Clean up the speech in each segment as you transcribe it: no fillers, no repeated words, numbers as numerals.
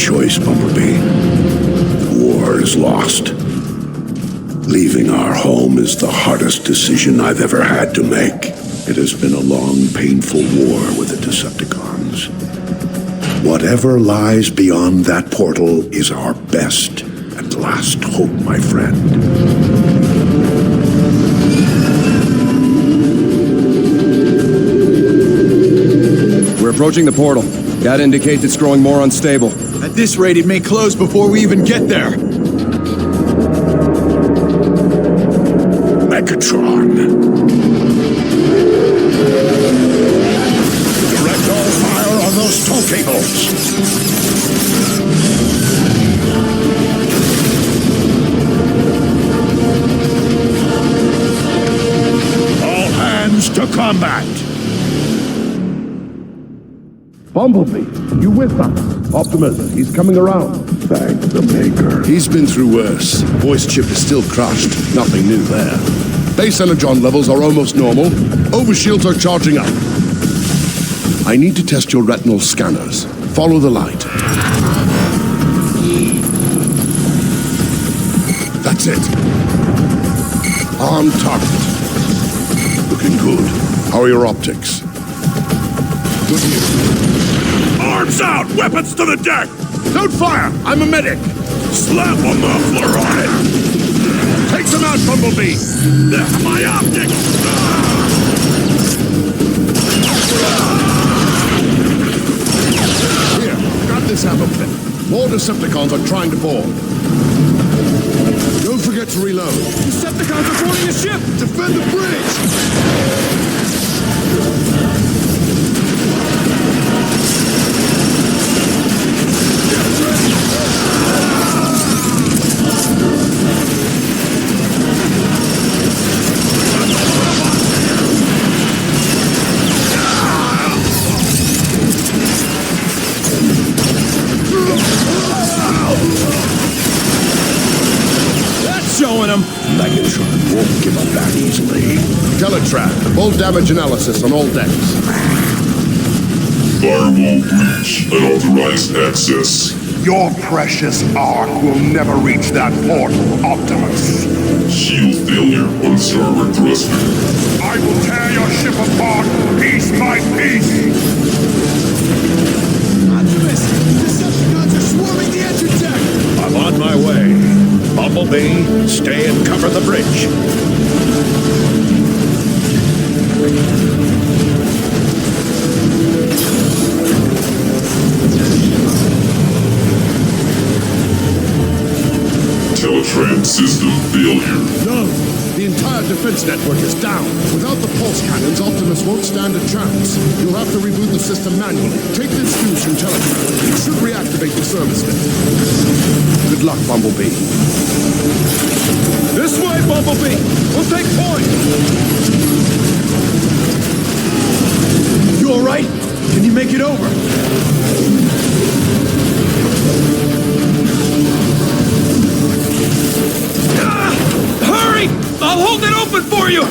choice, Bumblebee. The war is lost. Leaving our home is the hardest decision I've ever had to make. It has been a long, painful war with the Decepticons. Whatever lies beyond that portal is our best and last hope, my friend. We're approaching the portal. That indicates it's growing more unstable. At this rate, it may close before we even get there. Megatron. Direct all fire on those tow cables. All hands to combat. Bumblebee, you with us? Optimus, he's coming around. Thank the Maker. He's been through worse. Voice chip is still crushed. Nothing new there. Base energon levels are almost normal. Overshields are charging up. I need to test your retinal scanners. Follow the light. That's it. On target. Looking good. How are your optics? Good news. Arms out! Weapons to the deck! Don't fire! I'm a medic! Slap a muffler on it! Take them out, Bumblebee! My optics! Here, grab this ammo clip. More Decepticons are trying to board. Don't forget to reload. Decepticons are boarding the ship! Defend the bridge! Showing them. Megatron won't give up that easily. Teletrap, full damage analysis on all decks. Firewall breach. Unauthorized access. Your precious Ark will never reach that portal, Optimus. Shield failure on starboard thruster. I will tear your ship apart, piece by piece. Optimus! Decepticons are swarming the engine deck! I'm on my way. Bumblebee, stay and cover the bridge. Teletran system failure. No! The entire defense network is down. Without the pulse cannons, Optimus won't stand a chance. You'll have to reboot the system manually. Take this fuse from Teletrap. It should reactivate the service lift. Good luck, Bumblebee. This way, Bumblebee! We'll take point! You alright? Can you make it over? Hurry! I'll hold it open for you!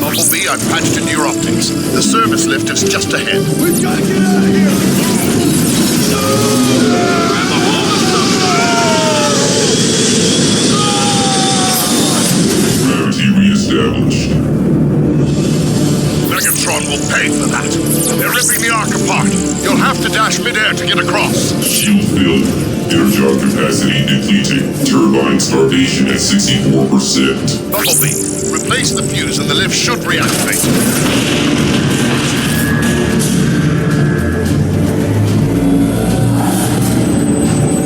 Bumblebee, I've patched into your optics. The service lift is just ahead. We've got to get out of here! Grab a hold of something! Gravity reestablished. Megatron will pay for that. They're ripping the Ark apart. You'll have to dash midair to get across. Shield failure. Energon capacity depleting. Turbine starvation at 64%. Bumblebee, replace the fuse and the lift should reactivate.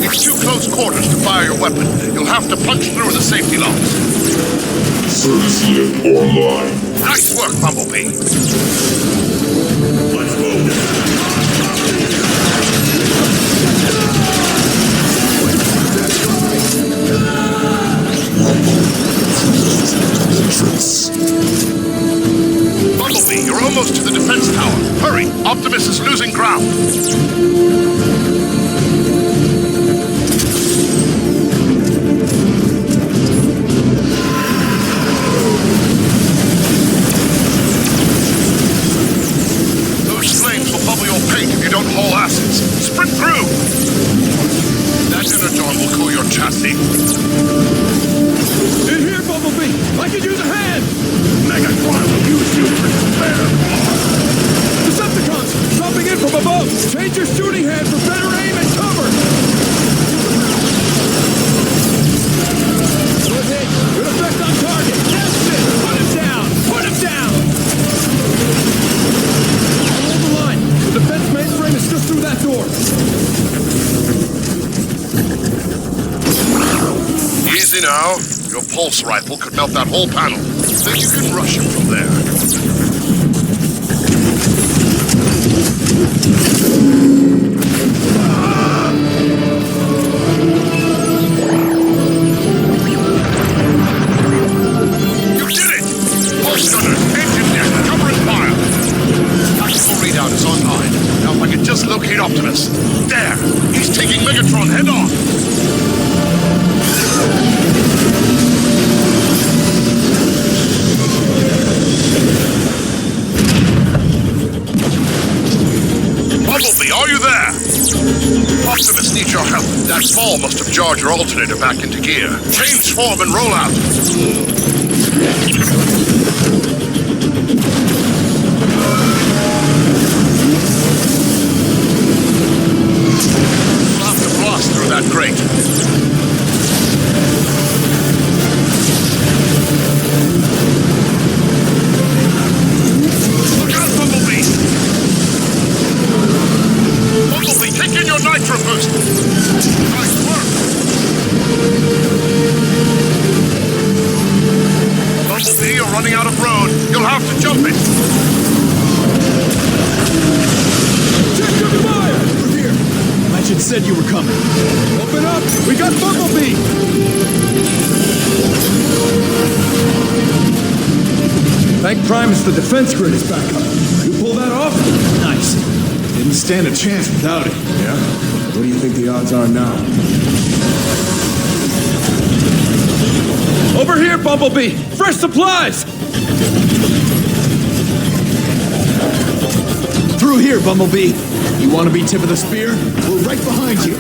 It's too close quarters to fire your weapon. You'll have to punch through the safety locks. Service lift online. Nice work, Bumblebee. Let's move. Bumblebee, you're almost to the defense tower. Hurry, Optimus is losing ground. Those flames will bubble your paint if you don't haul chassis. In here, Bumblebee! I can use a hand! Megatron will use you for spare parts. Decepticons! Dropping in from above! Change your shooting hand for better aim and cover! Good hit! Good effect on target! That's it! Put him down! Put him down! Hold the line! The defense mainframe is just through that door! Easy now. Your pulse rifle could melt that whole panel. Think you can rush him from there. You did it! Pulse gunner, engine deck, cover and fire. Tactical readout is online. Now if I could just locate Optimus. There! He's taking Megatron head on! Bumblebee, are you there? Optimus needs your help. That fall must have jarred your alternator back into gear. Change form and roll out. We'll have to blast through that grate. Look out, Bumblebee! Bumblebee, kick in your nitro boost! Nice work! Bumblebee, you're running out of road. You'll have to jump it. Check your fire! We're here! Legend said you were coming. Open up! We got Bumblebee! Thank Primus the defense grid is back up. You pull that off? Nice. Didn't stand a chance without it. Yeah? What do you think the odds are now? Over here, Bumblebee! Fresh supplies! Through here, Bumblebee! You want to be tip of the spear? We're right behind you.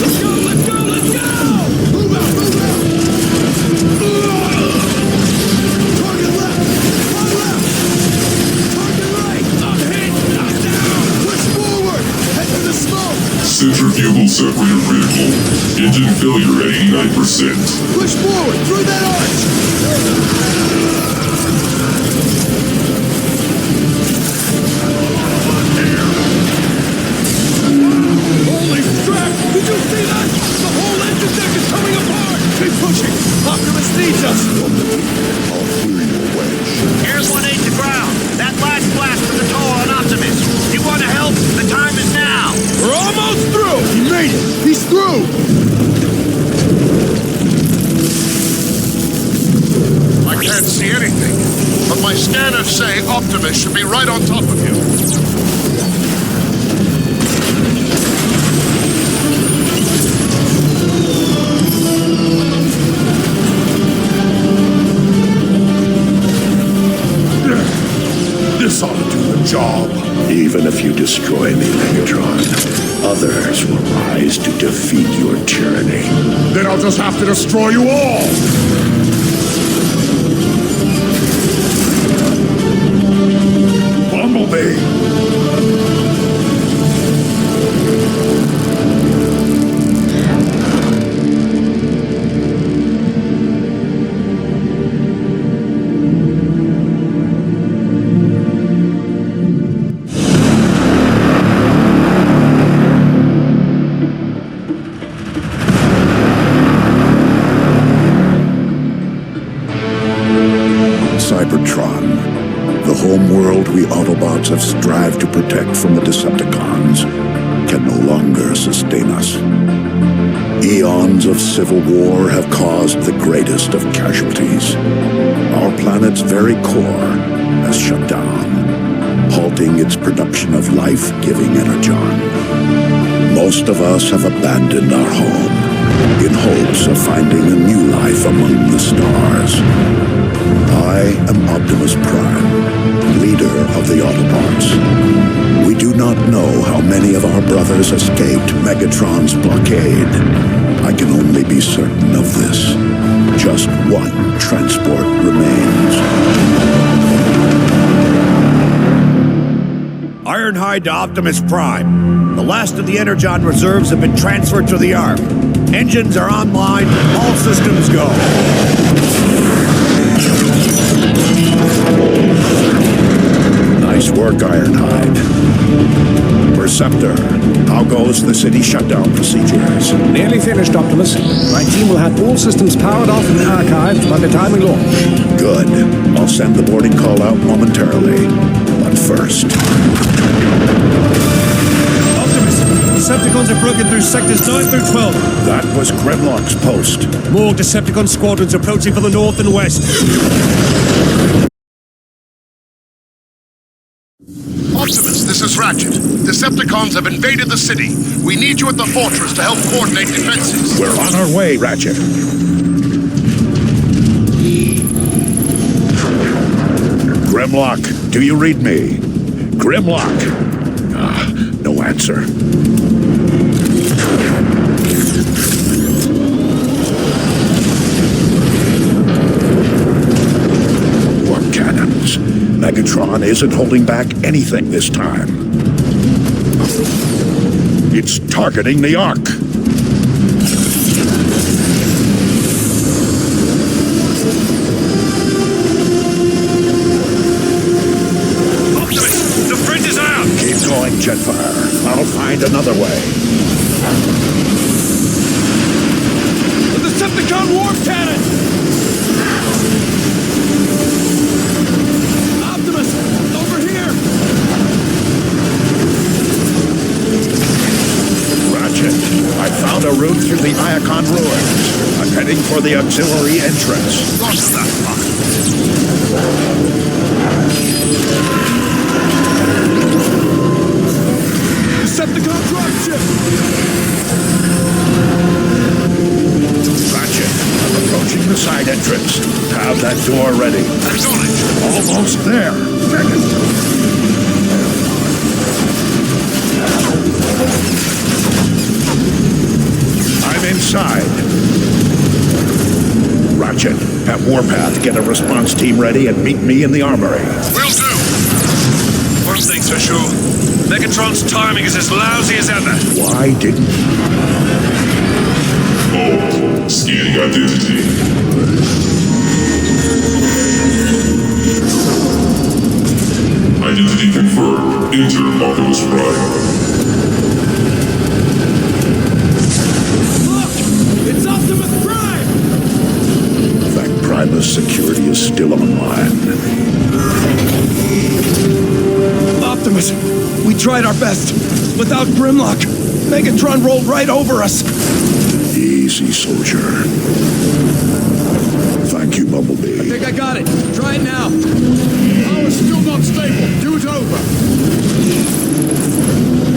Let's go, let's go, let's go! Move out, move out! Target left! On left! Target right! I'm hit! I'm down! Push forward! Head to the smoke! Centrifugal separator critical. Engine failure at 89%. Push forward! Through that arch! Holy crap! Did you see that? The whole engine deck is coming apart! Keep pushing! Optimus needs us! Here's 1-8 to ground. That last blast from the toll on Optimus. You want to help? The time is now. We're almost through! He made it! He's through! I can't see anything, but my scanners say Optimus should be right on top of you. This ought to do the job. Even if you destroy me, Megatron, others will rise to defeat your tyranny. Then I'll just have to destroy you all. Bumblebee! Cybertron, the home world we Autobots have strived to protect from the Decepticons, can no longer sustain us. Eons of civil war have caused the greatest of casualties. Our planet's very core has shut down, halting its production of life-giving energon. Most of us have abandoned our home in hopes of finding a new life among the stars. I am Optimus Prime, leader of the Autobots. We do not know how many of our brothers escaped Megatron's blockade. I can only be certain of this. Just one transport remains. Ironhide to Optimus Prime. The last of the Energon reserves have been transferred to the Ark. Engines are online, all systems go. Nice work, Ironhide. Perceptor, how goes the city shutdown procedures? Nearly finished, Optimus. My team will have all systems powered off and archived by the time we launch. Good. I'll send the boarding call out momentarily. But first... Optimus, Decepticons have broken through sectors 9 through 12. That was Grimlock's post. More Decepticon squadrons approaching from the north and west. Optimus, this is Ratchet. Decepticons have invaded the city. We need you at the fortress to help coordinate defenses. We're on our way, Ratchet. Grimlock, do you read me? Grimlock! No answer. Warp cannons. Megatron isn't holding back anything this time. It's targeting the Ark. Optimus, the bridge is out! Keep going, Jetfire. I'll find another way. The Decepticon warp cannon! Optimus, over here! Ratchet, I found a route through the Iacon ruins. I'm heading for the auxiliary entrance. Lost that one. Decepticon dropship! Ratchet, I'm approaching the side entrance. Have that door ready. Almost there. I'm inside. Ratchet, have Warpath get a response team ready and meet me in the armory. Will do. One thing's for sure. Megatron's timing is as lousy as ever. Why didn't... Oh, scanning identity. Identity confirmed. Enter Optimus Prime. Look! It's Optimus Prime! Thank Primus security is still online. Optimus, we tried our best. Without Grimlock, Megatron rolled right over us. Easy, soldier. Thank you, Bumblebee. I think I got it. Try it now. Power's still not stable. Do it over.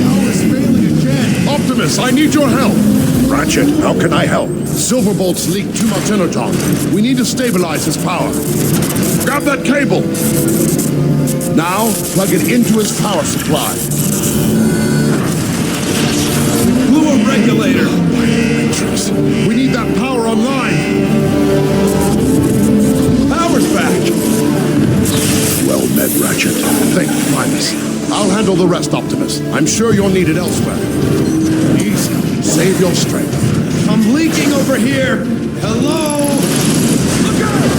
Power's failing again. Optimus, I need your help. Ratchet, how can I help? Silverbolt's leaked too much energon. We need to stabilize his power. Grab that cable. Now, plug it into his power supply. Blew a regulator. We need that power online. Power's back. Well met, Ratchet. Thank you, Primus. I'll handle the rest, Optimus. I'm sure you're needed elsewhere. Easy. Save your strength. I'm leaking over here. Hello? Look out!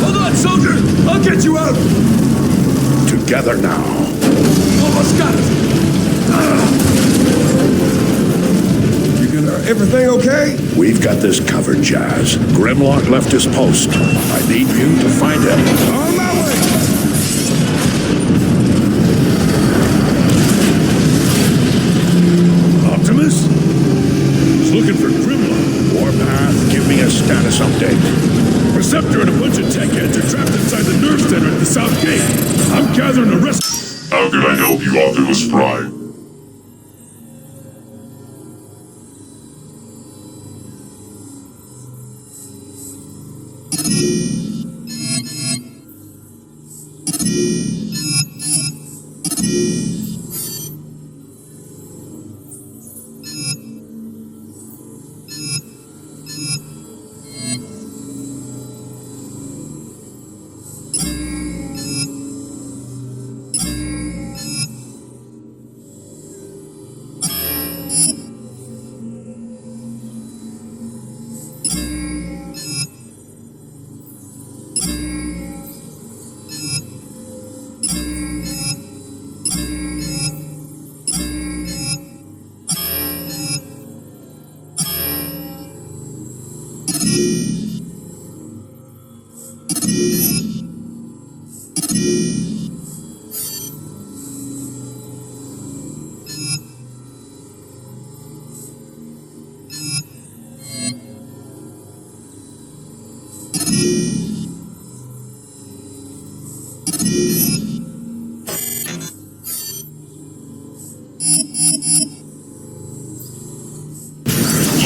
Hold on, soldier. I'll get you out. Together now. Almost got it. Everything okay? We've got this covered, Jazz. Grimlock left his post. I need you to find him. On my way. Optimus? He's looking for Grimlock. Warpath, give me a status update. Perceptor and a bunch of tech heads are trapped inside the nerve center at the south gate. I'm gathering the rest. How can I help you, Optimus Prime?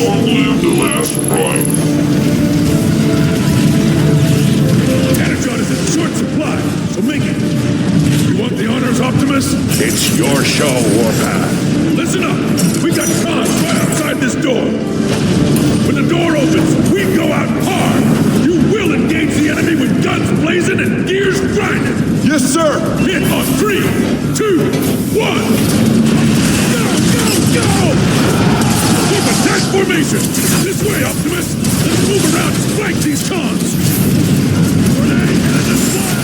Long live the last prime. Energon is in short supply, so make it. You want the honors, Optimus? It's your show, Warpath. Listen up! We got cons right outside this door! When the door opens, we go out hard! You will engage the enemy with guns blazing and gears grinding! Yes, sir! Hit on 3, 2, 1! Go, go, go! Keep attack formation! This way, Optimus! Let's move around and flank these cons! Grenade and display!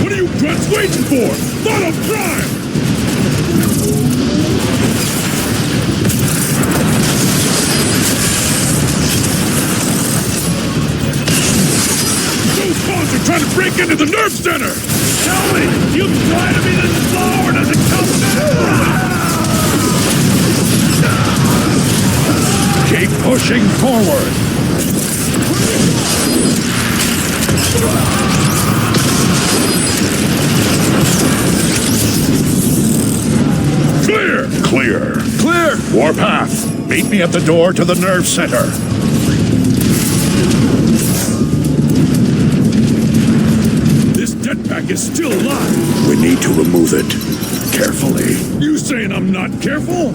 What are you grunts waiting for? Follow Prime! Those cons are trying to break into the nerve center! Tell me, you try to be this slow or does it come back? Keep pushing forward. Clear! Clear. Clear! Warpath, meet me at the door to the nerve center. This jetpack is still alive! We need to remove it. Carefully. You saying I'm not careful?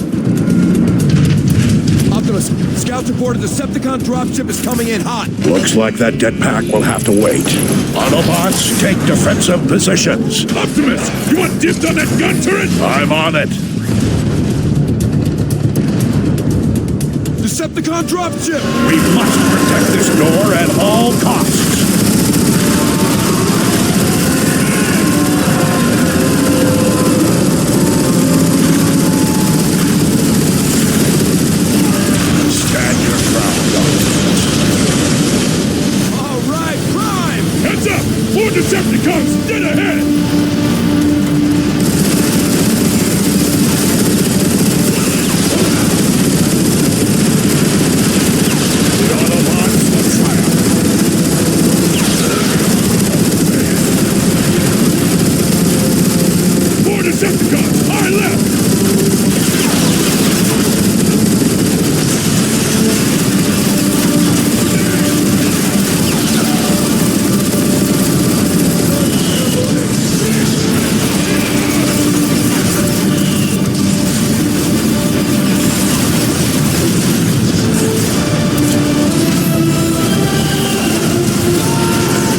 Optimus, scouts reported the Decepticon dropship is coming in hot. Looks like that jetpack will have to wait. Autobots, take defensive positions. Optimus, you want dibs on that gun turret? I'm on it. Decepticon dropship! We must protect this door at all costs. Stand your ground, Optimus. All right, Prime! Heads up! 4 Decepticons dead ahead! The Autobots will triumph. More Decepticons! High left!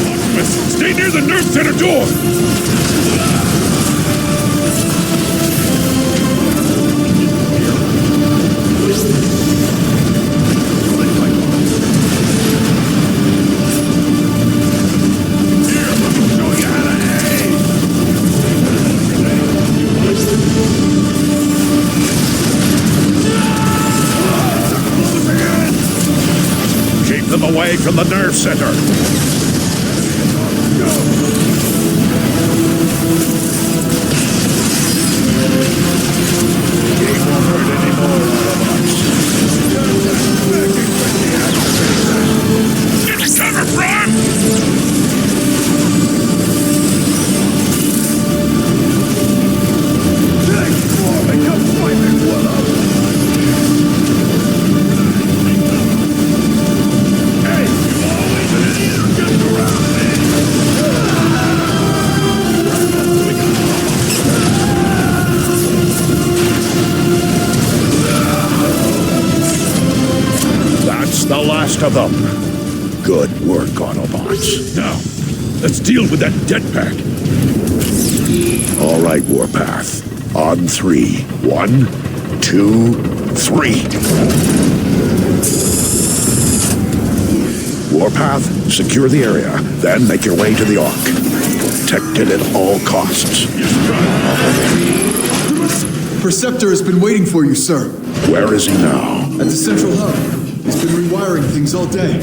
Optimus, stay near the nerve center door! Keep them away from the nerve center. He won't hurt any more Autobots. It's cover, Prime! Hey, you always an idiot just around me! That's the last of them. Good work, Autobots. Now, let's deal with that jetpack. All right, Warpath. On 3. 1, 2, 3. Warpath, secure the area, then make your way to the Ark. Protect it at all costs. Yes, Prime. Perceptor has been waiting for you, sir. Where is he now? At the central hub. He's been rewiring things all day.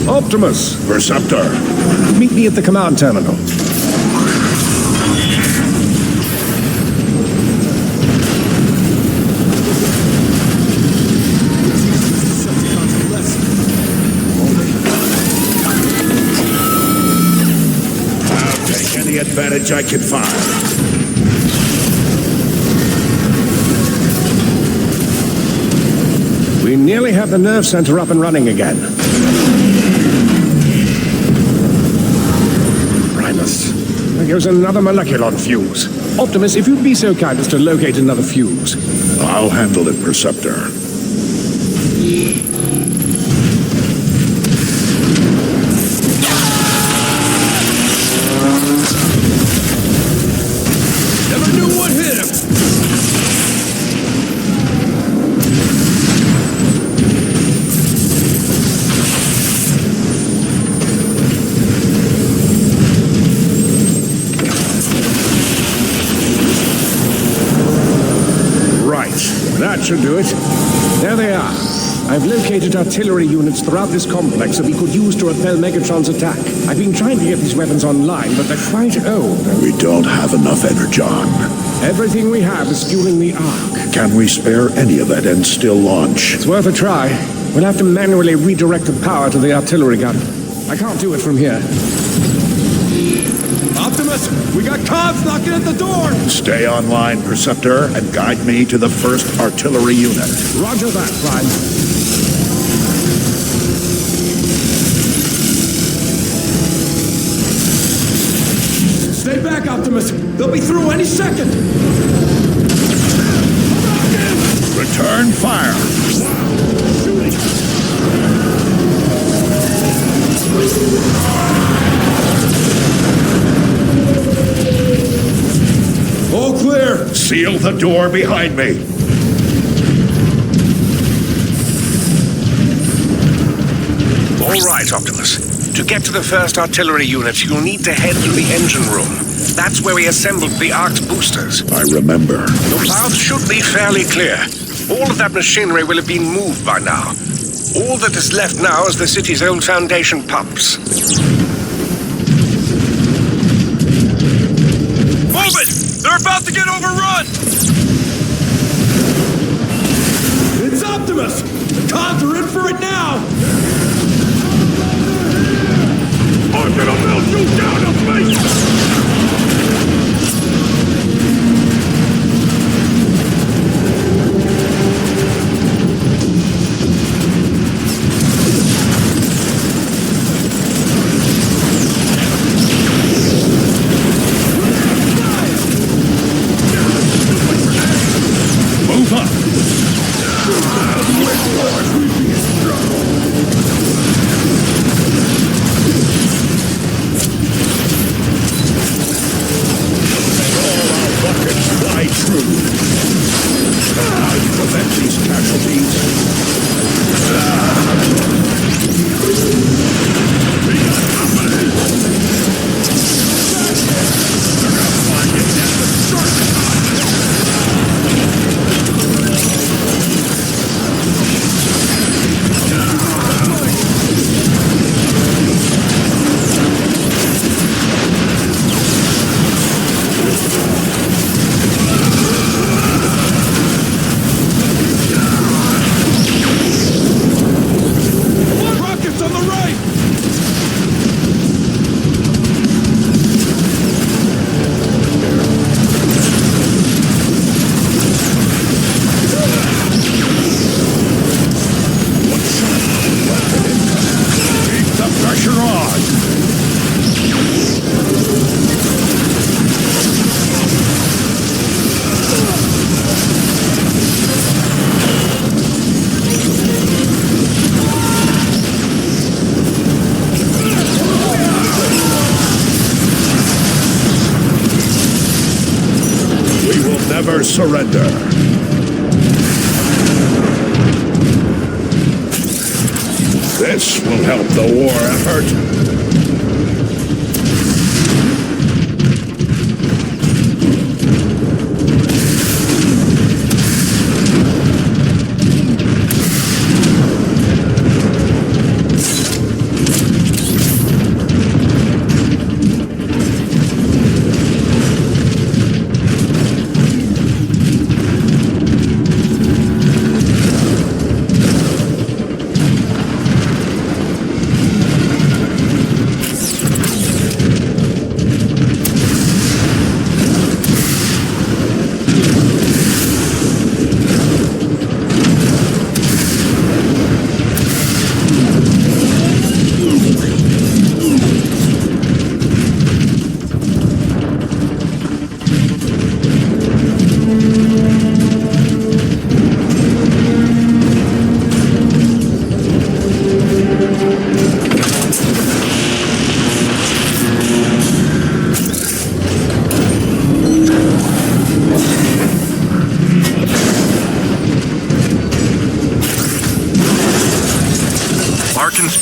Optimus, Perceptor. meet me at the command terminal. I'll take any advantage I can find. We nearly have the nerve center up and running again. Primus, there goes another molecular fuse. Optimus, if you'd be so kind as to locate another fuse. I'll handle it, Perceptor. Never knew what hit him. Right, that should do it. There they are. I've located artillery units throughout this complex that we could use to repel Megatron's attack. I've been trying to get these weapons online, but they're quite old. We don't have enough energon. Everything we have is fueling the Ark. Can we spare any of it and still launch? It's worth a try. We'll have to manually redirect the power to the artillery gun. I can't do it from here. Optimus, we got Cobbs knocking at the door. Stay online, Perceptor, and guide me to the first artillery unit. Roger that, Prime. Stay back, Optimus. They'll be through any second. Return fire. All clear. Seal the door behind me. All right, Optimus. To get to the first artillery unit, you'll need to head to the engine room. That's where we assembled the Ark's boosters. I remember. Your path should be fairly clear. All of that machinery will have been moved by now. All that is left now is the city's old foundation pumps. Move it! They're about to get overrun! It's Optimus. The Cobbs are in for it now. I'm gonna melt you down to space! Move up. Fly true. Prevent these casualties. Rockets on the right. Keep the pressure on. We will never surrender. This will help the war effort.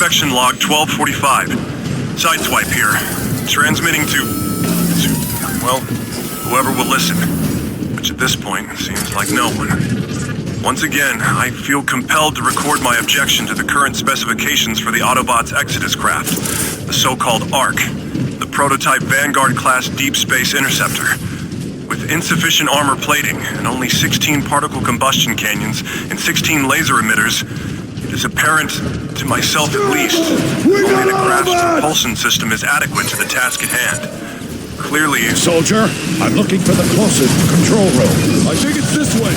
section log 1245. Sideswipe here. Transmitting to, well, whoever will listen. Which at this point seems like no one. Once again, I feel compelled to record my objection to the current specifications for the Autobots' Exodus craft, the so-called ARC, the prototype Vanguard-class deep space interceptor. With insufficient armor plating and only 16 particle combustion canyons and 16 laser emitters, it is apparent, to myself at least, only the craft's propulsion system is adequate to the task at hand. Clearly... Soldier, I'm looking for the closest control room. I think it's this way.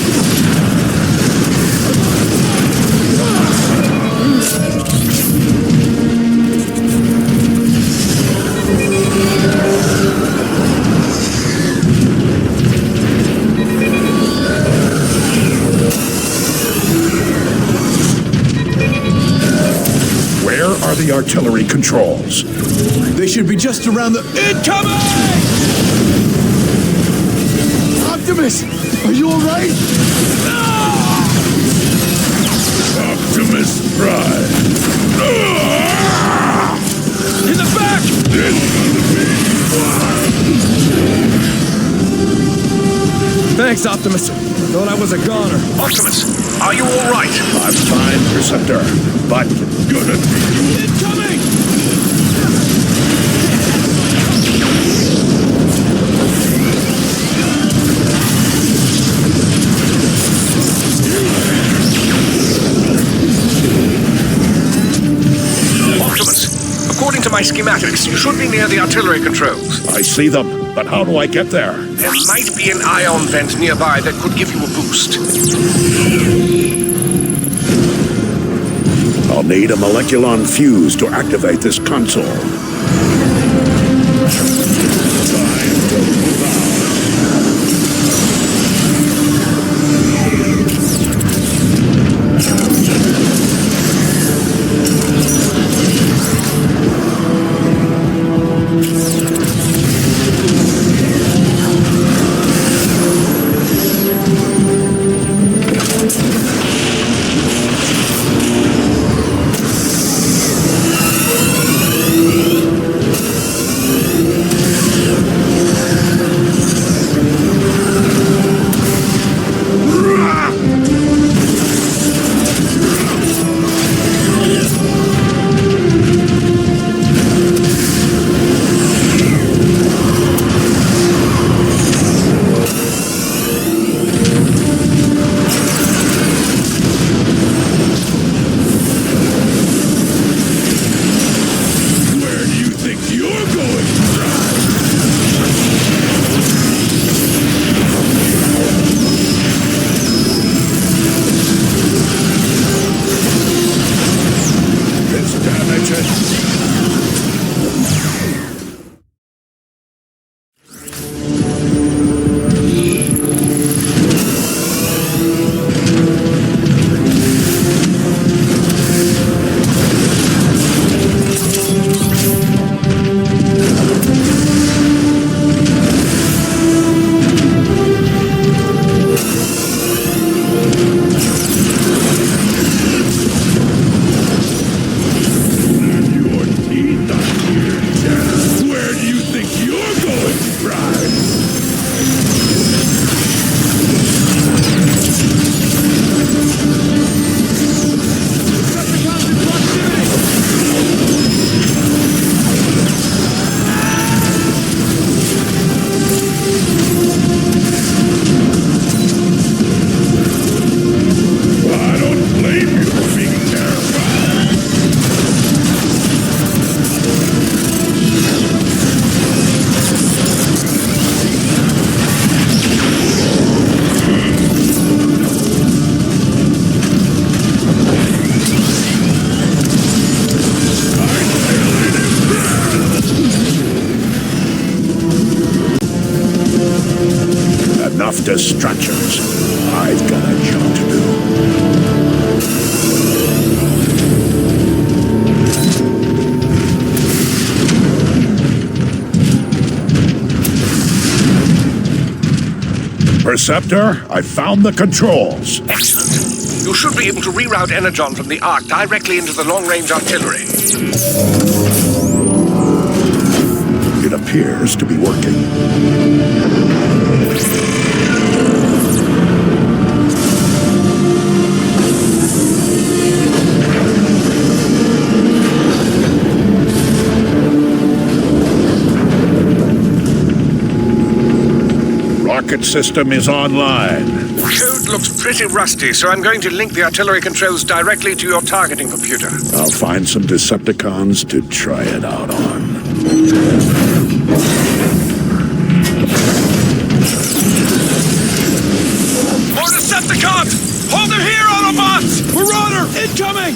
Where are the artillery controls? They should be just around the... Incoming! Optimus, are you alright? Optimus Prime. In the back! Thanks, Optimus. Thought I was a goner. Optimus, are you all right? I'm fine, Preceptor, but Gonna be Incoming! Optimus, according to my schematics, you should be near the artillery controls. I see them. But how do I get there? There might be an ion vent nearby that could give you a boost. I'll need a moleculon fuse to activate this console. Distractions. I've got a job to do. Perceptor, I found the controls. Excellent. You should be able to reroute Energon from the Ark directly into the long-range artillery. It appears to be working. Rocket system is online. Code looks pretty rusty, so I'm going to link the artillery controls directly to your targeting computer. I'll find some Decepticons to try it out on. More Decepticons! Hold them here, Autobots! Marauder, incoming!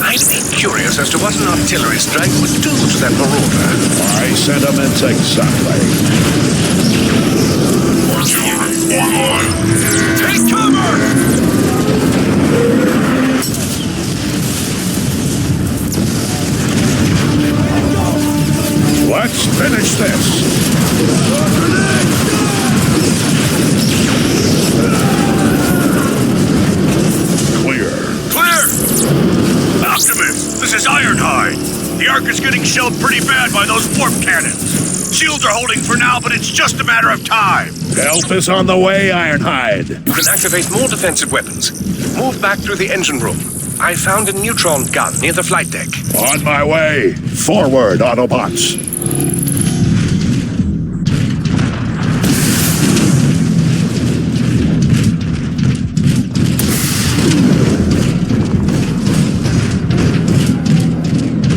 I'd be curious as to what an artillery strike would do to that marauder. My sentiments exactly. Artillery online! Take cover! Let's finish this. Optimus, this is Ironhide. The Ark is getting shelled pretty bad by those warp cannons. Shields are holding for now, but it's just a matter of time. Help is on the way, Ironhide. You can activate more defensive weapons. Move back through the engine room. I found a neutron gun near the flight deck. On my way. Forward, Autobots.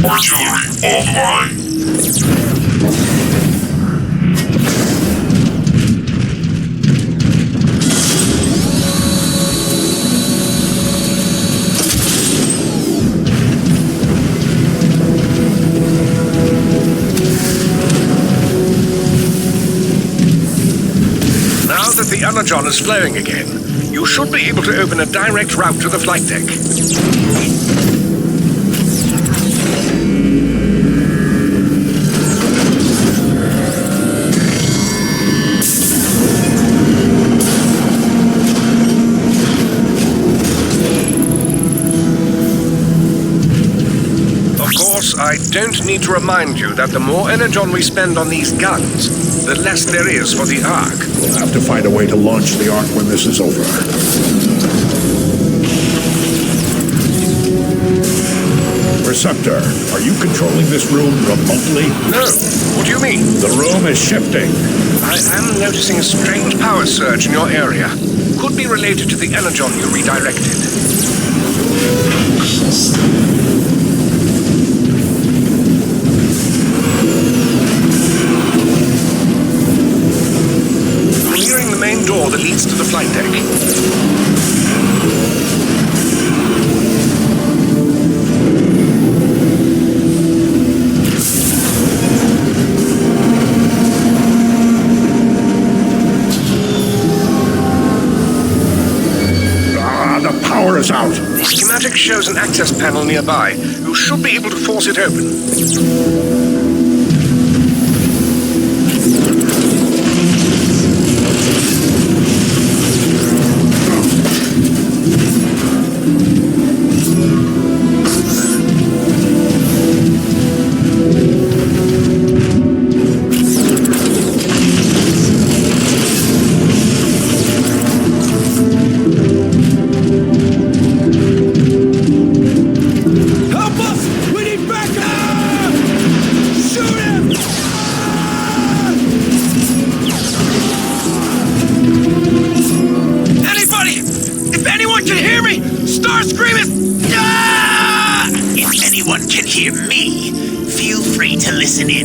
Artillery online! Now that the Energon is flowing again, you should be able to open a direct route to the flight deck. I don't need to remind you that the more energon we spend on these guns, the less there is for the Ark. We'll have to find a way to launch the Ark when this is over. Perceptor, are you controlling this room remotely? No. What do you mean? The room is shifting. I am noticing a strange power surge in your area. Could be related to the energon you redirected. Clearing the main door that leads to the flight deck. Power is out. The schematic shows an access panel nearby. You should be able to force it open.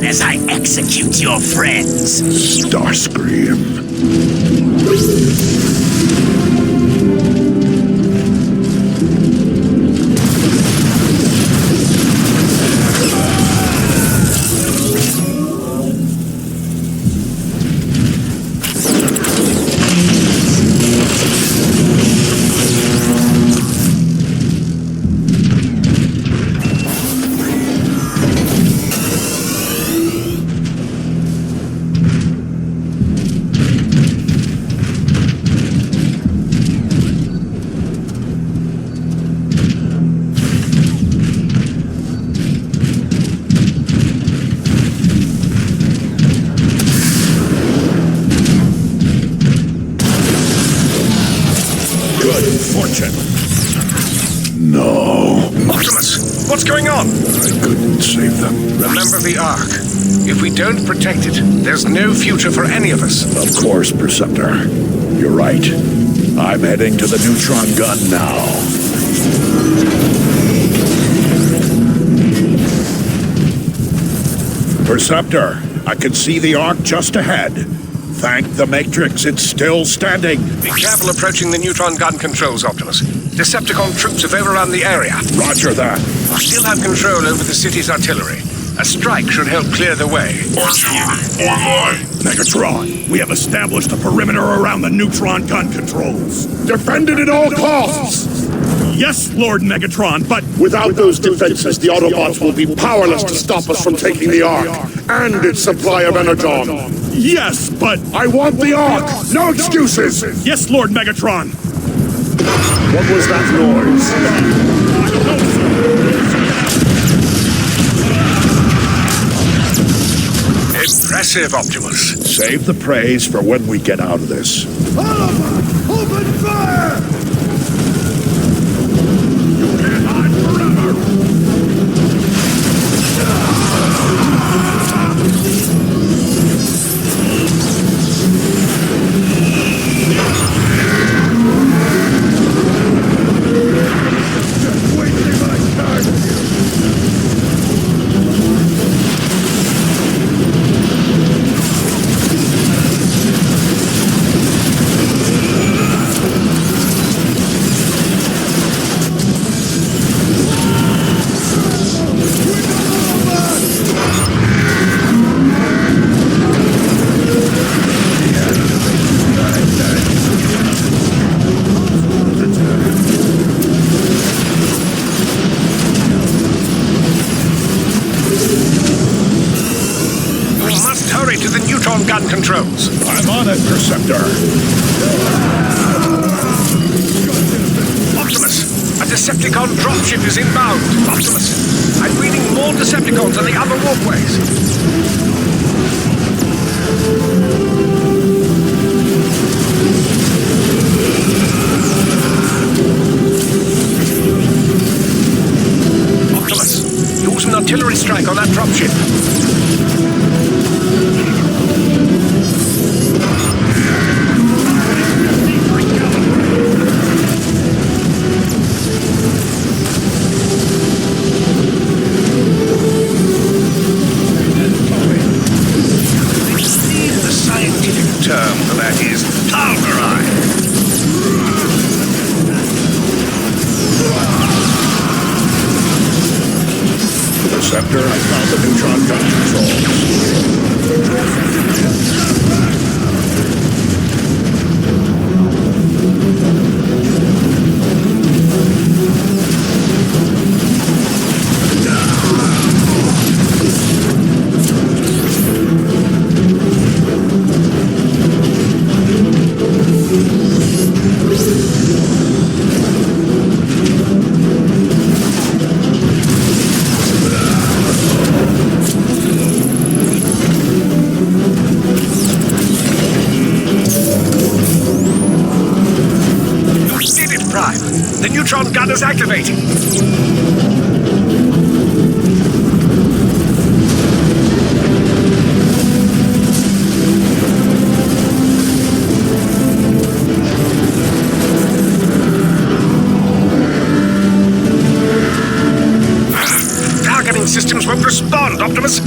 As I execute your friends. Starscream. fortune. No. Optimus, what's going on? I couldn't save them. Remember the Ark. If we don't protect it, there's no future for any of us. Of course, Perceptor. You're right. I'm heading to the neutron gun now. Perceptor, I can see the Ark just ahead. Thank the Matrix, it's still standing. Be careful approaching the neutron gun controls, Optimus. Decepticon troops have overrun the area. Roger that. We still have control over the city's artillery. A strike should help clear the way. Artillery online. Megatron, we have established a perimeter around the neutron gun controls. Defend it at all costs! Yes, Lord Megatron, but Without those defenses, the Autobots will be powerless to stop us from taking the Ark and its supply of energon. yes, but I want the Ark! No excuses! yes, Lord Megatron. What was that noise? Impressive, Optimus. Save the praise for when we get out of this. Autobots, open fire! You can't hide forever. Just wasting my time with you. We must hurry to the neutron gun controls. I'm on it, Perceptor. Optimus, a Decepticon dropship is inbound. Optimus, I'm reading more Decepticons on the other walkways. Optimus, use an artillery strike on that dropship. The scientific term for that is pulverized. Perceptor, I found the neutron gun controls. Did it, Prime. The neutron gun is activating. Targeting systems won't respond, Optimus.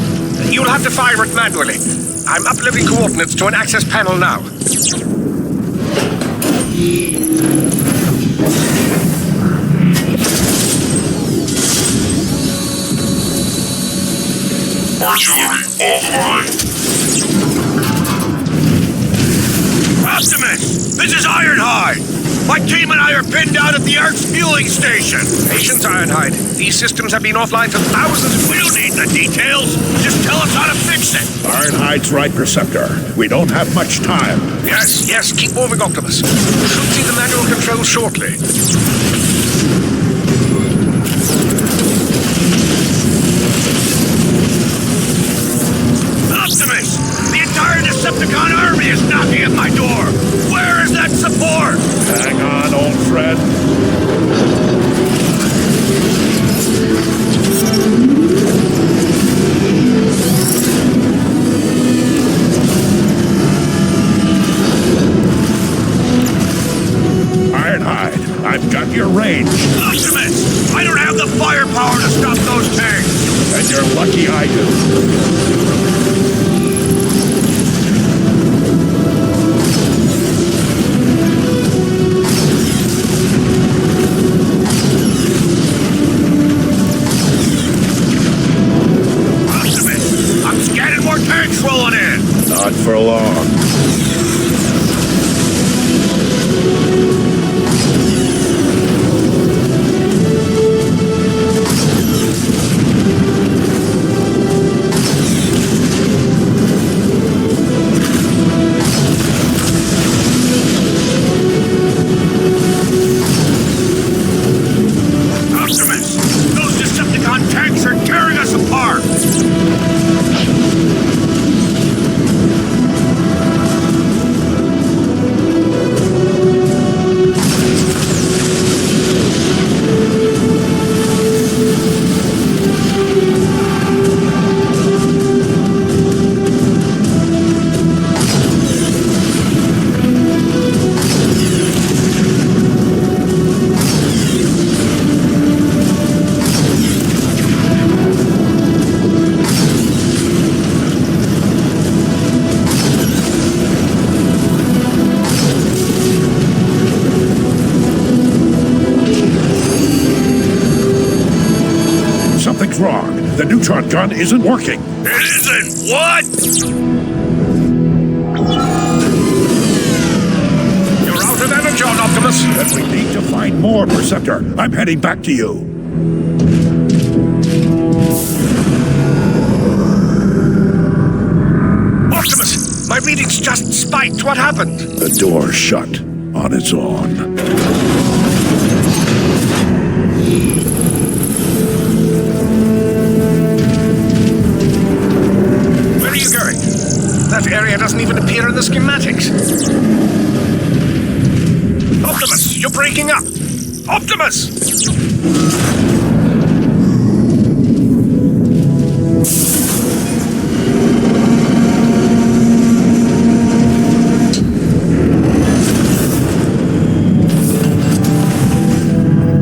You'll have to fire it manually. I'm uploading coordinates to an access panel now. Artillery offline. Optimus, this is Ironhide. My team and I are pinned out at the Ark's fueling station. Patience, Ironhide. These systems have been offline for thousands. We don't need the details. Just tell us how to fix it. Ironhide's right, Perceptor. We don't have much time. Yes, keep moving, Optimus. You should see the manual controls shortly. Optimus, the entire Decepticon army is knocking at my door. Where is that support? Hang on, old friend. Ironhide, I've got your range. Optimus! I don't have the firepower to stop those tanks! And you're lucky I do. Optimus! I'm scanning more tanks rolling in! Not for long. Optimus! Those Decepticon tanks are tearing us apart! Something's wrong. The neutron gun isn't working. It isn't! What? You're out of energon, Optimus. Then we need to find more, Perceptor. I'm heading back to you. Optimus! My readings just spiked. What happened? The door shut on its own. Where are you going? That area doesn't even appear in the schematics. Optimus, you're breaking up. Optimus!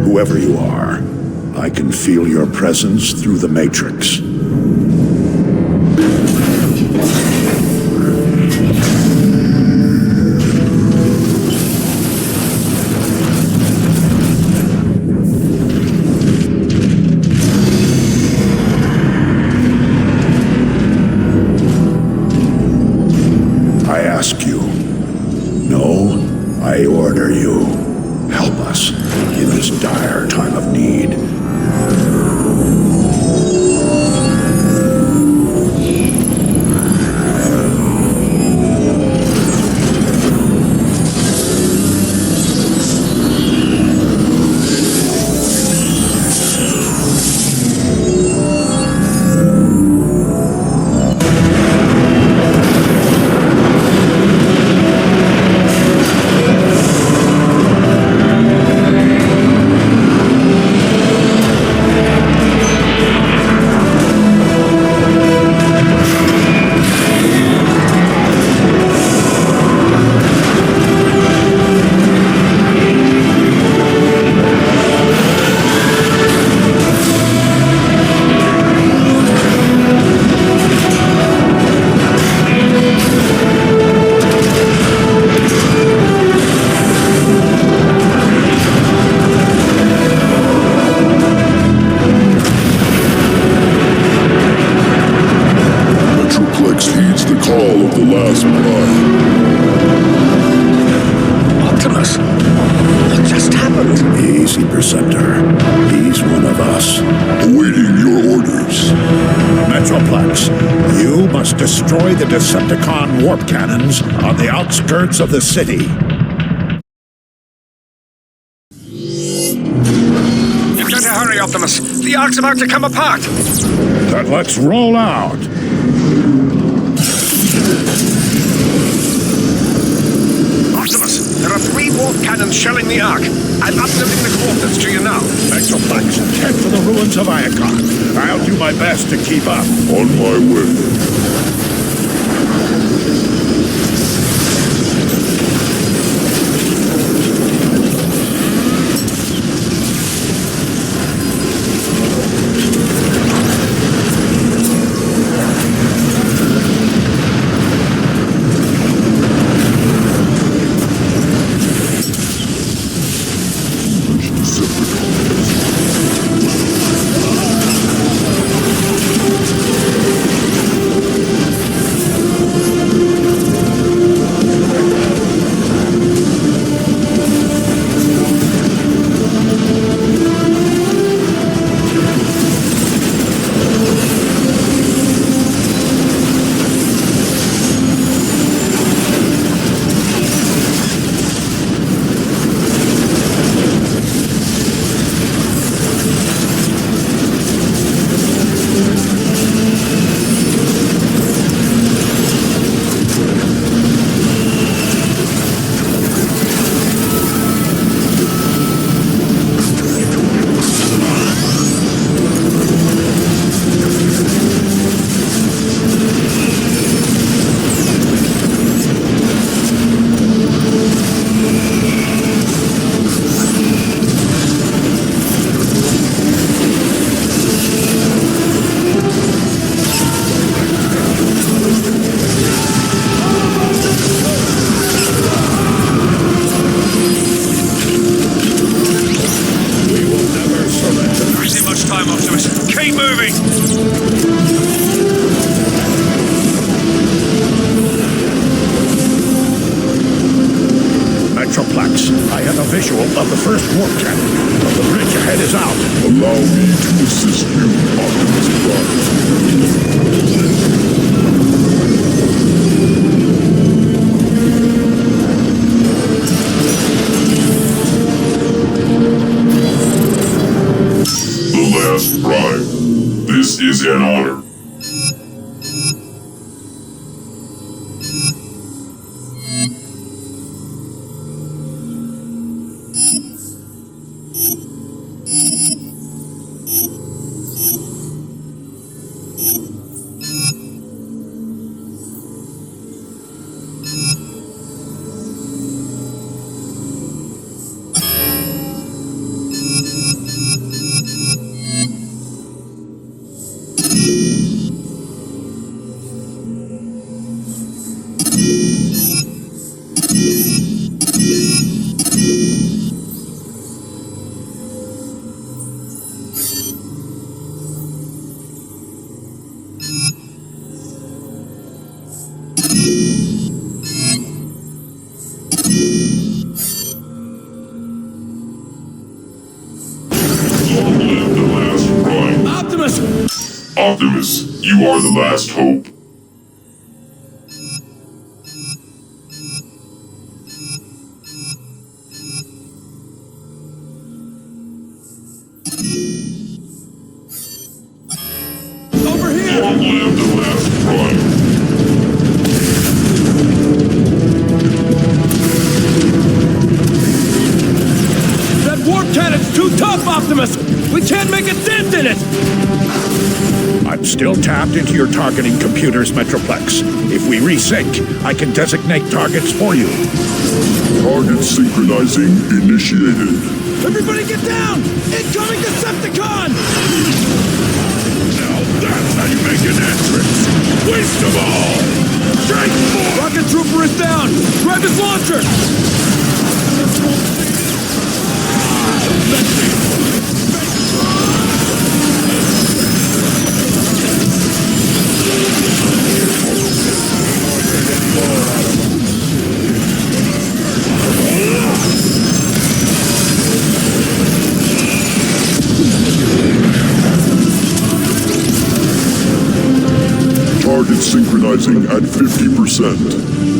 Whoever you are, I can feel your presence through the Matrix. I ask you. No, I order you. Help us in this dire time of need. Heeds the call of the last blood. Optimus, what just happened? Easy, Perceptor. He's one of us. Awaiting your orders. Metroplex, you must destroy the Decepticon warp cannons on the outskirts of the city. You've got to hurry, Optimus. The Ark's about to come apart. Then let's roll out. Optimus, there are 3 warp cannons shelling the Ark. I'm uploading the coordinates to you now. Metroplex, head for the ruins of Iacon. I'll do my best to keep up. On my way. I have a visual of the first warp cannon, but the bridge ahead is out. Allow me to assist you, Optimus Prime. The last Prime. This is an honor. Optimus, you are the last hope. Over here! Long live the last Prime. That warp cannon's too tough, Optimus! We can't make a dent in it! I'm still tapped into your targeting computers, Metroplex. If we resync, I can designate targets for you. Target synchronizing initiated. Everybody get down! Incoming Decepticon! Now that's how you make an entrance! Waste them all! Strike forward! Rocket Trooper is down! Grab his launcher! Target synchronizing at 50%.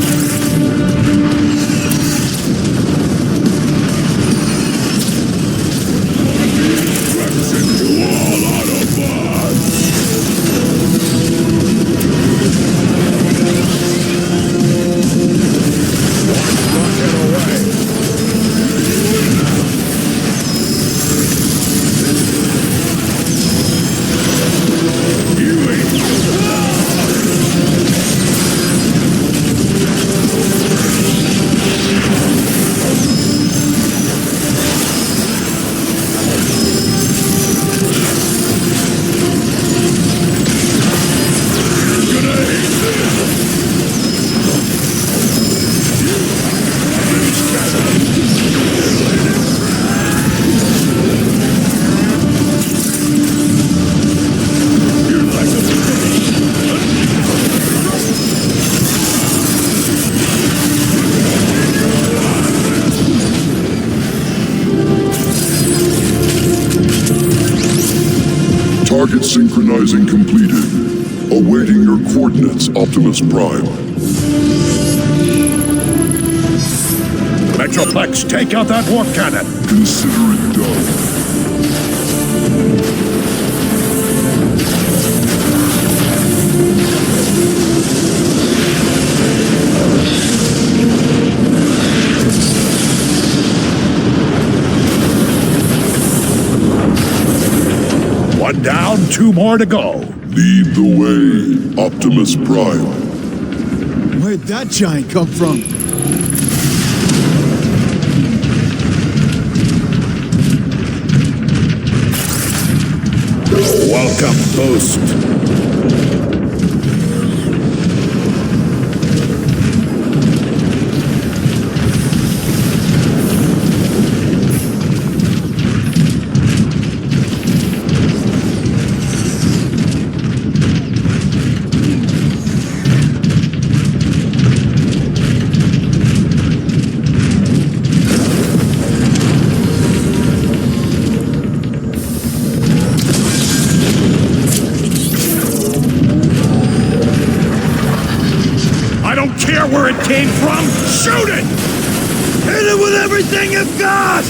Synchronizing completed. Awaiting your coordinates, Optimus Prime. Metroplex, take out that warp cannon. Consider it done. One down, 2 more to go. Lead the way, Optimus Prime. Where'd that giant come from? Welcome, Boost. Where it came from, shoot it! Hit it with everything you've got!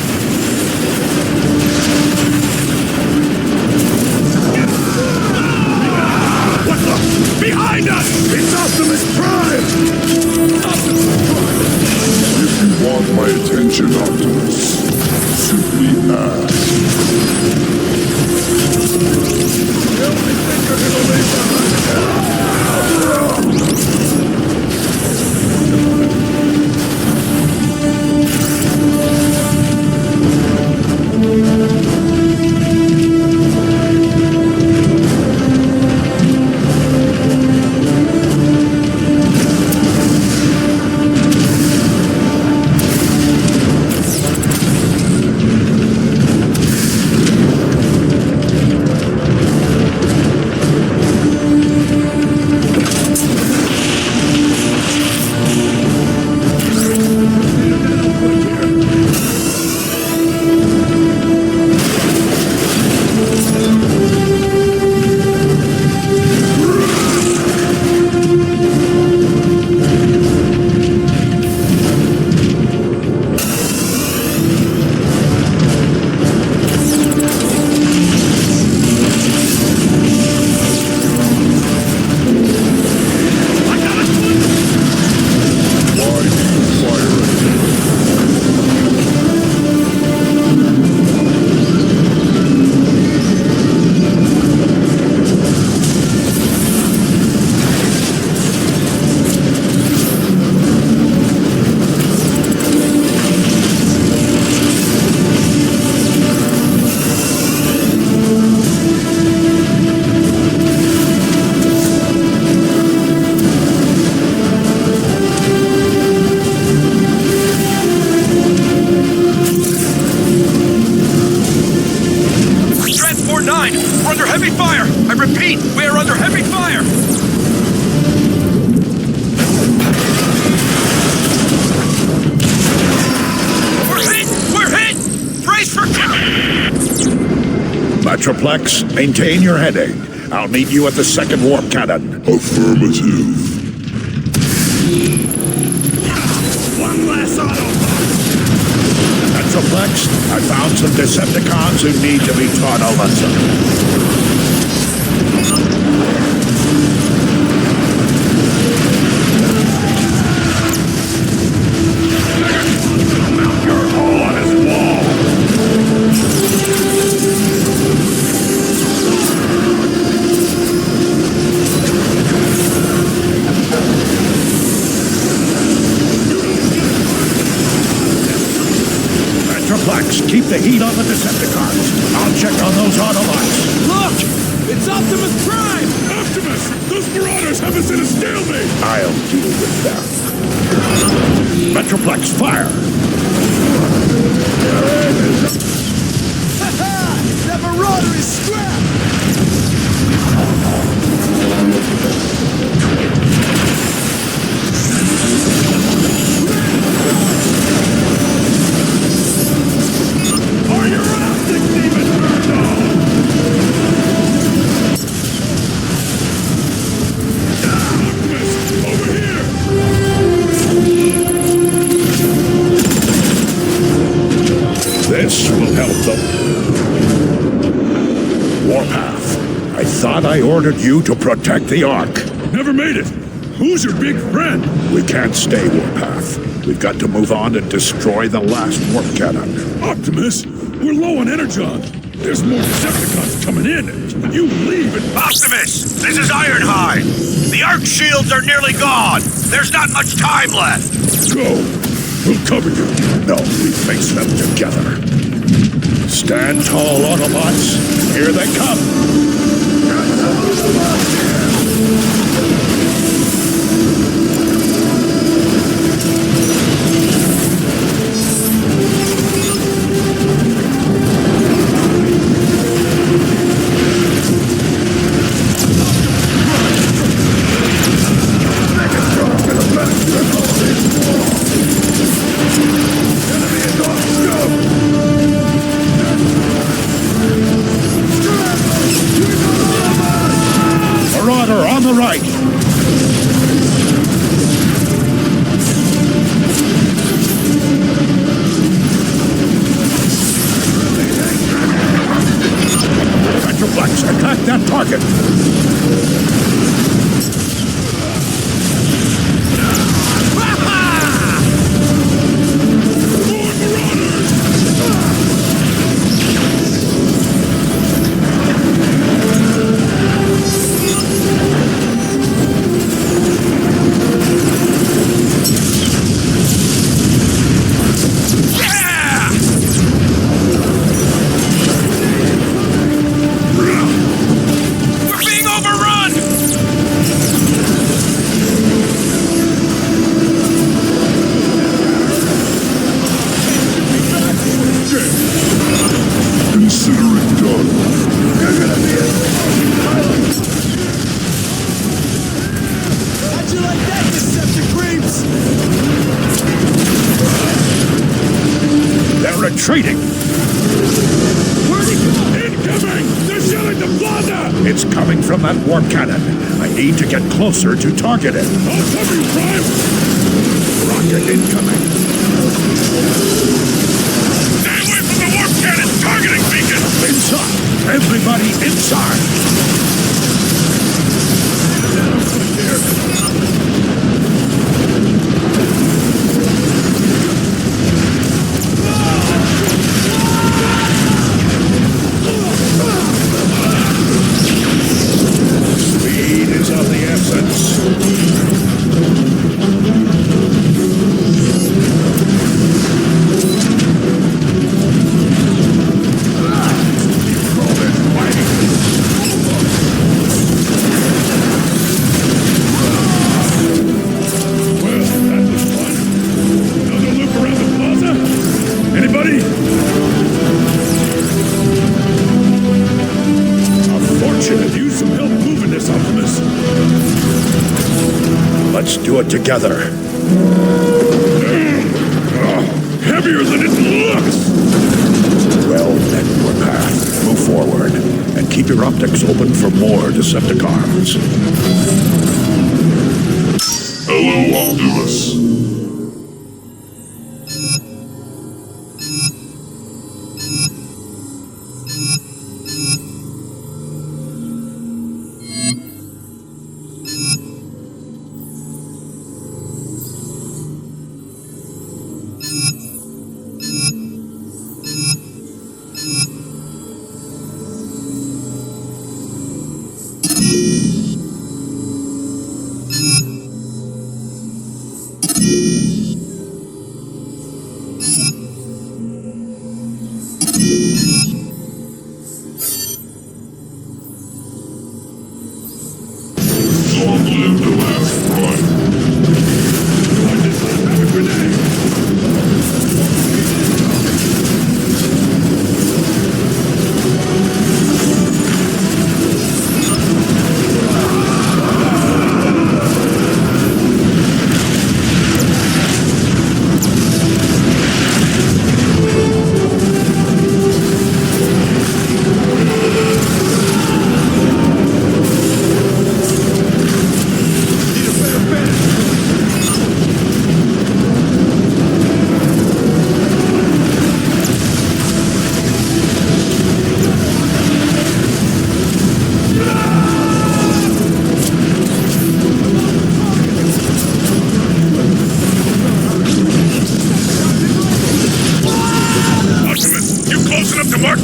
What the? Behind us! It's Optimus Prime! If you want my attention, Optimus, simply ask. The only thing you're gonna leave behind. Metroplex, maintain your heading. I'll meet you at the second warp cannon. Affirmative. One last Autobot! Metroplex, I found some Decepticons who need to be taught a lesson. Keep the heat on the Decepticons. I'll check on those Autobots. Look! It's Optimus Prime! Optimus! Those Marauders have us in a stalemate! I'll deal with them. Metroplex, fire! Ha-ha! That Marauder is scrapped! ordered you to protect the Ark. Never made it. Who's your big friend? We can't stay, Warpath. We've got to move on and destroy the last warp cannon. Optimus, we're low on energon. There's more Decepticons coming in. You leave it. Optimus, this is Ironhide. The Arc shields are nearly gone. There's not much time left. Go. We'll cover you. No, we face them together. Stand tall, Autobots. Here they come. Marauder on the right. Retroflex, attack that target. Retreating! Where'd he go? Incoming! They're shelling the plaza! It's coming from that warp cannon. I need to get closer to target it. I'll cover you, Prime! Rocket incoming. Stay away from the warp cannon targeting beacon! Inside! Everybody inside! Speed is of the essence. Let's do it together. Heavier than it looks! Well, then, Warpath, move forward and keep your optics open for more Decepticons. Hello, Optimus.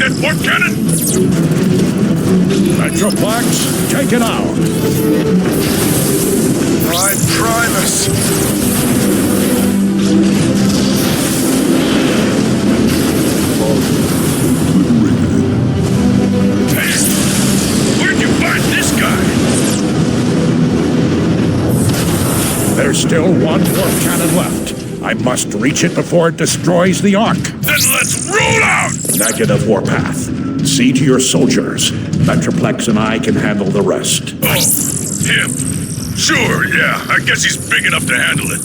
that warp cannon! Metroplex, take it out. Prime Primus! Hey! Where'd you find this guy? There's still one warp cannon left. I must reach it before it destroys the Ark. Then let's roll out! Negative, Warpath. See to your soldiers. Metroplex and I can handle the rest. Oh, him. Sure, yeah. I guess he's big enough to handle it.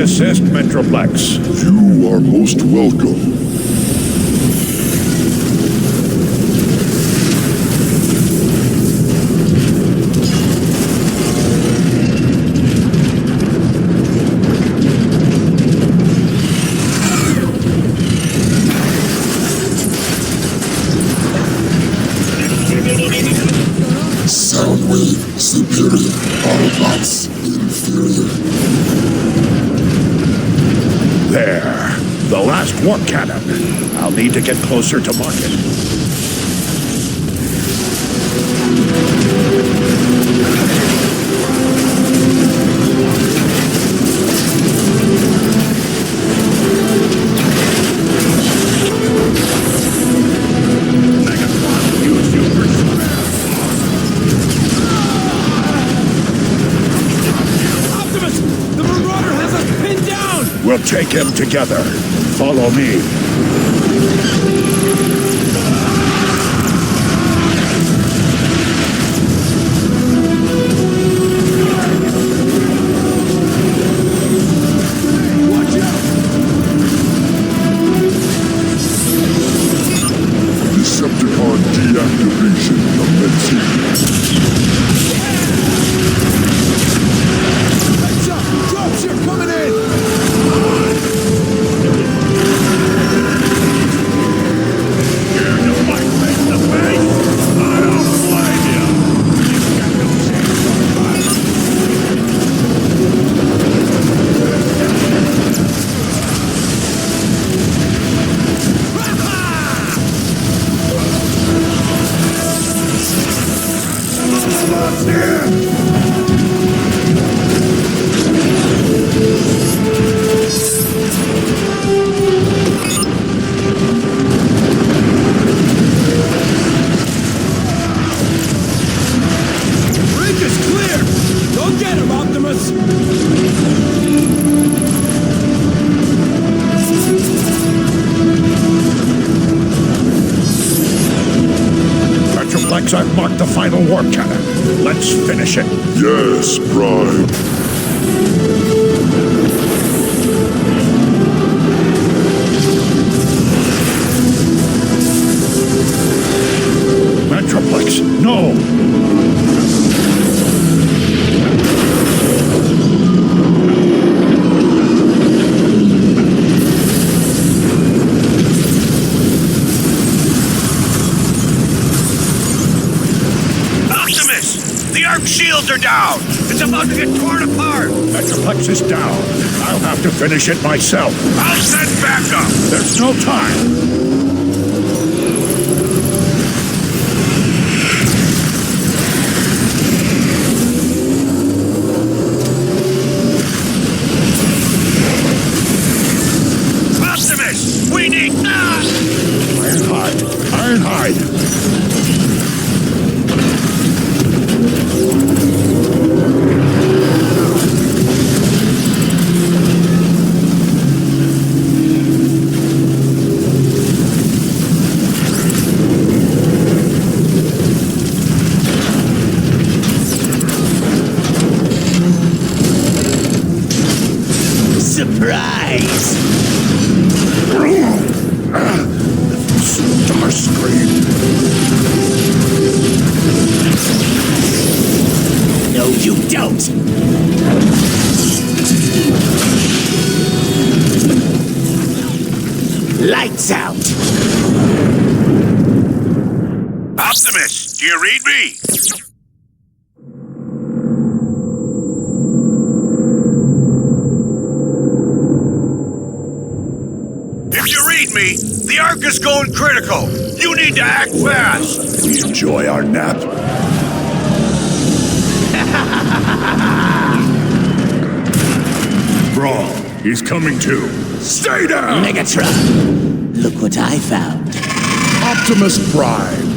Assist, Metroplex. You are most welcome. Soundwave superior, Autobots inferior. There. The last warp cannon. I'll need to get closer to market. We'll take him together. Follow me. Watch out! Decepticon deactivation commencing. Heads up! Dropship coming in! I've marked the final warp cannon. Let's finish it. Yes, Prime. Metroplex, no! Shields are down! It's about to get torn apart! Metroplex is down. I'll have to finish it myself. I'll send backup! There's no time. Optimus! We need... Ironhide! Ironhide! surprise! Starscream. No, you don't! Lights out! Optimus, do you read me? If you read me, the Ark is going critical. You need to act fast. We enjoy our nap. Wrong. He's coming too. Stay down! Megatron, look what I found. Optimus Prime.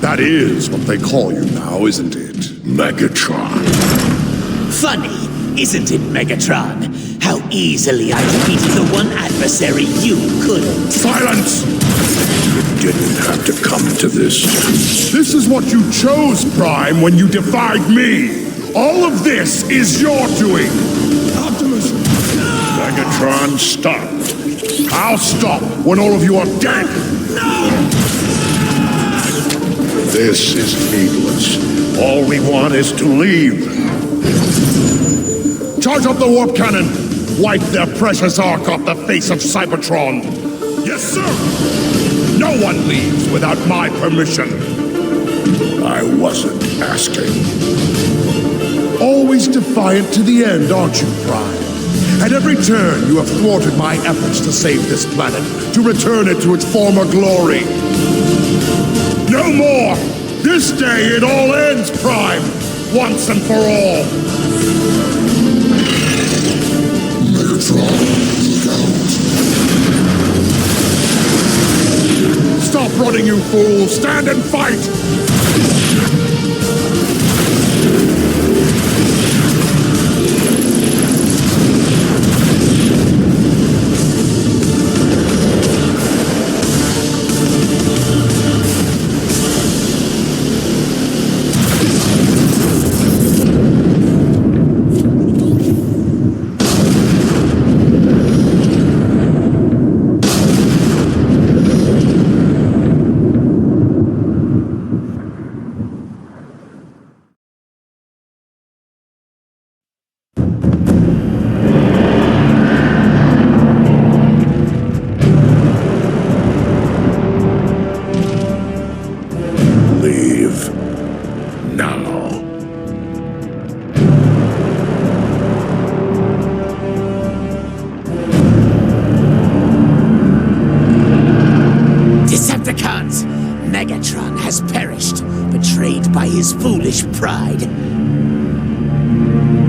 That is what they call you now, isn't it? Megatron. Funny, isn't it, Megatron? How easily I defeated the one adversary you couldn't. Silence! You didn't have to come to this. This is what you chose, Prime, when you defied me. All of this is your doing. Optimus! Megatron, stop. I'll stop when all of you are dead. This is needless. All we want is to leave. Charge up the warp cannon. Wipe their precious Ark off the face of Cybertron. Yes, sir! No one leaves without my permission. I wasn't asking. Always defiant to the end, aren't you, Prime? At every turn, you have thwarted my efforts to save this planet, to return it to its former glory. No more! This day it all ends, Prime! Once and for all! Megatron, look out. Stop running, you fool! Stand and fight! Megatron has perished, betrayed by his foolish pride.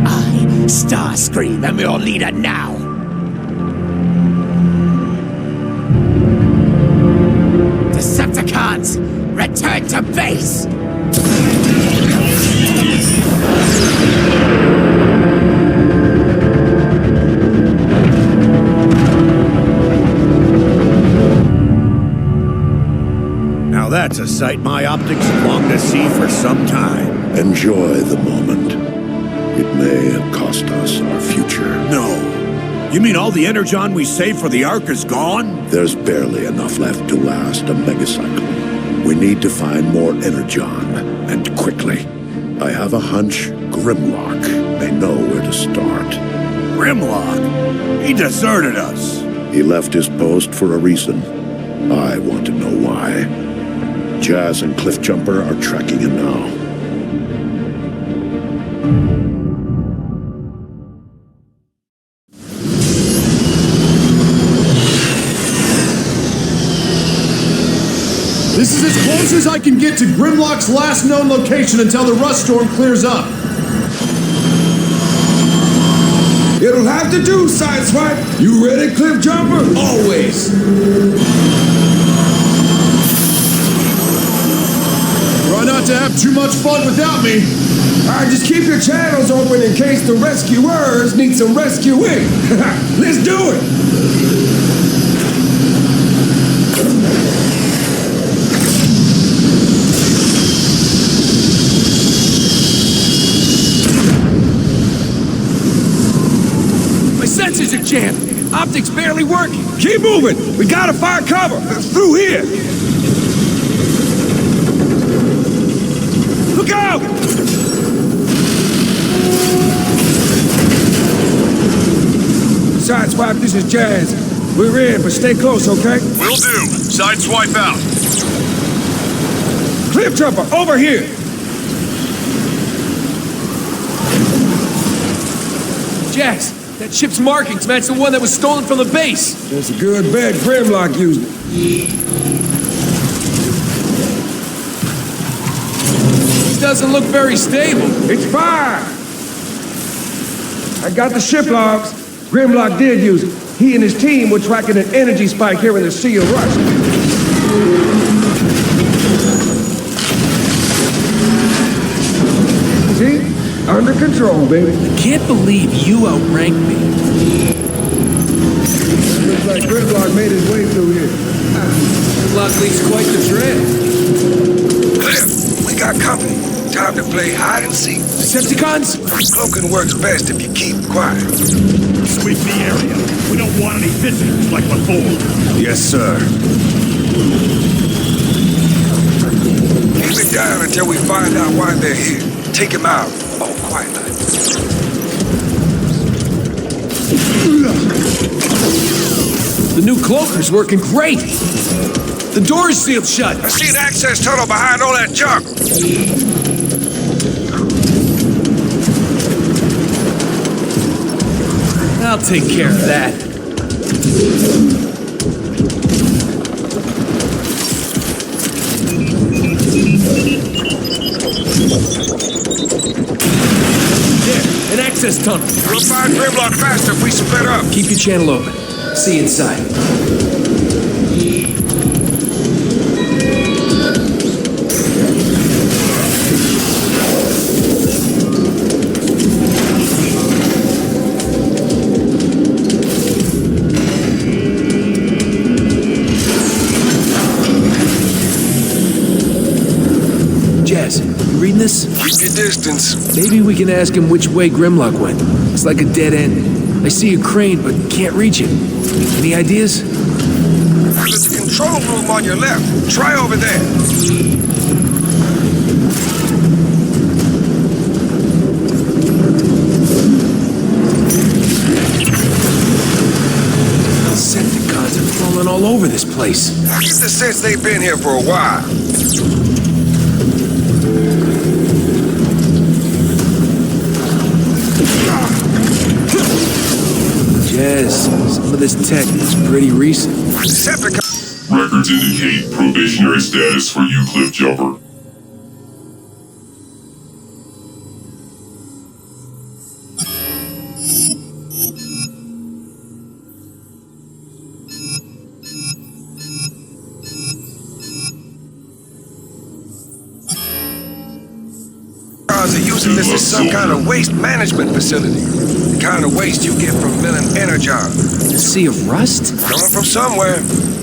I, Starscream, am your leader now. Decepticons, return to base! That's a sight my optics have longed to see for some time. Enjoy the moment. It may have cost us our future. No. You mean all the energon we saved for the Ark is gone? There's barely enough left to last a megacycle. We need to find more energon, and quickly. I have a hunch Grimlock may know where to start. Grimlock? He deserted us. He left his post for a reason. I want to know why. Jazz and Cliffjumper are tracking him now. This is as close as I can get to Grimlock's last known location until the rust storm clears up. It'll have to do, Sideswipe. You ready, Cliffjumper? Always. Try not to have too much fun without me. Alright, just keep your channels open in case the rescuers need some rescuing. Let's do it. My sensors are jammed. Optics barely working. Keep moving. We gotta find cover. Through here. Look out! Sideswipe, this is Jazz. We're in, but stay close, okay? Will do. Sideswipe out. Cliff Jumper, over here! Jazz, that ship's markings match the one that was stolen from the base. That's a good bet Grimlock used it. It doesn't look very stable. It's fine! I got the ship logs. Grimlock did use it. He and his team were tracking an energy spike here in the Sea of Rust. See? Under control, baby. I can't believe you outranked me. Looks like Grimlock made his way through here. Grimlock leaves quite the trail. Cliff, we got company. Time to play hide and seek. Decepticons? Cloaking works best if you keep quiet. Sweep the area. We don't want any visitors like before. Yes, sir. Keep it down until we find out why they're here. Take him out. Oh, quietly. The new cloaker's working great. The door's sealed shut. I see an access tunnel behind all that junk. I'll take care of that. There, an access tunnel. We'll find Grimlock faster if we split up. Keep your channel open. See you inside. Reading this? Keep your distance. Maybe we can ask him which way Grimlock went. It's like a dead end. I see a crane, but can't reach it. Any ideas? There's a control room on your left. Try over there. Decepticons are falling all over this place. I get the sense they've been here for a while. Yes, some of this tech is pretty recent. Records indicate probationary status for you, Cliff Jumper. Are using this as some kind of waste management facility. The kind of waste you get from milling energon. Sea of Rust? Coming from somewhere.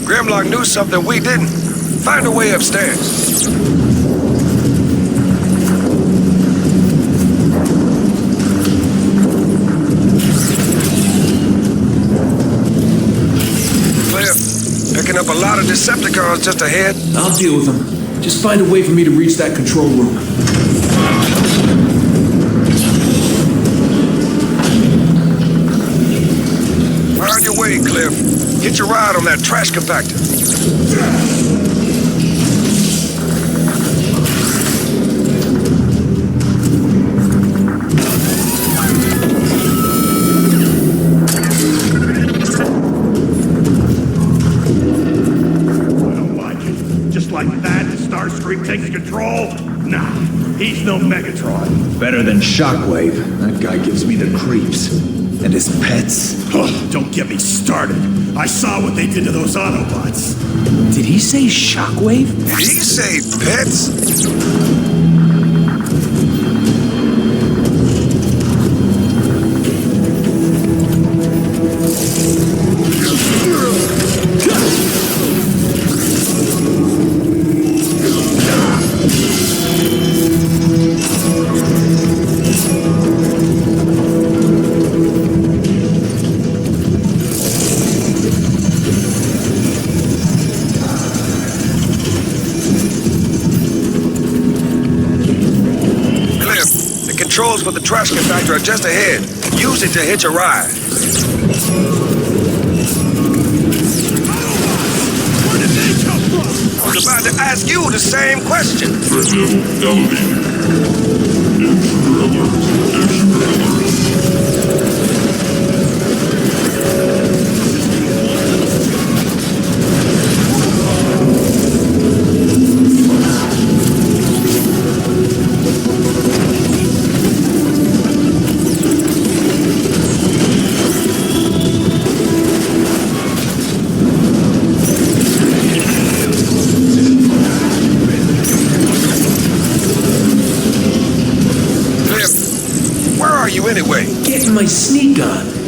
Grimlock knew something we didn't. Find a way upstairs. Cliff, picking up a lot of Decepticons just ahead. I'll deal with them. Just find a way for me to reach that control room. On your way, Cliff. Get your ride on that trash compactor. I don't like it. Just like that, Starscream takes control? Nah, he's no Megatron. Better than Shockwave. That guy gives me the creeps. And his pets. Oh, don't get me started. I saw what they did to those Autobots. Did he say Shockwave? Did he say pets? for the trash compactor are just ahead. Use it to hitch a ride. Where did they come from? I was about to ask you the same question. Threat level elevated. Intruder alert. Intruder alert. Where are you anyway? Getting my sneak on.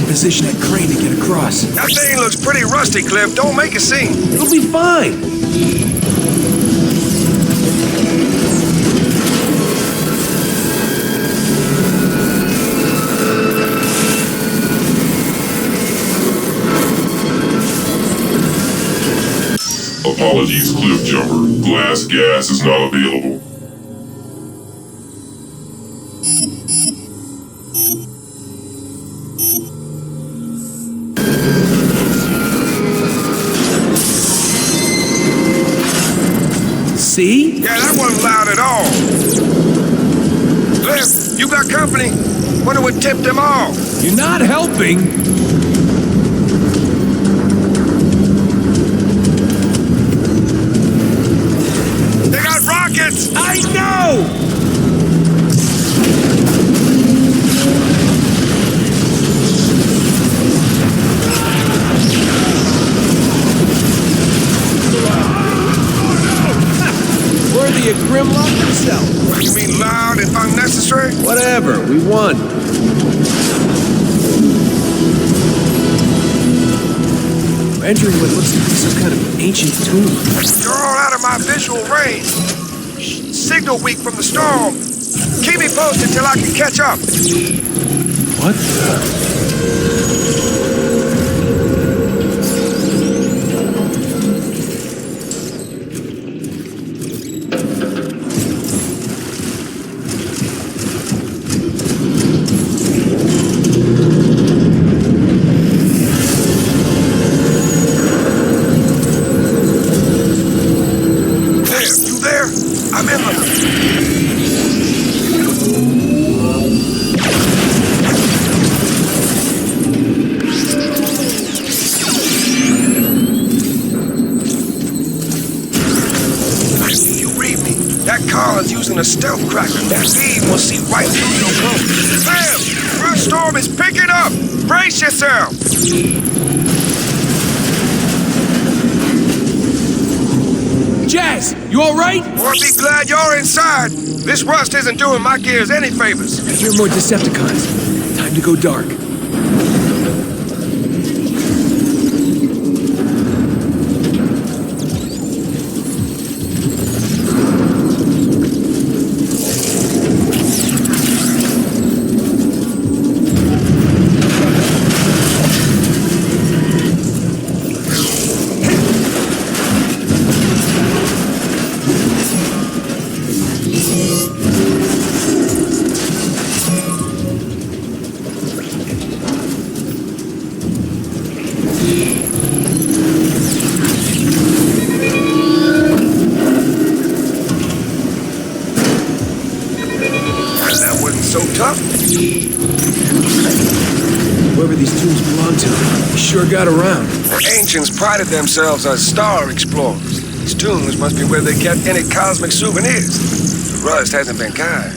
Position that crane to get across. That thing looks pretty rusty, Cliff. Don't make a scene. It'll be fine. Apologies, Cliff Jumper. Glass gas is not available. See? Yeah, that wasn't loud at all. Cliff, you got company? Wonder what tipped them off. You're not helping. They got rockets! I know! Worthy of Grimlock himself. You mean loud and unnecessary? Whatever, we won. We're entering what looks like some kind of ancient tomb. You're all out of my visual range. Signal weak from the storm. Keep me posted till I can catch up. What? Using a stealth cracker. That beam will see right through your cloak. Sam! Rush storm is picking up! Brace yourself! Jazz, you alright? Or be glad you're inside. This rust isn't doing my gears any favors. I hear more Decepticons. Time to go dark. Whoever these tombs belong to, they sure got around. The ancients prided themselves as star explorers. These tombs must be where they kept any cosmic souvenirs. The rust hasn't been kind.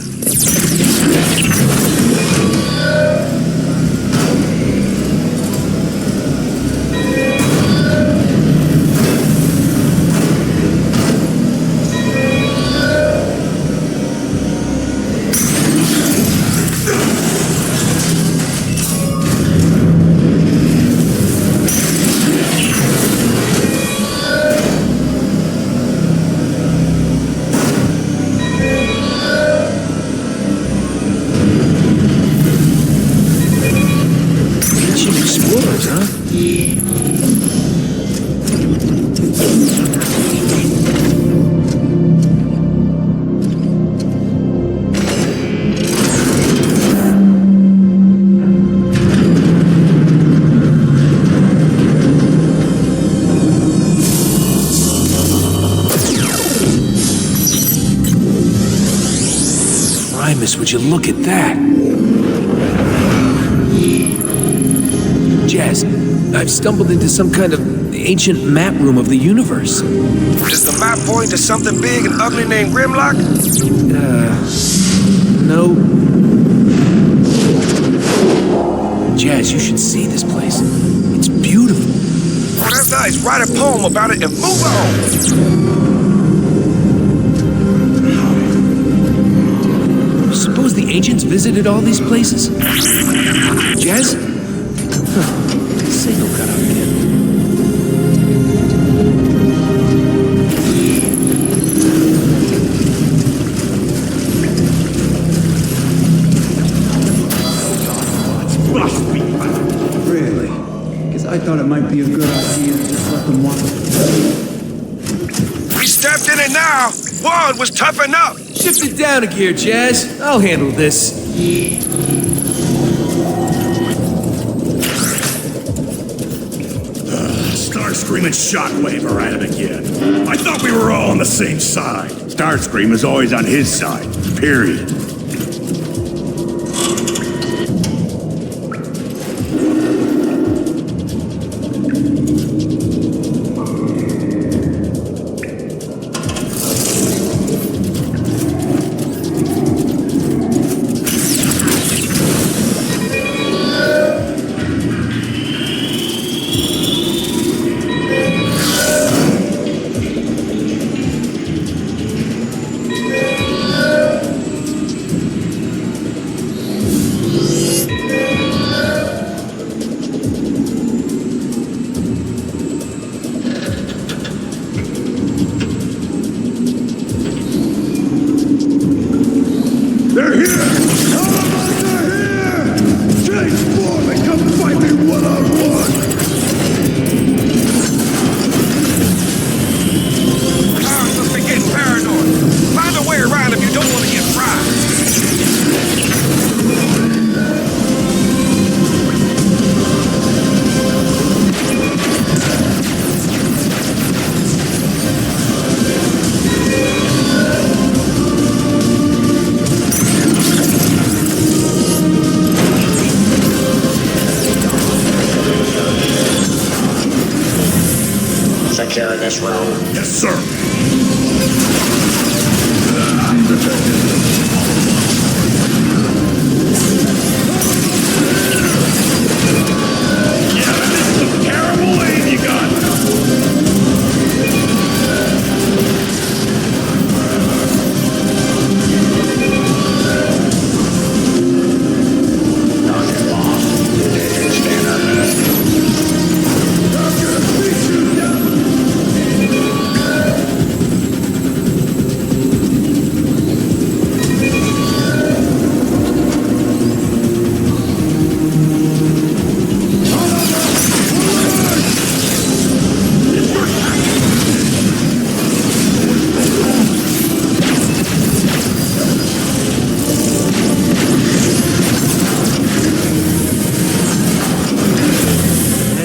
sometimes, huh? Would you look at that? Jazz, I've stumbled into some kind of ancient map room of the universe. Does the map point to something big and ugly named Grimlock? No. Jazz, you should see this place. It's beautiful. Oh, that's nice. Write a poem about it and move on. Suppose the ancients visited all these places? Jazz? Signal cut out again. Must be back. Really? Because I thought it might be a good idea to just let them walk. We stepped in it now. One was tough enough. Shift it down a gear, Jazz. I'll handle this. Starscream and Shockwave are at it again. I thought we were all on the same side. Starscream is always on his side. Period. They're here! All of us are here! Change form and come fight me one-on-one! Powers must be getting paranoid. Find a way around if you don't want to get fried. Secure this room. Yes, sir. Yeah, this is a terrible aim you got. Target lost. Engaging scanner.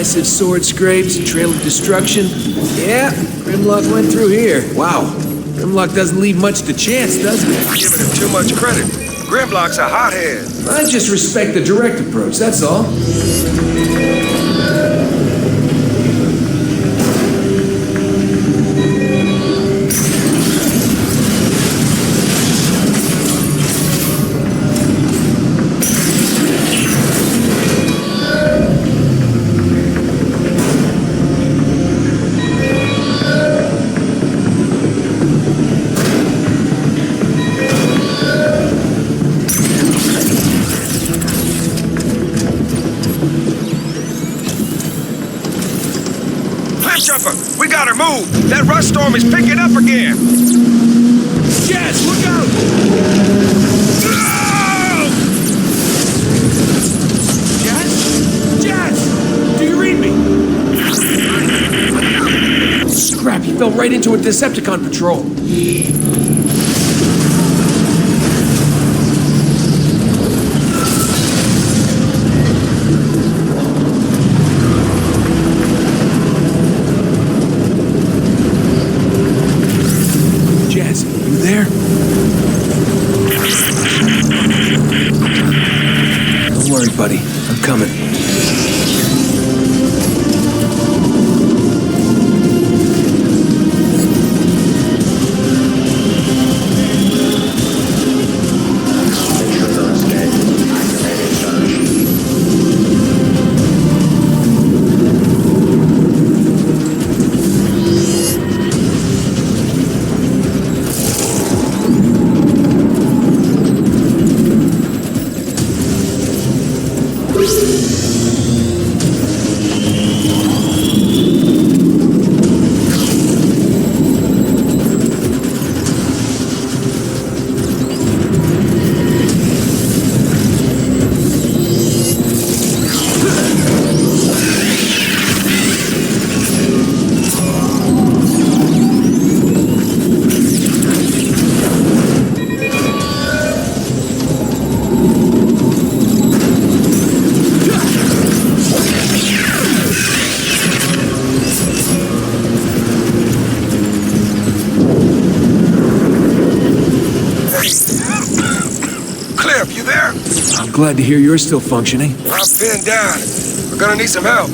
Massive sword scrapes, a trail of destruction. Yeah, Grimlock went through here. Wow. Grimlock doesn't leave much to chance, does he? You're giving him too much credit. Grimlock's a hothead. I just respect the direct approach, that's all. Jumper, we gotta move. That rust storm is picking up again. Jazz, look out! No! Jazz? Jazz! Do you right into a Decepticon patrol. Jazz, you there? Don't worry, buddy. I'm coming. Glad to hear you're still functioning. I'm pinned down. We're gonna need some help.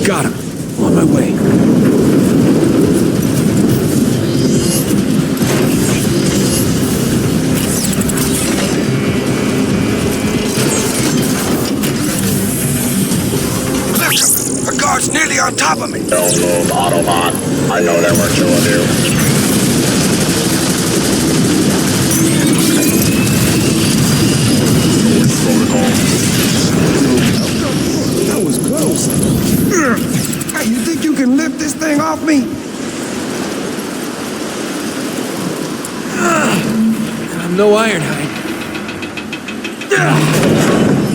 Got him. On my way. Listen, the guard's nearly on top of me. Don't move, Autobot. I know there were two of you. That was close. Hey, you think you can lift this thing off me? I'm no Ironhide.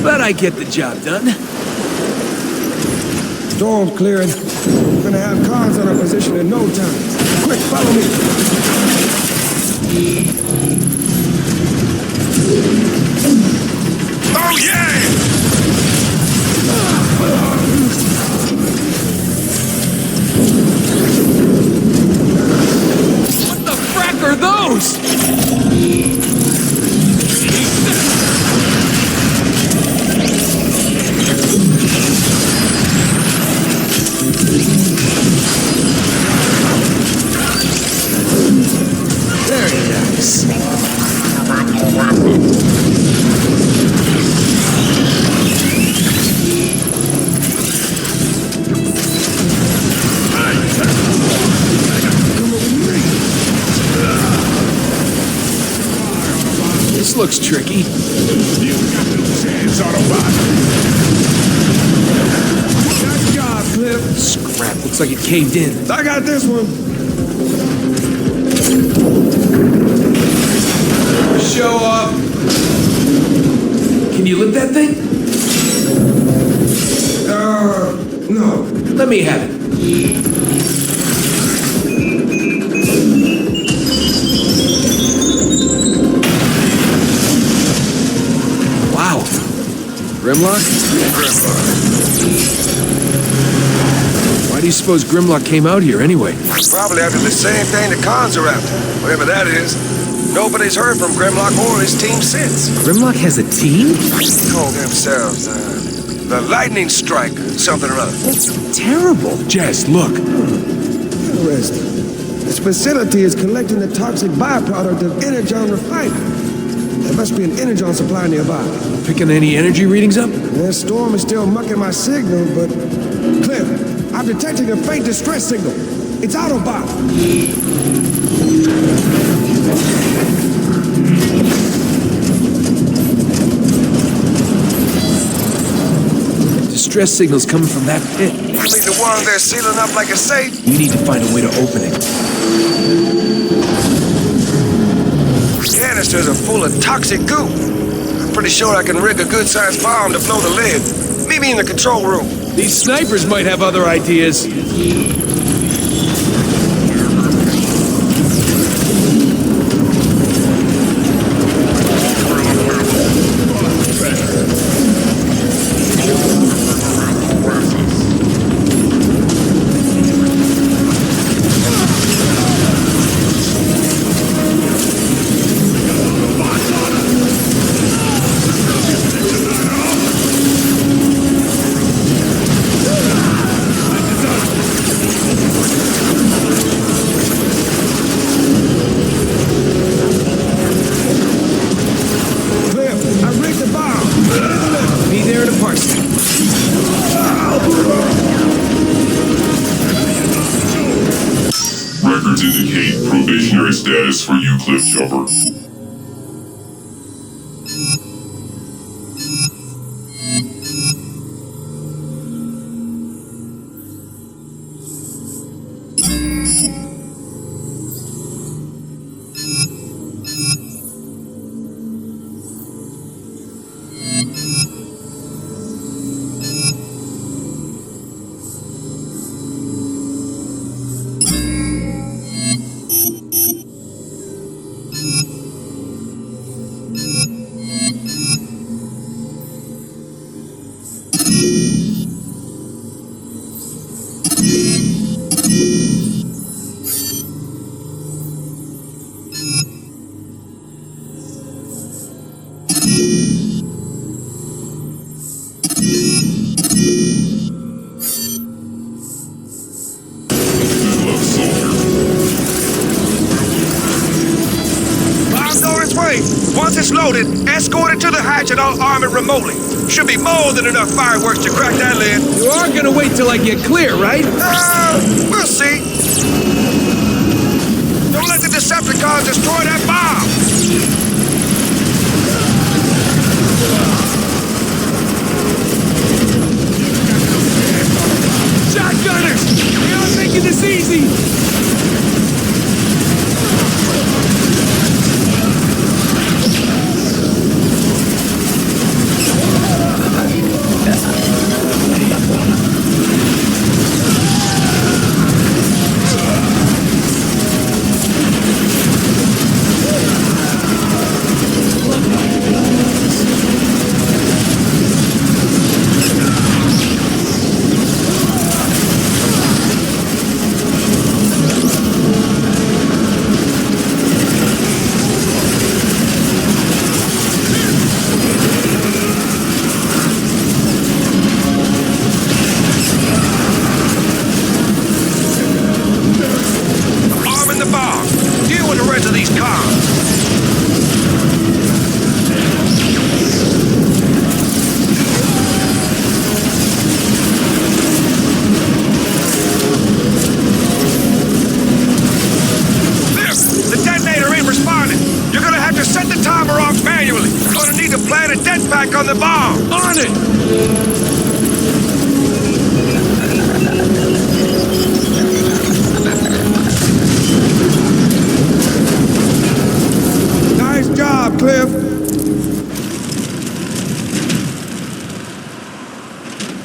But I get the job done. Storm's clearing. We're gonna have cars on our position in no time. Quick, follow me. Oh, yeah! What the frack are those? Very nice. This looks tricky. You got no chance, Autobot. Nice job, Cliff. Scrap. Looks like it caved in. I got this one. Show off. Can you lift that thing? No. Let me have it. Wow. Grimlock? Why do you suppose Grimlock came out here anyway? Probably after the same thing the cons are after. Whatever that is. Nobody's heard from Grimlock or his team since. Grimlock has a team? They call themselves, the Lightning Strike, something or other. That's terrible. Jess, look. Interesting. This facility is collecting the toxic byproduct of Energon refining. There must be an Energon supply nearby. Picking any energy readings up? The storm is still mucking my signal, but... Cliff, I'm detecting a faint distress signal. It's Autobot. Distress signals coming from that pit. You mean the one they're sealing up like a safe? We need to find a way to open it. Canisters are full of toxic goo. I'm pretty sure I can rig a good-sized bomb to blow the lid. Meet me in the control room. These snipers might have other ideas. Records indicate probationary status for you, Cliff Jumper. Once it's loaded, escort it to the hatch and I'll arm it remotely. Should be more than enough fireworks to crack that lid. You are gonna wait till I get clear, right? We'll see. Don't let the Decepticons destroy that bomb. Shotgunners! They aren't making this easy! On the bomb! On it! Nice job, Cliff.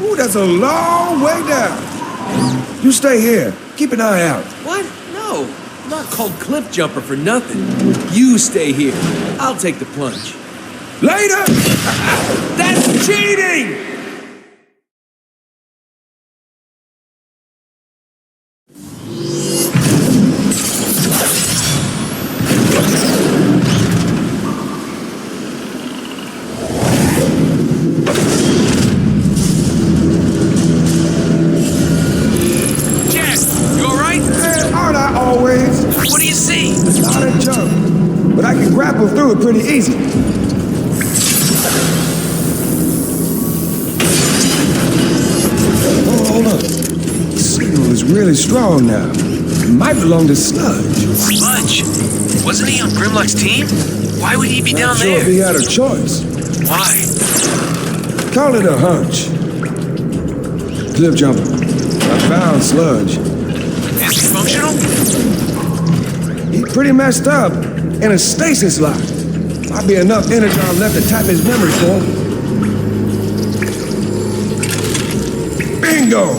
Ooh, that's a long way down. You stay here. Keep an eye out. What? No. I'm not called Cliff Jumper for nothing. You stay here. I'll take the plunge. Later! That's cheating! Jess, you alright? Aren't I always? What do you see? Not a jump, but I can grapple through it pretty easy. Hold on. really strong now. It might belong to Sludge. Sludge? Wasn't he on Grimlock's team? Why would he be down Not sure there? if he had a choice. Why? Call it a hunch. Cliff Jumper, I found Sludge. Is he functional? He pretty messed up in a stasis lock. Might be enough energon left to tap his memory for him. Bingo!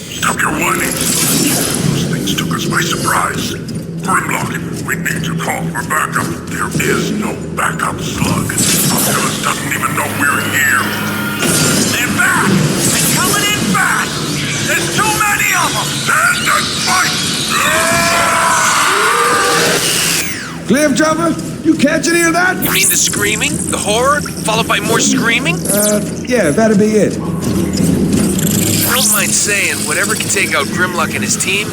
Stop your whining. Those things took us by surprise. Grimlock, we need to call for backup. There is no backup, Slug. Optimus doesn't even know we're here. They're back! They're coming in fast! There's too many of them! Stand and fight! Cliff Jumper, you catch any of that? You mean the screaming? The horror? Followed by more screaming? Yeah, that'd be it. I don't mind saying, whatever can take out Grimlock and his team,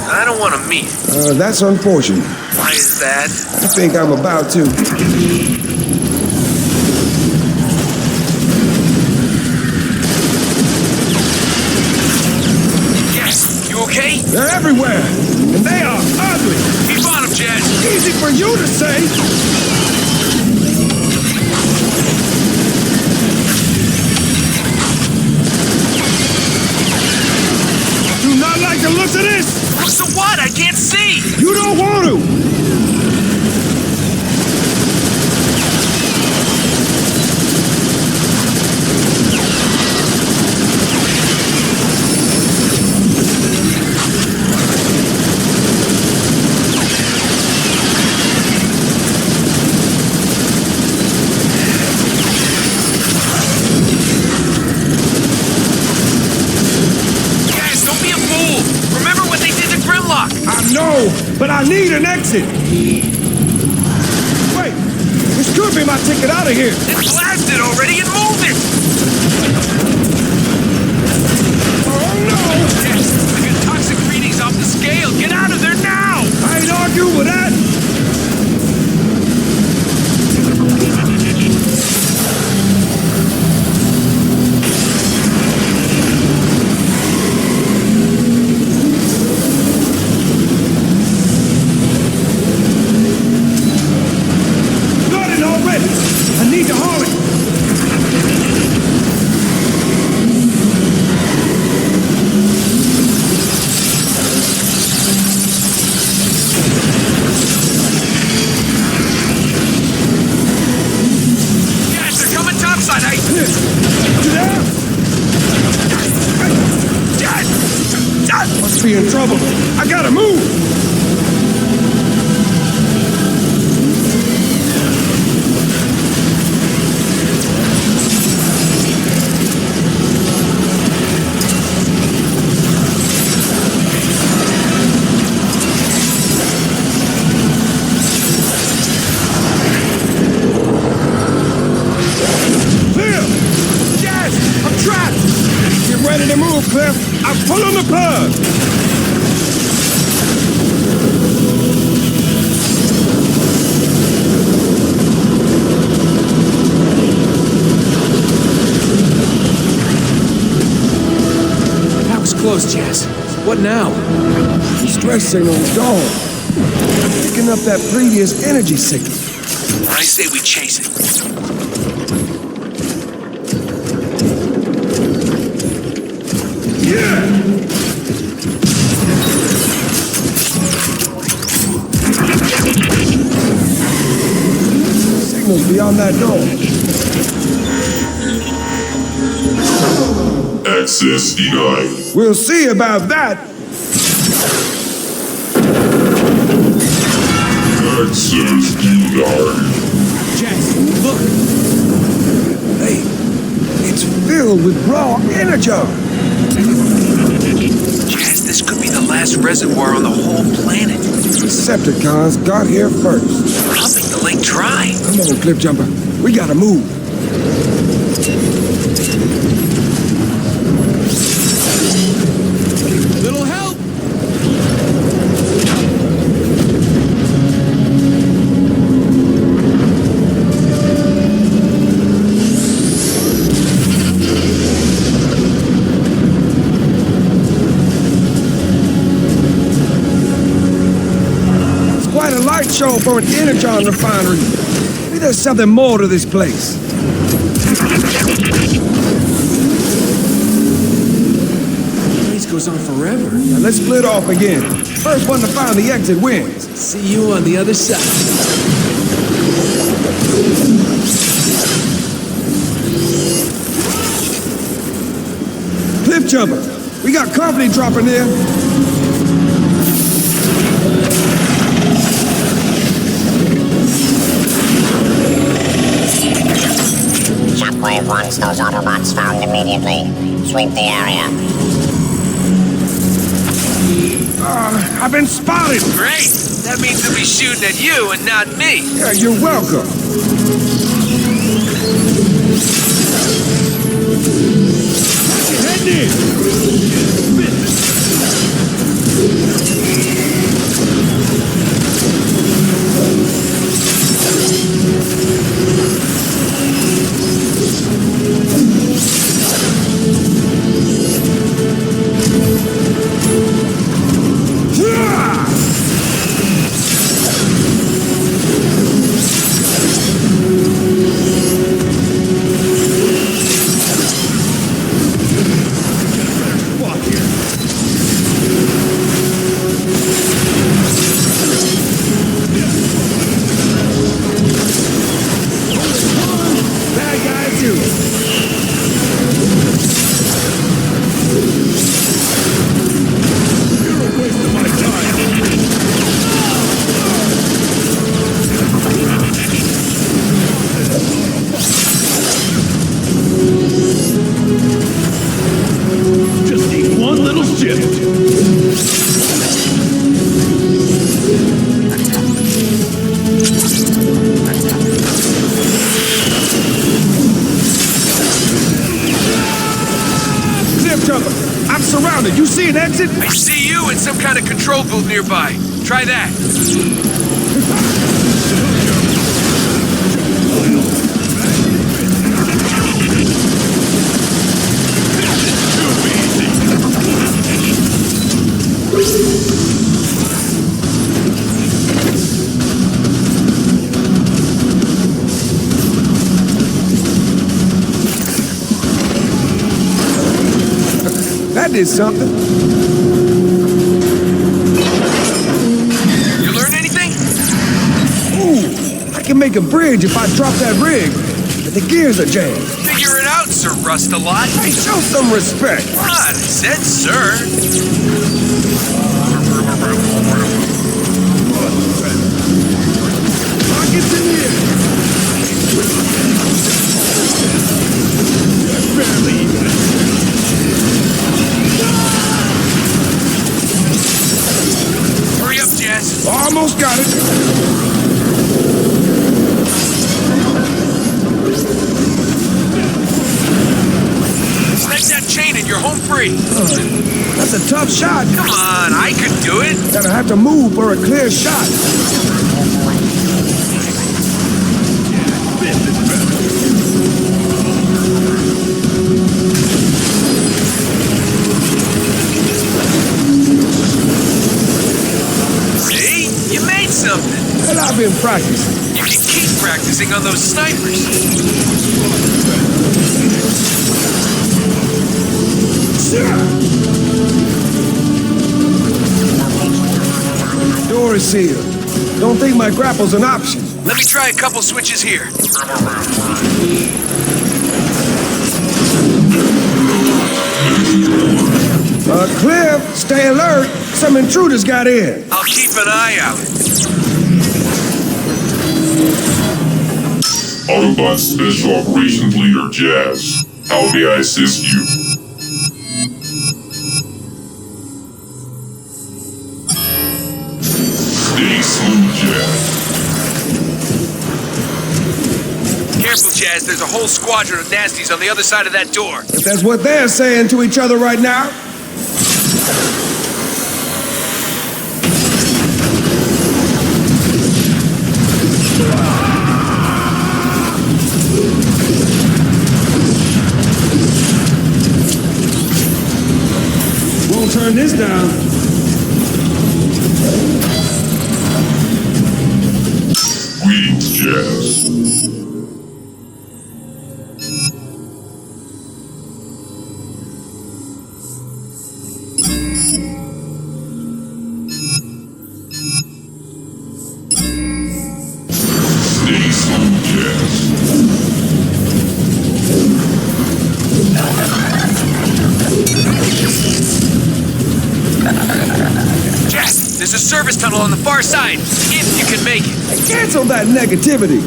I don't want to meet. That's unfortunate. Why is that? I think I'm about to. Yes, you okay? They're everywhere, and they are ugly. Keep on him, Jet. Easy for you to say. Do not like the looks of this. So what? I can't see. You don't want to. No, but I need an exit. Wait, this could be my ticket out of here. Then blast it already and move it. Oh no! Yes, I got toxic readings off the scale. Get out of there now! I ain't arguing with that. I need to haul it. Yes, they're coming topside. Dad! Must be in trouble. I gotta move. Ready to move, Cliff. I'm pulling the plug. That was close, Jazz. What now? The stress signal's gone. Picking up that previous energy signal. I say we chase it. Signal's beyond that door. Access denied. We'll see about that. Access denied. Jazz, look. Hey, it's filled with raw energon. Jazz, this could be the last reservoir on the whole planet. Decepticons got here first. Pumping the lake dry. Come on, Cliff Jumper. We gotta move. Little help. light show for an energon refinery. Maybe there's something more to this place. The race goes on forever. Now let's split off again. First one to find the exit wins. See you on the other side. Cliff jumper. We got company dropping in. Shockwave wants those Autobots found immediately. Sweep the area. I've been spotted. Great. That means they'll be shooting at you and not me. Yeah, you're welcome. Head in! You see an exit? I see you in some kind of control booth nearby. Try that. That did something. You learn anything? Ooh, I can make a bridge if I drop that rig, but the gears are jammed. Figure it out, Sir Rust-a-Lot. Hey, show some respect. Come on, I said sir. Rockets in here. Barely even. Hurry up, Jazz. Almost got it. Snag that chain and you're home free. That's a tough shot. Come on, I could do it. Gotta have to move for a clear shot. See? You made something. And I've been practicing. You can keep practicing on those snipers. Door is sealed. Don't think my grapple's an option. Let me try a couple switches here. Cliff, stay alert. Some intruders got in. I'll keep an eye out. Autobot Special Operations Leader Jazz. How may I assist you? Stay smooth, Jazz. Careful, Jazz. There's a whole squadron of nasties on the other side of that door. If that's what they're saying to each other right now. Won't turn this down. Jazz. Stay smooth, Jazz. Jess, there's a service tunnel on the far side, if you can make it. Cancel that negativity.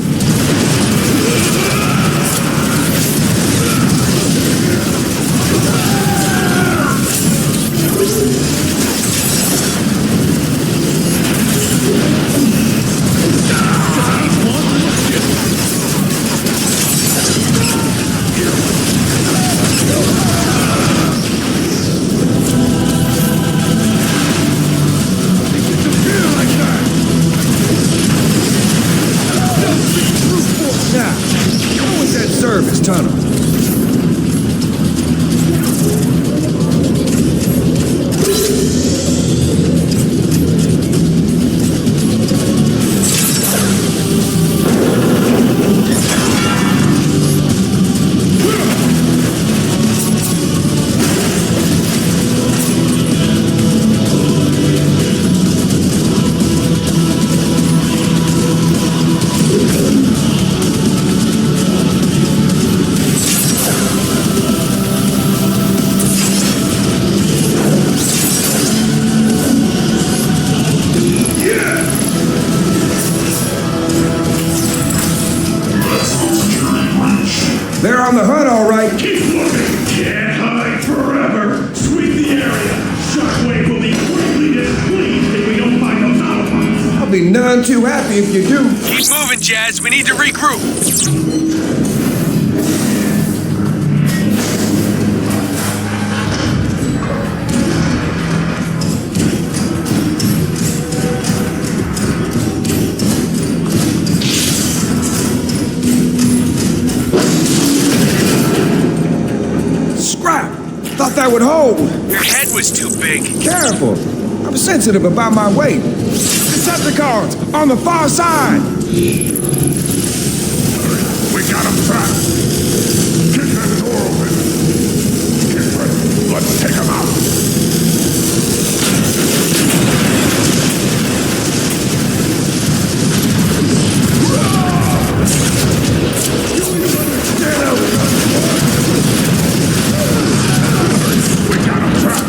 Now, go with that service tunnel. They're on the hunt, all right. Keep looking. Can't hide forever. Sweep the area. Shockwave will be greatly displeased if we don't find those autobots. I'll be none too happy if you do. Keep moving, Jazz. We need to regroup. Scrap! Thought that would hold. Your head was too big. Careful. I'm sensitive about my weight. Decepticons on the far side. We got him trapped. Kick that door open. Get ready. Let's take him out. Get out. We got him trapped.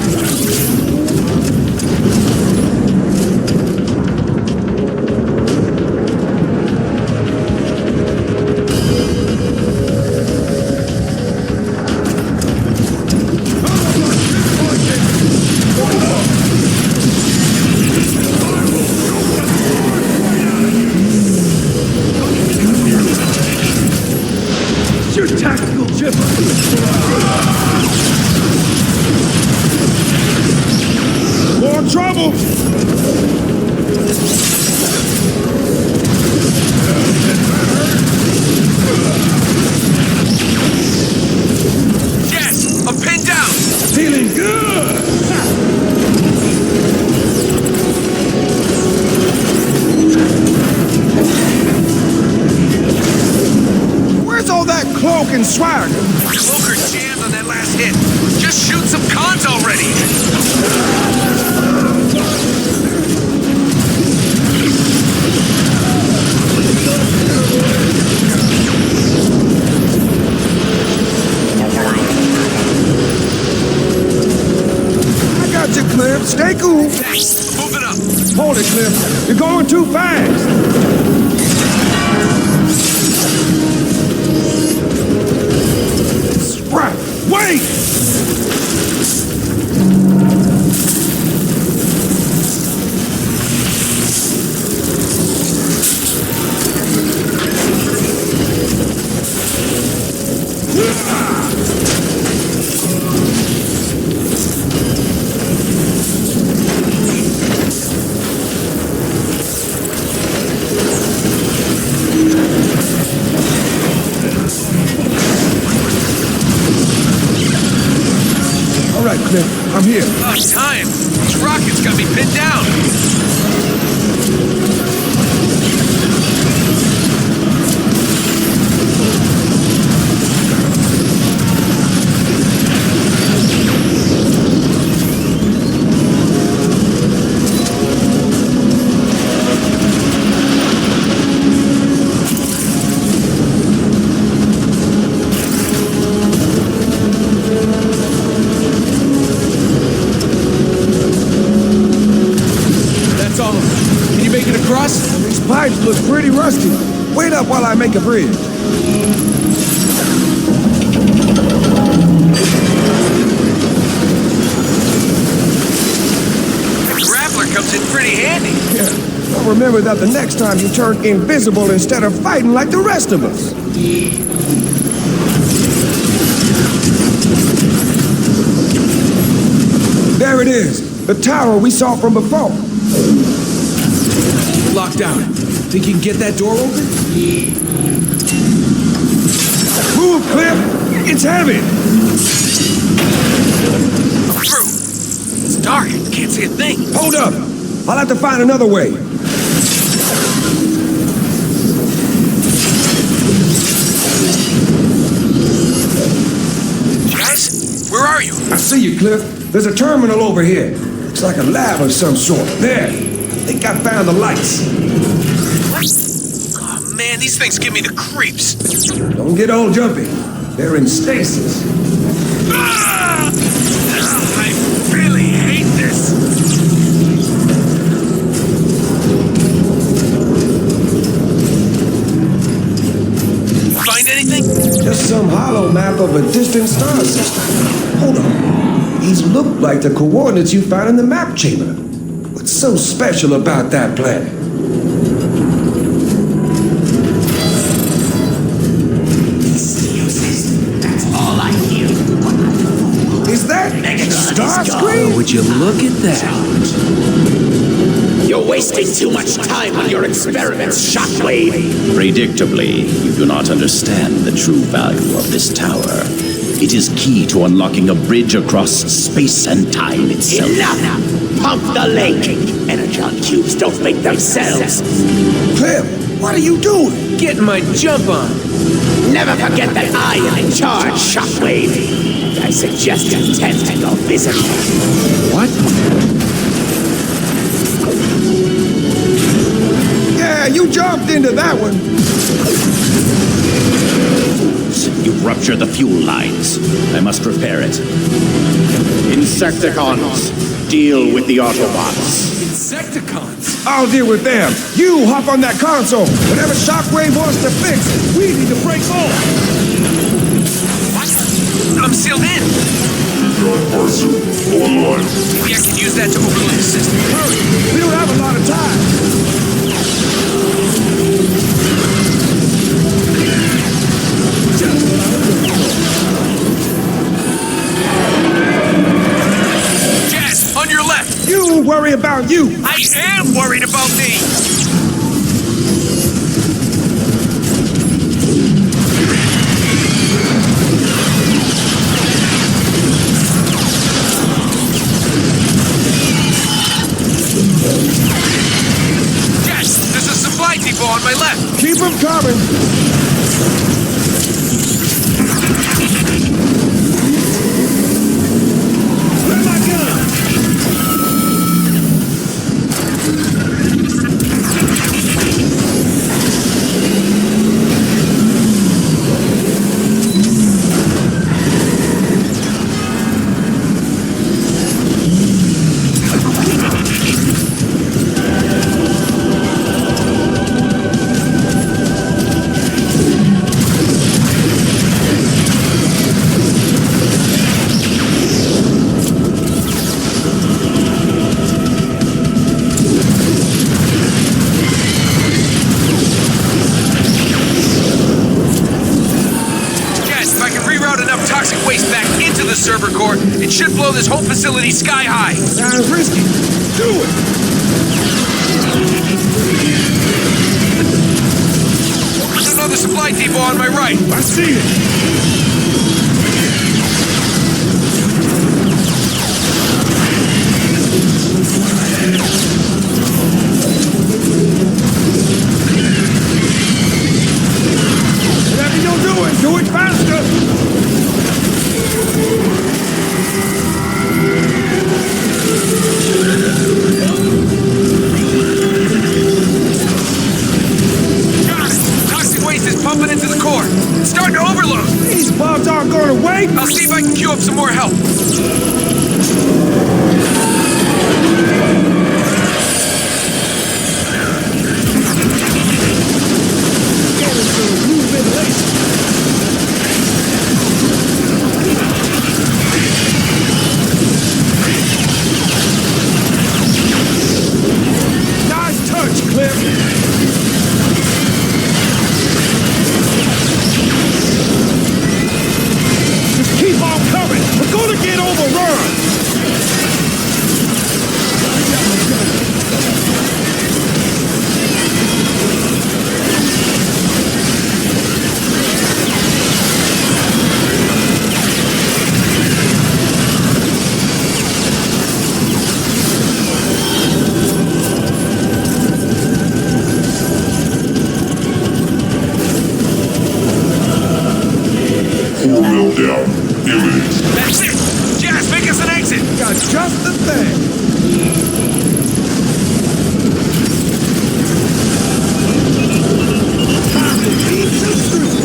Your tactical chipper. More trouble. Jess, I'm pinned down. Feeling good. Where's all that cloak and swagger? Cloaker jammed on that last hit. Just shoot some cons already. I got you, Cliff. Stay cool. Thanks. Move it up. Hold it, Cliff. You're going too fast. Scrap. Wait! All right, Cliff. I'm here. Oh, time. These rockets got me pinned down. across? These pipes look pretty rusty. Wait up while I make a bridge. The grappler comes in pretty handy. Yeah. Well, remember that the next time you turn invisible instead of fighting like the rest of us. There it is. The tower we saw from before. Locked down. Think you can get that door open? Move, Cliff! It's heavy! Through. It's dark. Can't see a thing. Hold up! I'll have to find another way. Guys, where are you? I see you, Cliff. There's a terminal over here. It's like a lab of some sort. There. I think I found the lights. Oh, man, these things give me the creeps. Don't get all jumpy. They're in stasis. Ah! I really hate this. Find anything? Just some hollow map of a distant star system. Hold on. These look like the coordinates you found in the map chamber. What's so special about that planet? That's all I hear. Is that Starscream? Would you look at that? You're wasting too much time on your experiments, Shockwave. Predictably, you do not understand the true value of this tower. It is key to unlocking a bridge across space and time itself. Enough! Pump the lake! Energon cubes don't make themselves. Cliff, what are you doing? Getting my jump on. Never forget that I am in charge, Shockwave. I suggest you tend to your visitor. What? Yeah, you jumped into that one. You've ruptured the fuel lines. I must repair it. Insecticons, deal with the Autobots. Insecticons? I'll deal with them. You hop on that console. Whatever Shockwave wants to fix, we need to break off. What? I'm sealed in. Maybe I can use that to overload the system. Hurry, we don't have a lot of time. Jazz, on your left. You worry about you. I am worried about me. Jazz, there's a supply depot on my left. Keep them coming. Where's my gun? Server core. It should blow this whole facility sky high. Sounds risky. Do it. There's another supply depot on my right. I see it. Whatever you're doing, do it faster. Toxic waste is pumping into the core. It's starting to overload. These bombs aren't going to wait. I'll see if I can queue up some more help. Clip. Just keep on coming. We're gonna get overrun. Down. Imminent. That's it! Jazz, make us an exit! Got just the thing. Time to beat the street.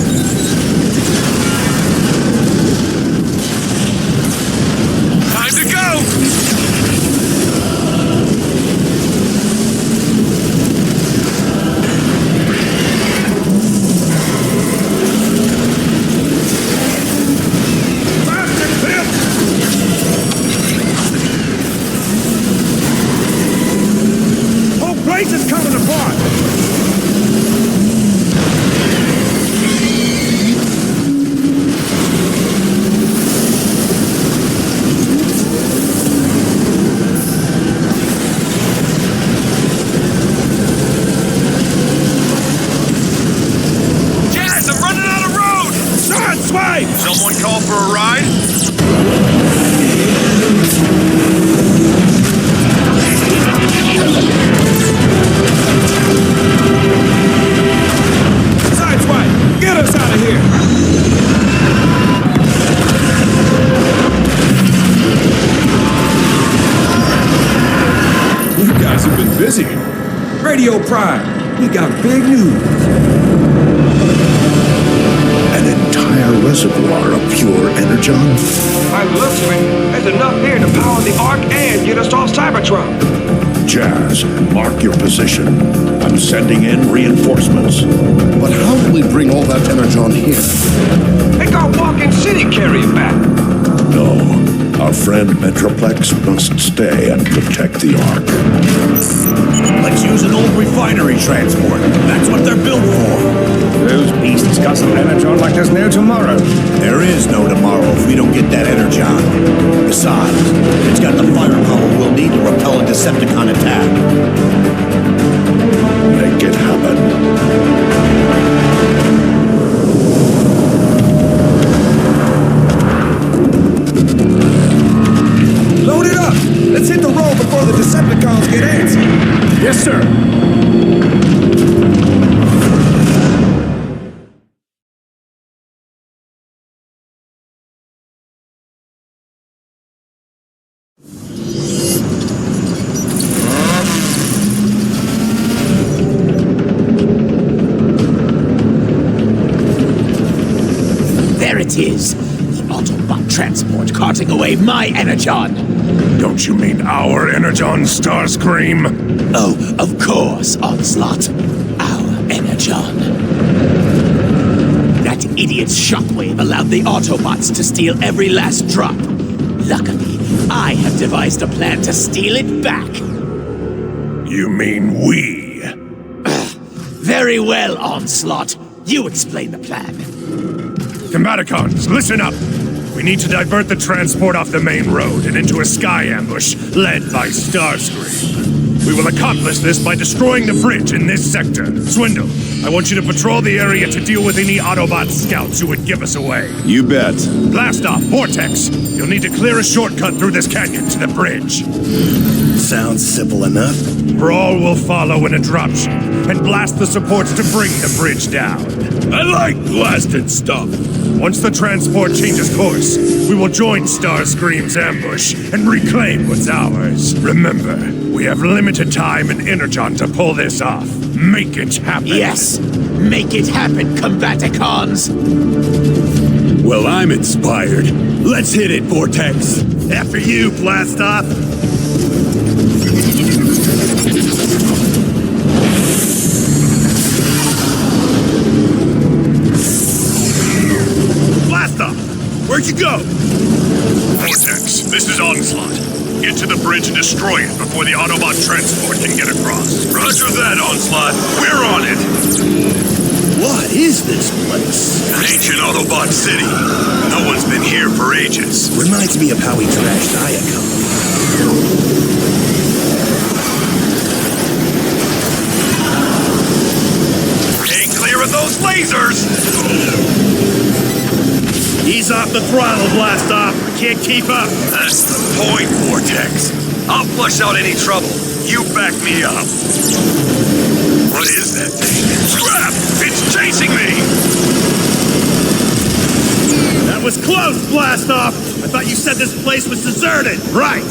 Time to go! Whole place is coming apart. Jazz, I'm running out of road! Sideswipe! Someone call for a ride? Sideswipe! Get us out of here! You guys have been busy. Radio Prime, we got big news. An entire reservoir of pure energon? By the looks of it, there's enough here to power the Ark and get us off Cybertron. Jazz, mark your position. I'm sending in reinforcements. But how will we bring all that energon here? Make our walking city carry it back. No, our friend Metroplex must stay and protect the Ark. Let's use an old refinery transport. That's what they're built for. Those beasts guzzle energon like there's no tomorrow. There is no tomorrow if we don't get that energon. Besides, it's got the firepower we'll need to repel a Decepticon attack. Make it happen. Load it up! Let's hit the road before the Decepticons get antsy. Yes, sir. There it is. The Autobot transport carting away my energon. Don't you mean our energon, Starscream? Oh, of course, Onslaught. Our energon. That idiot's shockwave allowed the Autobots to steal every last drop. Luckily, I have devised a plan to steal it back. You mean we? Very well, Onslaught. You explain the plan. Combaticons, listen up! We need to divert the transport off the main road and into a sky ambush led by Starscream. We will accomplish this by destroying the bridge in this sector. Swindle, I want you to patrol the area to deal with any Autobot scouts who would give us away. You bet. Blast off, Vortex! You'll need to clear a shortcut through this canyon to the bridge. Sounds simple enough. Brawl will follow in a dropship and blast the supports to bring the bridge down. I like blasted stuff. Once the transport changes course, we will join Starscream's ambush and reclaim what's ours. Remember, we have limited time and energon to pull this off. Make it happen. Yes, make it happen, Combaticons. Well, I'm inspired. Let's hit it, Vortex. After you, blast off. Blast off! Where'd you go? Vortex, this is Onslaught. Get to the bridge and destroy it before the Autobot transport can get across. Roger that, Onslaught. We're on it. What is this place? An ancient Autobot city. No one's been here for ages. Reminds me of how we trashed Iacon. Stay clear of those lasers! Ease off the throttle, blast off. I can't keep up. That's the point, Vortex. I'll flush out any trouble. You back me up. What is that thing? Scrap! It's chasing me! That was close, blast off. I thought you said this place was deserted. Right.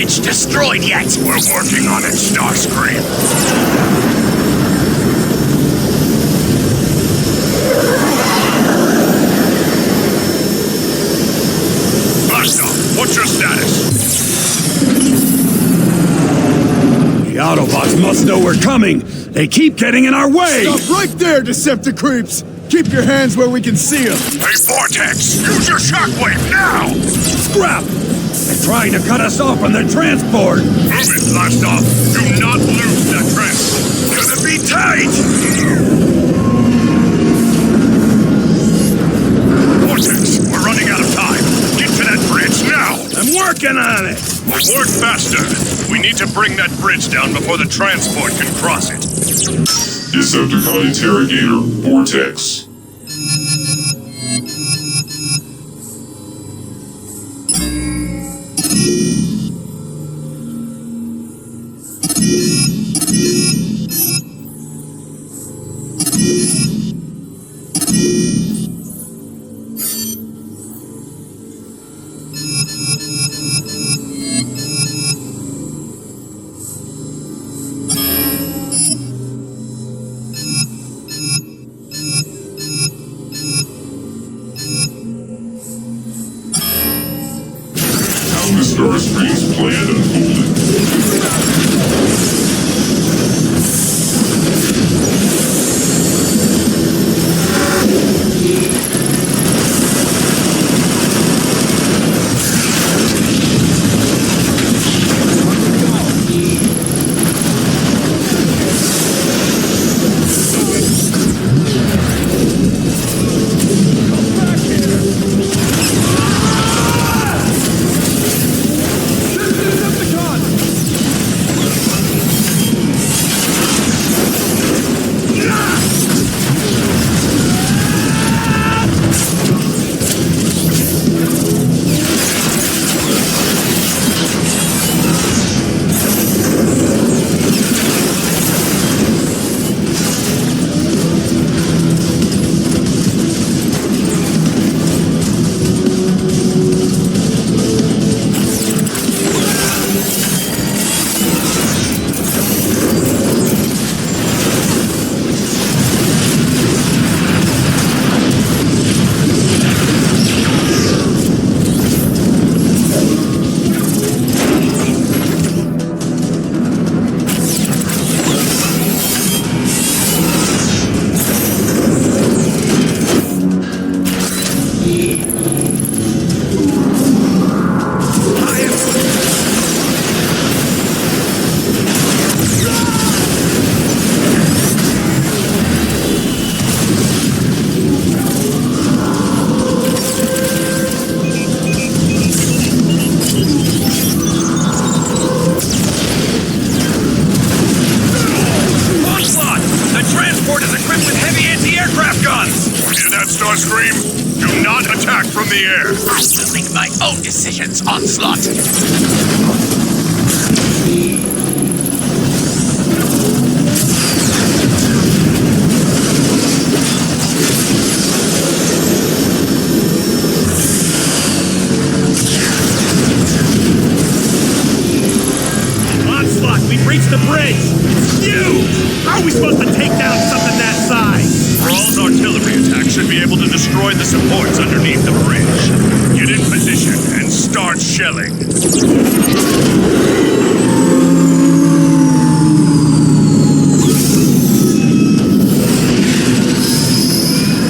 Destroyed yet? We're working on it, Starscream. Blast off, what's your status? The Autobots must know we're coming. They keep getting in our way. Stop right there, Decepticreeps! Keep your hands where we can see them. Hey, Vortex, use your shockwave now! Scrap! They're trying to cut us off on their transport! Move it, blast off! Do not lose that transport! Gonna be tight! Vortex, we're running out of time. Get to that bridge now! I'm working on it! We'll work faster. We need to bring that bridge down before the transport can cross it. Decepticon Interrogator, Vortex. Starscream's plan unfolded. the air. I will make my own decisions, Onslaught. Onslaught, we've reached the bridge! You! How are we supposed to take down something that size? Thrall's artillery attack should be able to destroy the supports underneath the bridge. Get in position and start shelling.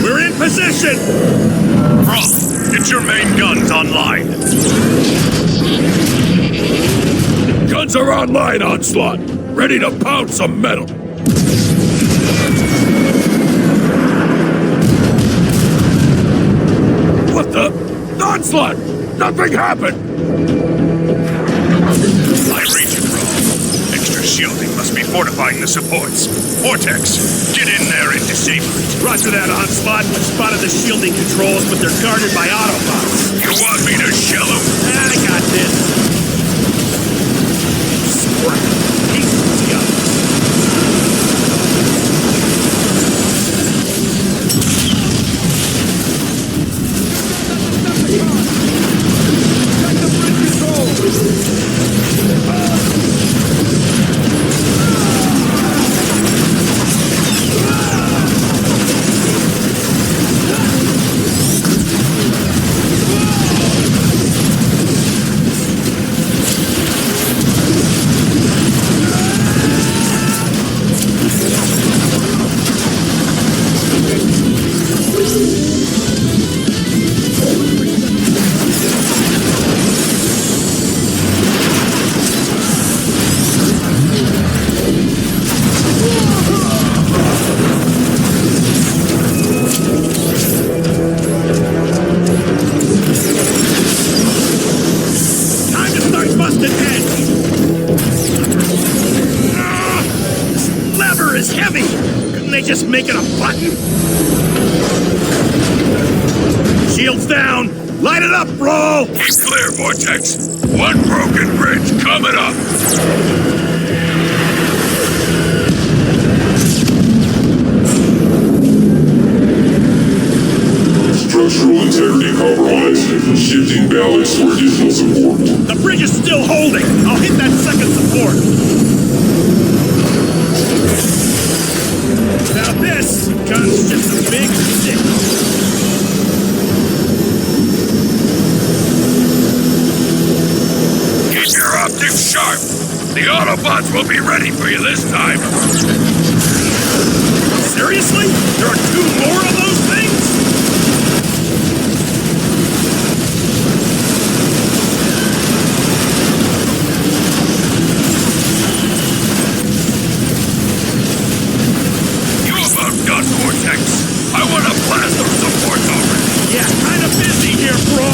We're in position! Thrall, get your main guns online. Guns are online, Onslaught! Ready to pound some metal! What the? Onslaught! Nothing happened! I read you, Thrall. Extra shielding must be fortifying the supports. Vortex, get in there and disable it. Roger that, Onslaught. I've spotted the shielding controls, but they're guarded by Autobots. You want me to shell them? I got this. Just make it a button? Shields down! Light it up, bro! Keep clear, Vortex. One broken bridge coming up. Structural integrity compromised. Shifting balance for additional support. The bridge is still holding. I'll hit that second support. Now this gun's just a big stick. Keep your optics sharp. The Autobots will be ready for you this time. Seriously? There are 2 more of those things? Done, Vortex. I want to blast those supports over. Yeah, kind of busy here, bro.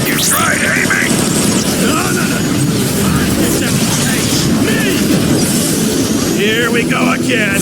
You tried aiming? No. Me! Here we go again.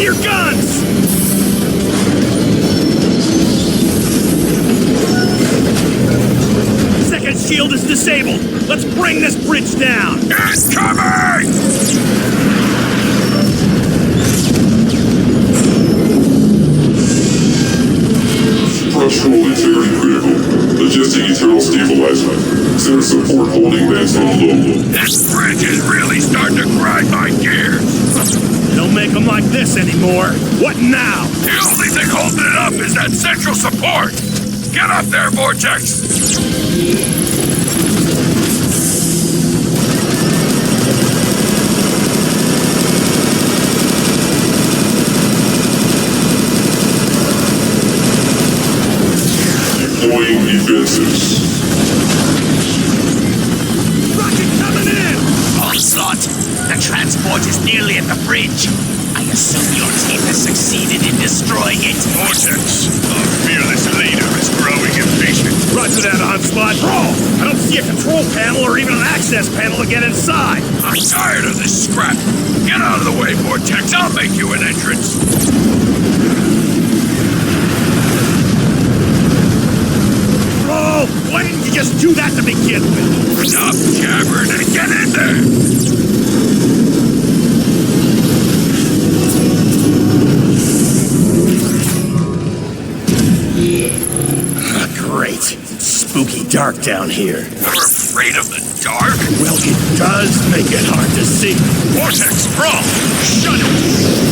your guns! Second shield is disabled. Let's bring this bridge down. It's coming! Structural integrity critical. Adjusting internal stabilizer. Center support holding mantle low. This bridge is really starting to grind my gears. Don't make them like this anymore. What now? The only thing holding it up is that central support. Get up there, Vortex! Deploying defenses. Rocket coming in! Onslaught! The transport is nearly at the bridge. I assume your team has succeeded in destroying it. Vortex, our fearless leader is growing impatient. Roger that, Onslaught. Bro, I don't see a control panel or even an access panel to get inside. I'm tired of this scrap. Get out of the way, Vortex. I'll make you an entrance. Bro, why didn't you just do that to begin with? Stop jabbering and get in there. Great. Spooky dark down here. You're afraid of the dark? Well, it does make it hard to see. Vortex, bro! Shut it!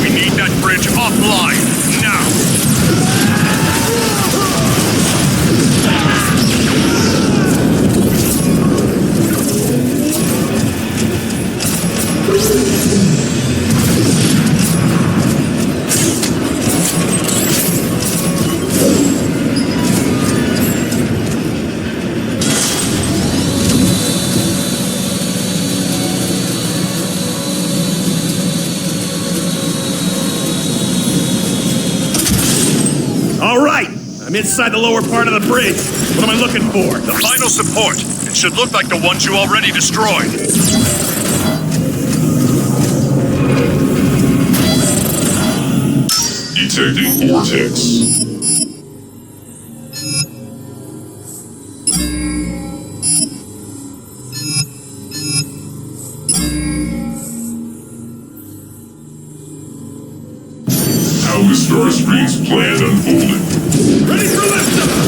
We need that bridge offline, now! I'm inside the lower part of the bridge. What am I looking for? The final support. It should look like the ones you already destroyed. Detecting vortex. How the Starscream's plan unfolded. Ready for lift-off!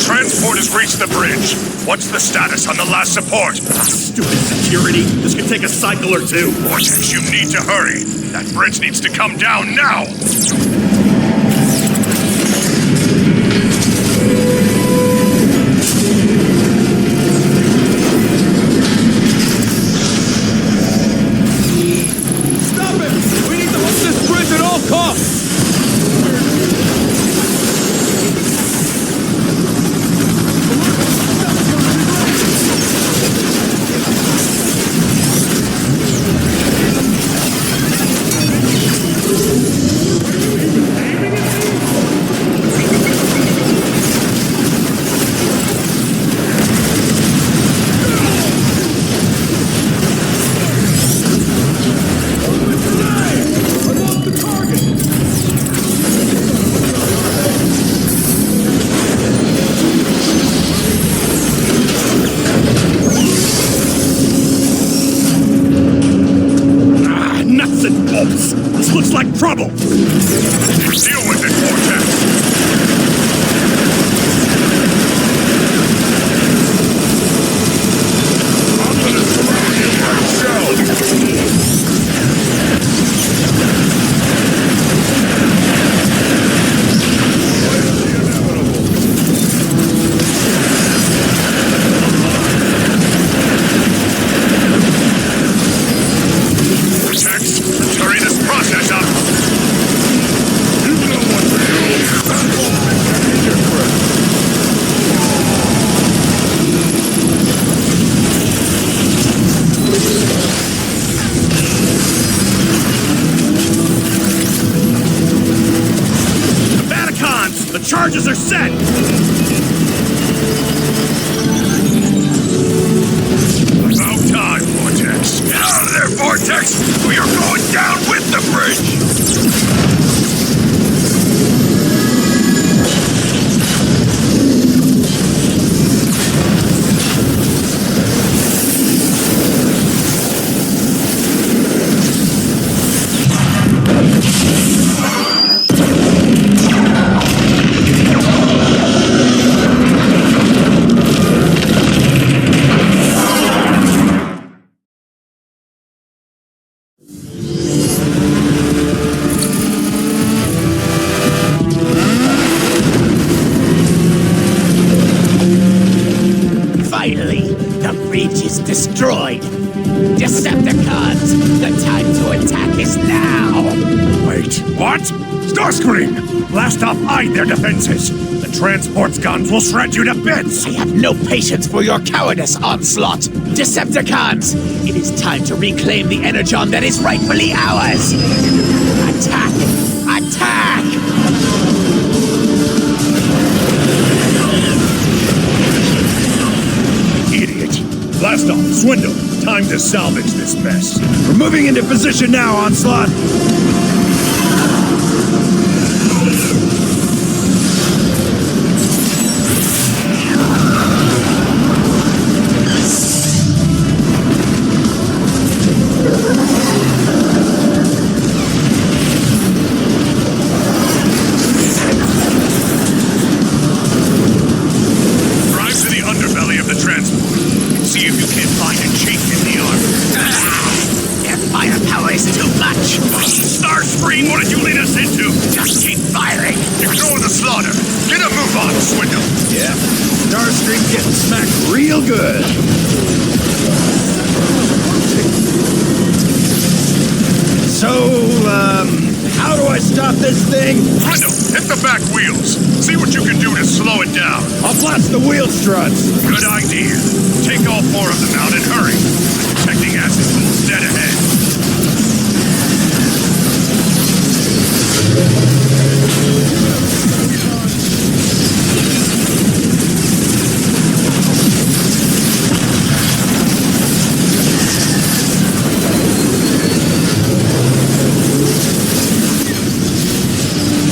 Transport has reached the bridge. What's the status on the last support? Stupid security. This could take a cycle or two. Vortex, you need to hurry. That bridge needs to come down now. Stop it! We need to hold this bridge at all costs! This looks like trouble! Deal with it, Vortex! I'm gonna surround you myself! Vortex, let's hurry this process up! You know what to do! charges are set! About time, Vortex. Get out of there, Vortex, or you're going down with the bridge! Finally, the bridge is destroyed. Decepticons, the time to attack is now. Wait, what? Starscream! Blast off their defenses! The transport's guns will shred you to bits! I have no patience for your cowardice, Onslaught! Decepticons! It is time to reclaim the energon that is rightfully ours! Attack! Attack! Idiot! Blast off, Swindle! Time to salvage this mess! We're moving into position now, Onslaught! Drive to the underbelly of the transport. See if you can't find a chink in the armor. Their firepower is too much! Starscream, what did you lead us into? Just keep firing! You're going to slaughter! Get a move on, Swindle! Yeah, Starscream's getting smacked real good. So, how do I stop this thing? Swindle, hit the back wheels. See what you can do to slow it down. I'll blast the wheel struts. Good idea. Take all 4 of them out and hurry. Protecting acid pool's dead ahead.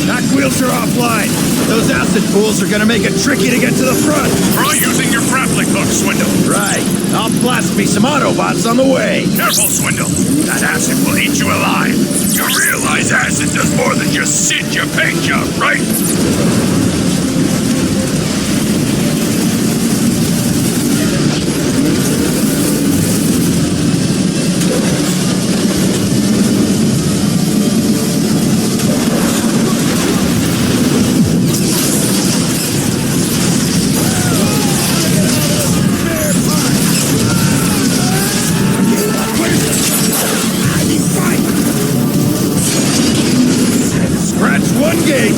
Back wheels are offline. Those acid pools are gonna make it tricky to get to the front. Try using your grappling hook, Swindle. Right. I'll blast me some Autobots on the way. Careful, Swindle. That acid will eat you alive. You realize acid does more than just singe your paint job, right? Scratch one gate.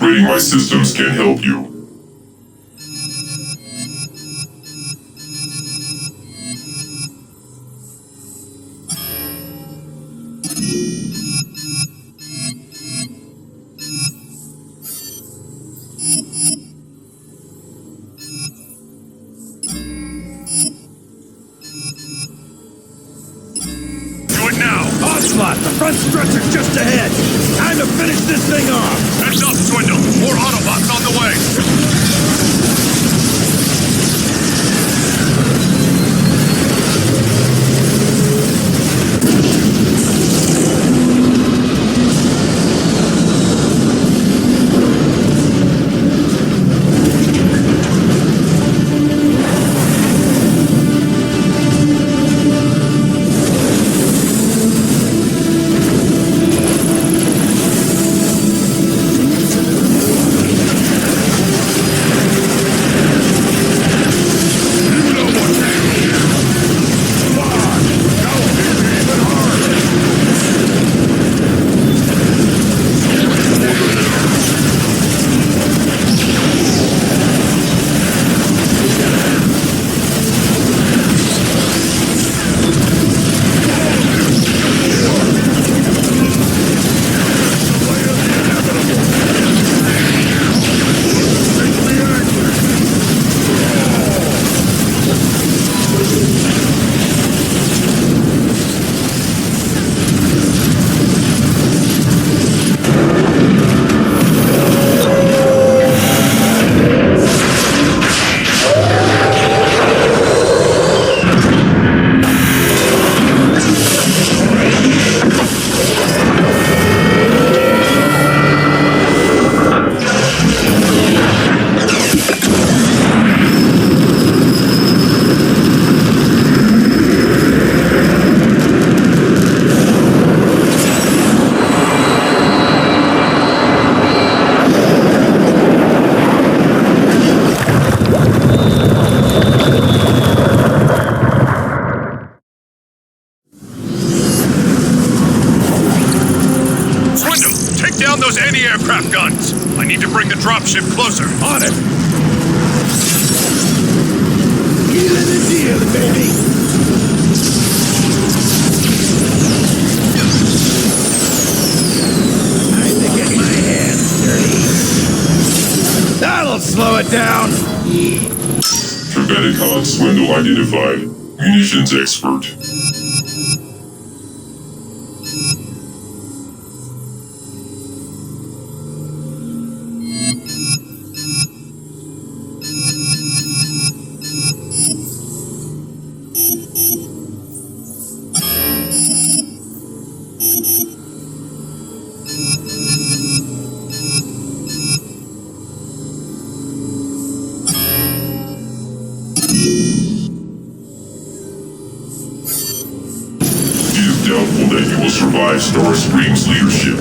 Upgrading my systems can help you. Onslaught, the front structure's just ahead. Time to finish this thing off. Heads up, Swindle. More Autobots on the way. Anti-aircraft guns. I need to bring the dropship closer. On it. Healing the deal, baby. Time to get my hands dirty. That'll slow it down. Trevecon Swindle identified. Munitions expert. Doubtful that you will survive Starscream's leadership.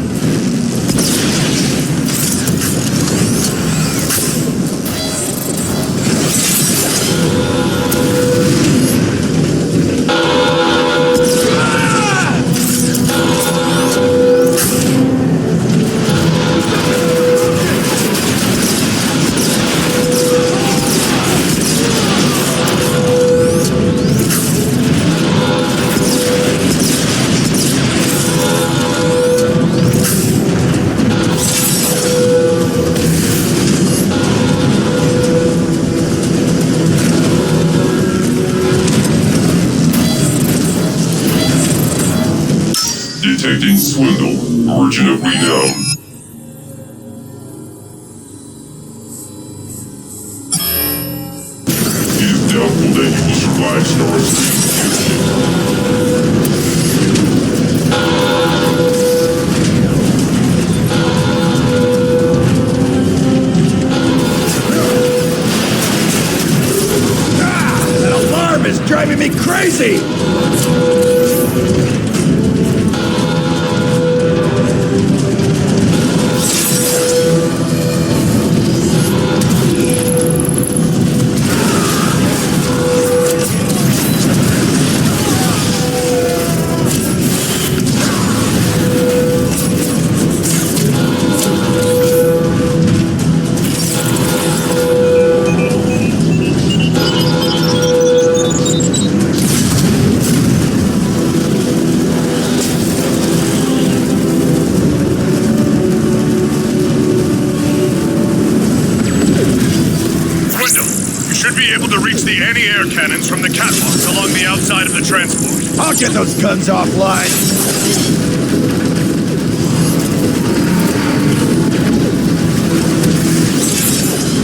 Detecting Swindle, origin of renown. It is doubtful that you will survive Starscream's That alarm is driving me crazy! should be able to reach the anti-air cannons from the catwalks along the outside of the transport. I'll get those guns offline.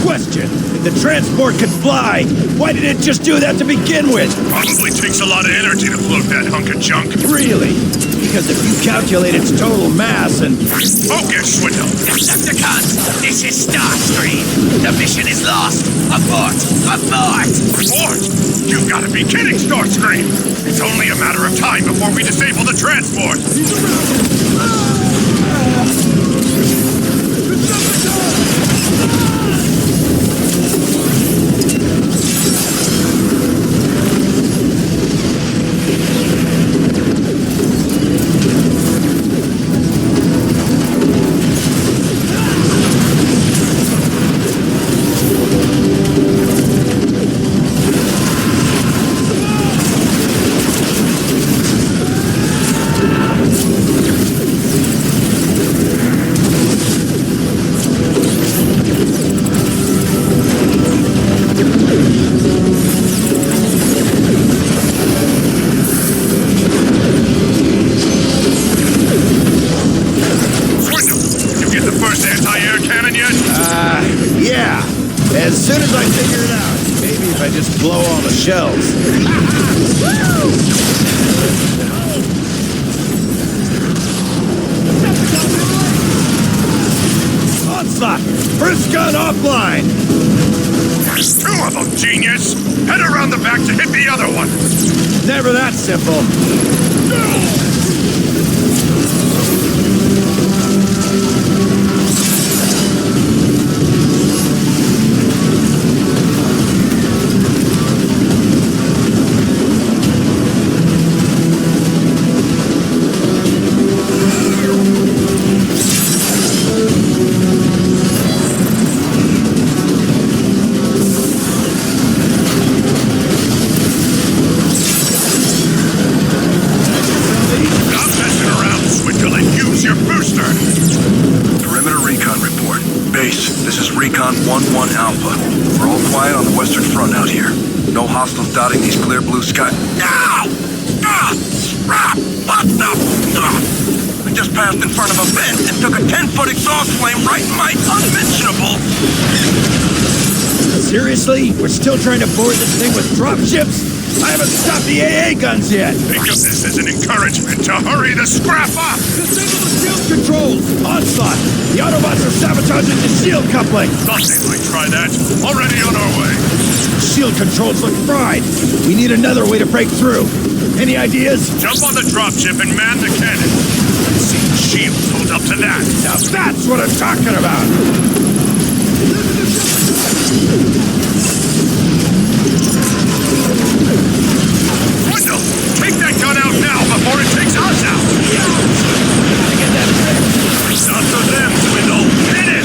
Question. If the transport could fly, why did it just do that to begin with? Probably takes a lot of energy to float that hunk of junk. Really? Because if you calculate its total mass and... Focus, Swindle! Decepticons, this is Starscream. The mission is lost. Abort! Abort! Abort? You've got to be kidding, Starscream! It's only a matter of time before we disable the transport! As soon as I figure it out. Maybe if I just blow all the shells. Onslaught! First gun offline! There's two of them, genius! Head around the back to hit the other one! Never that simple. Recon 1-1 Alpha. We're all quiet on the western front out here. No hostiles dotting these clear blue skies. Ow! What the? I just passed in front of a vent and took a 10-foot exhaust flame right in my unmentionable. Seriously? We're still trying to board this thing with dropships? I haven't stopped the AA guns yet! Think of this as an encouragement to hurry the scrap up! Disable the shield controls! Onslaught! The Autobots are sabotaging the shield coupling! Thought they might try that. Already on our way. Shield controls look fried! We need another way to break through. Any ideas? Jump on the dropship and man the cannon. Let's see the shields hold up to that. Now that's what I'm talking about! Wendell, take that gun out now before it takes us out! Get that fixed! Not for them, Wendell! Hit it!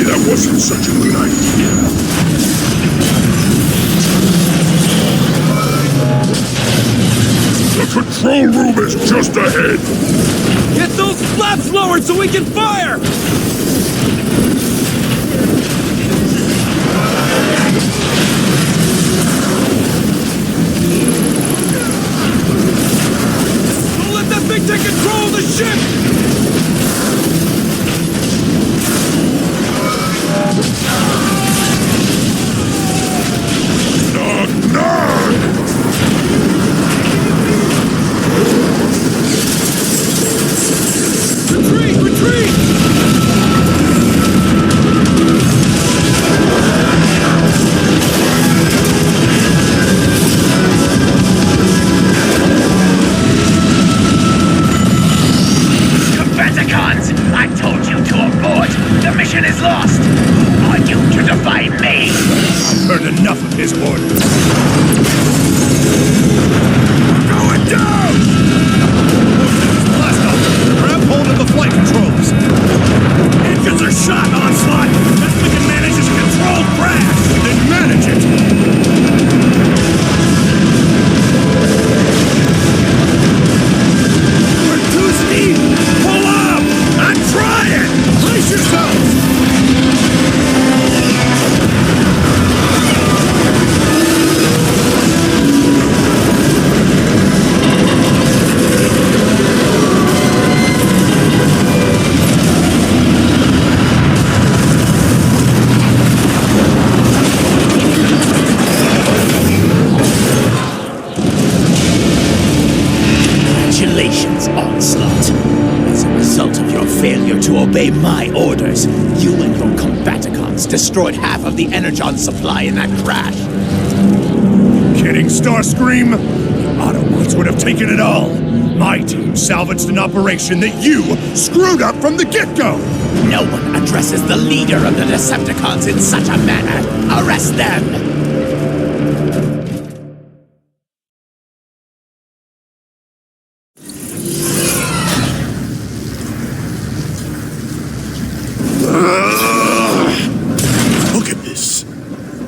that wasn't such a good idea. The control room is just ahead. Get those flaps lowered so we can fire! Don't let that thing take control of the ship! Knock, knock! Retreat! Retreat! Combaticons! I told you to abort! The mission is lost! Are you to defy me? I've heard enough of his orders. We're going down! Blast off! Grab hold of the flight controls! Engines are shot, Onslaught! Best we can manage is a controlled crash! Then manage it! We're too steep! Pull up! I'm trying! Brace yourselves! Congratulations, Onslaught. As a result of your failure to obey my orders, you and your Combaticons destroyed half of the energon supply in that crash. Kidding, Starscream? The Autobots would have taken it all. My team salvaged an operation that you screwed up from the get-go! No one addresses the leader of the Decepticons in such a manner. Arrest them! Look at this.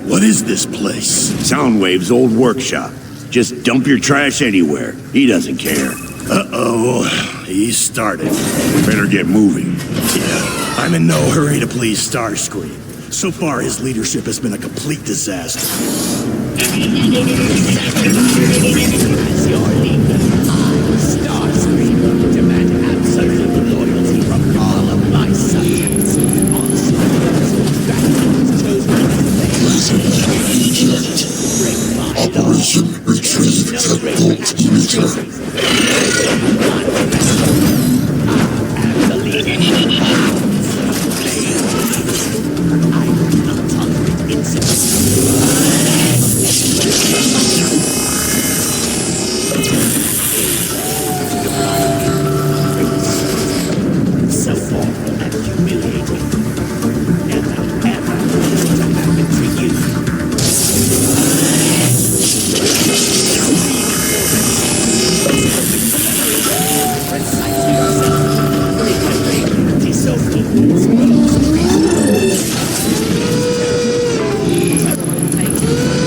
What is this place? Soundwave's old workshop. Just dump your trash anywhere. He doesn't care. Uh-oh. He started. We better get moving. Yeah, I'm in no hurry to please Starscream. So far, his leadership has been a complete disaster. As your leader, I, Starscream, demand absolute loyalty from all of my subjects. Operation Retrieve Tech-Bolt Emitter. So awful and humiliating. Never, ever to happen to you.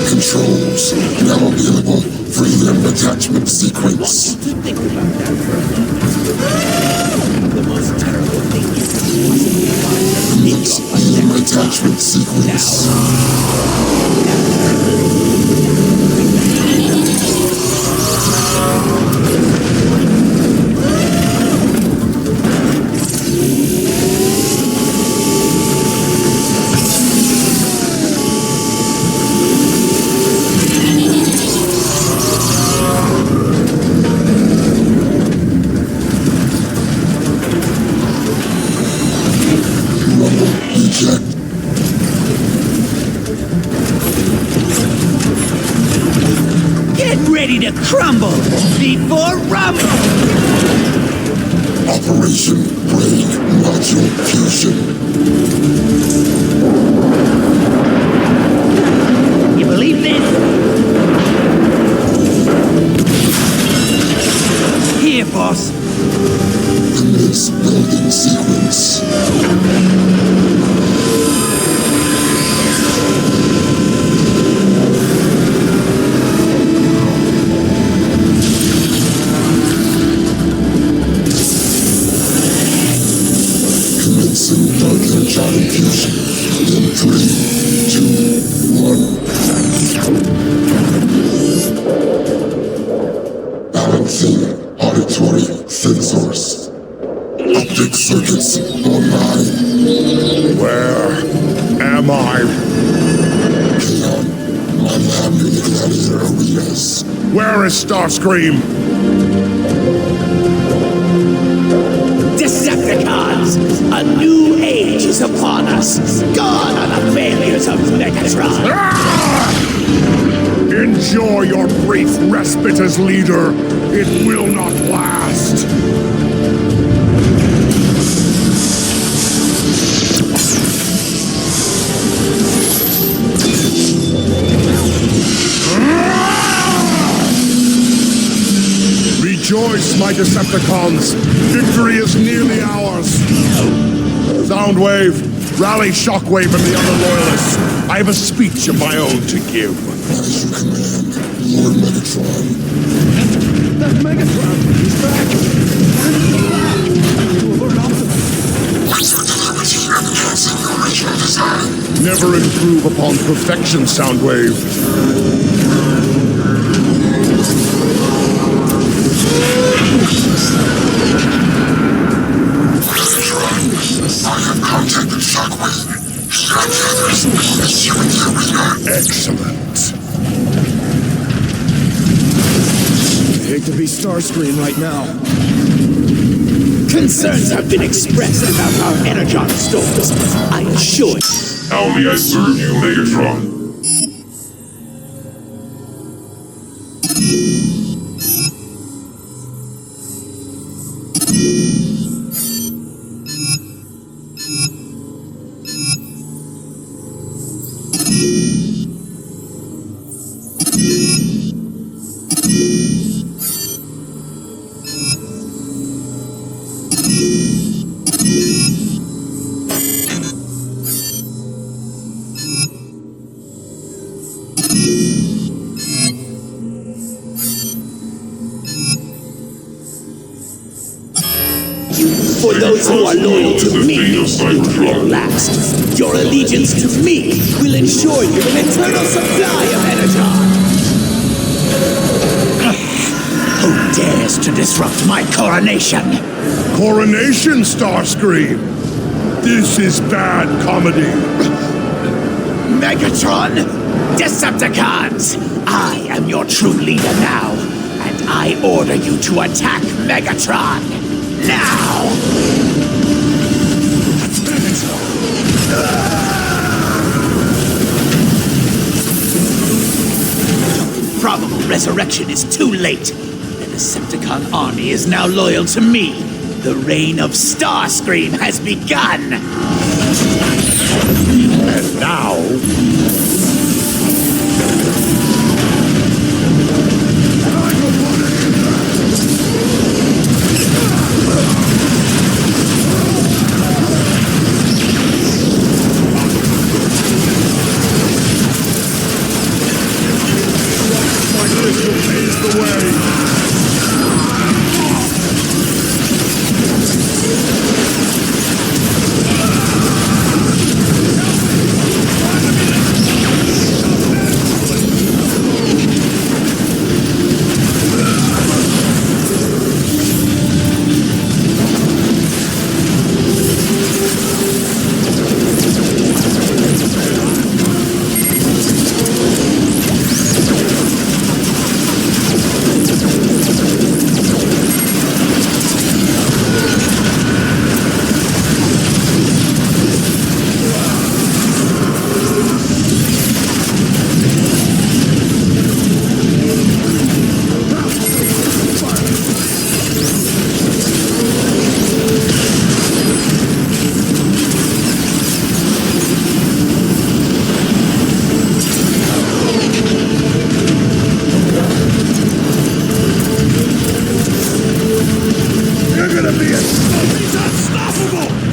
Controls now available. Free them attachment sequence. Think about that for a moment. The most terrible thing you Next beam attachment sequence. Get ready to crumble before rumble! Operation Brain Module Fusion. You believe this? Here, boss. Commence building sequence. Confusion. In 3, 2, 1. Balancing auditory sensors. Optic circuits online. Where am I? Keon, my lab near the gladiator arenas. Where is Starscream? Decepticons! A new age is upon us. Gone are the failures of Megatron. Enjoy your brief respite as leader. It will not last. Rejoice, my Decepticons! Victory is nearly ours! Soundwave, rally Shockwave and the other loyalists. I have a speech of my own to give. As you command, Lord Megatron. That Megatron! He's back! To alert Optimus! What's your deliberity enhancing your original design? Never improve upon perfection, Soundwave. I have contacted Shockwave. He and the others promise you in the arena. Excellent. I hate to be Starscream right now. Concerns have been expressed about our energon stores. I assure you. How may I serve you, Megatron? For those who are loyal to me, you will last. Your allegiance to me will ensure you an eternal supply of energon. Who dares to disrupt my coronation? Coronation, Starscream! This is bad comedy. Megatron! Decepticons! I am your true leader now, and I order you to attack Megatron! Now! Probable resurrection is too late. The Decepticon army is now loyal to me. The reign of Starscream has begun! And now...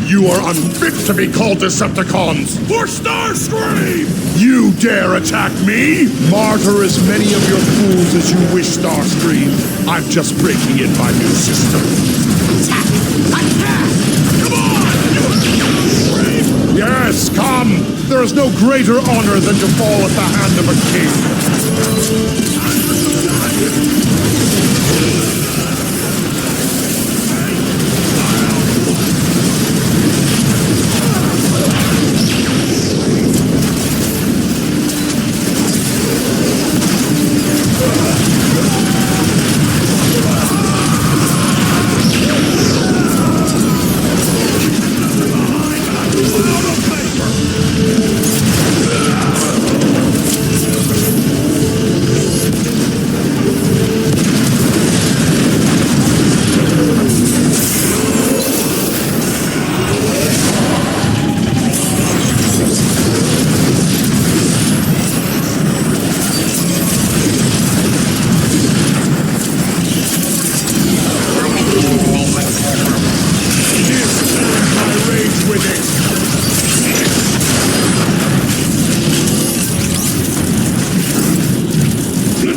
You are unfit to be called Decepticons! For Starscream! You dare attack me? Martyr as many of your fools as you wish, Starscream. I'm just breaking in my new system. Attack! Attack! Come on! You Starscream! Yes? Yes, come! There is no greater honor than to fall at the hand of a king.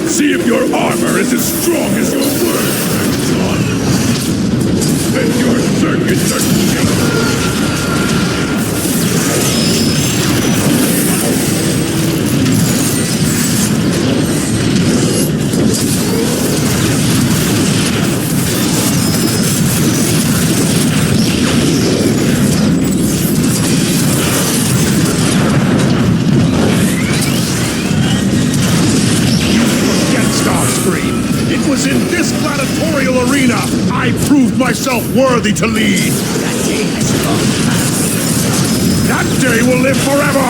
See if your armor is as strong as your words, Megatron. And your circuits are It was in this gladiatorial arena I proved myself worthy to lead. That day has long passed. That day will live forever!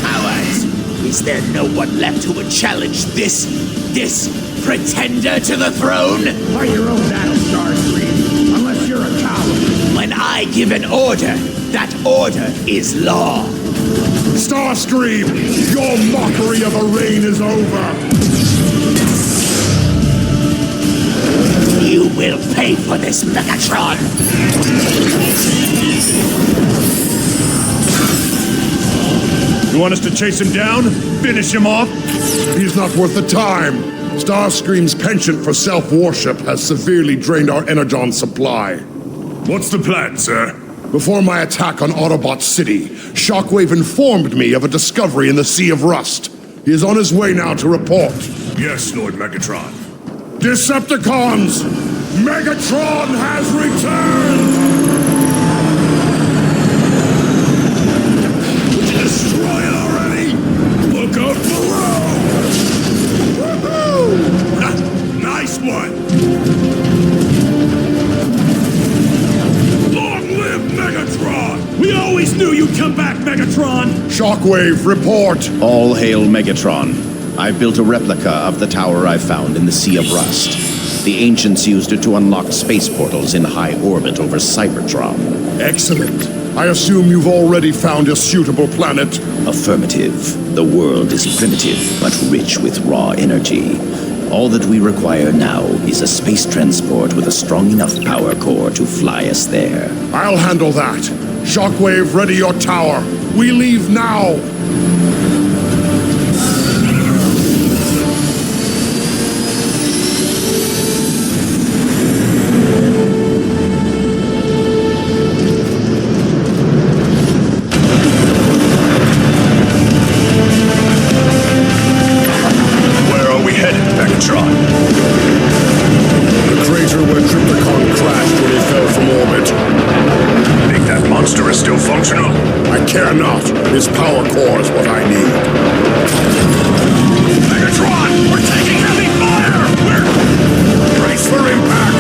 Cowards! Is there no one left who would challenge this pretender to the throne? By your own battle, Starscream, unless you're a coward. When I give an order, that order is law. Starscream, your mockery of a reign is over. You will pay for this, Megatron! You want us to chase him down? Finish him off? He's not worth the time. Starscream's penchant for self-worship has severely drained our energon supply. What's the plan, sir? Before my attack on Autobot City, Shockwave informed me of a discovery in the Sea of Rust. He is on his way now to report. Yes, Lord Megatron. Decepticons! Megatron has returned! Would you destroy it already? Look out below! Woohoo! Nice one! Long live Megatron! We always knew you'd come back, Megatron! Shockwave, report! All hail Megatron. I've built a replica of the tower I found in the Sea of Rust. The ancients used it to unlock space portals in high orbit over Cybertron. Excellent. I assume you've already found a suitable planet? Affirmative. The world is primitive, but rich with raw energy. All that we require now is a space transport with a strong enough power core to fly us there. I'll handle that. Shockwave, ready your tower. We leave now! His power core is what I need. Megatron! We're taking heavy fire! We're... Brace for impact!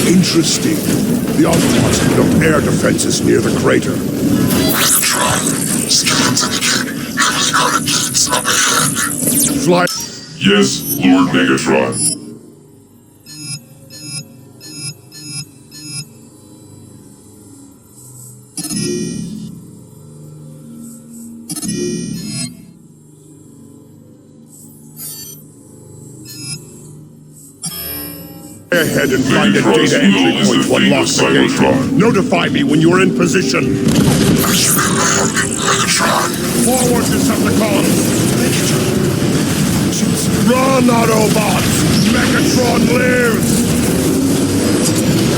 Interesting. The Autobots put up air defenses near the crater. Megatron, scans indicate heavily guarded gates up ahead. Fly. Yes, Lord Megatron. Ahead and find a Megatron's data entry will is point to the thing unlock of the gate. Cybertron. Notify me when you're in position. As you command, Megatron. Forward, Decepticons! Run, Autobots! Megatron lives!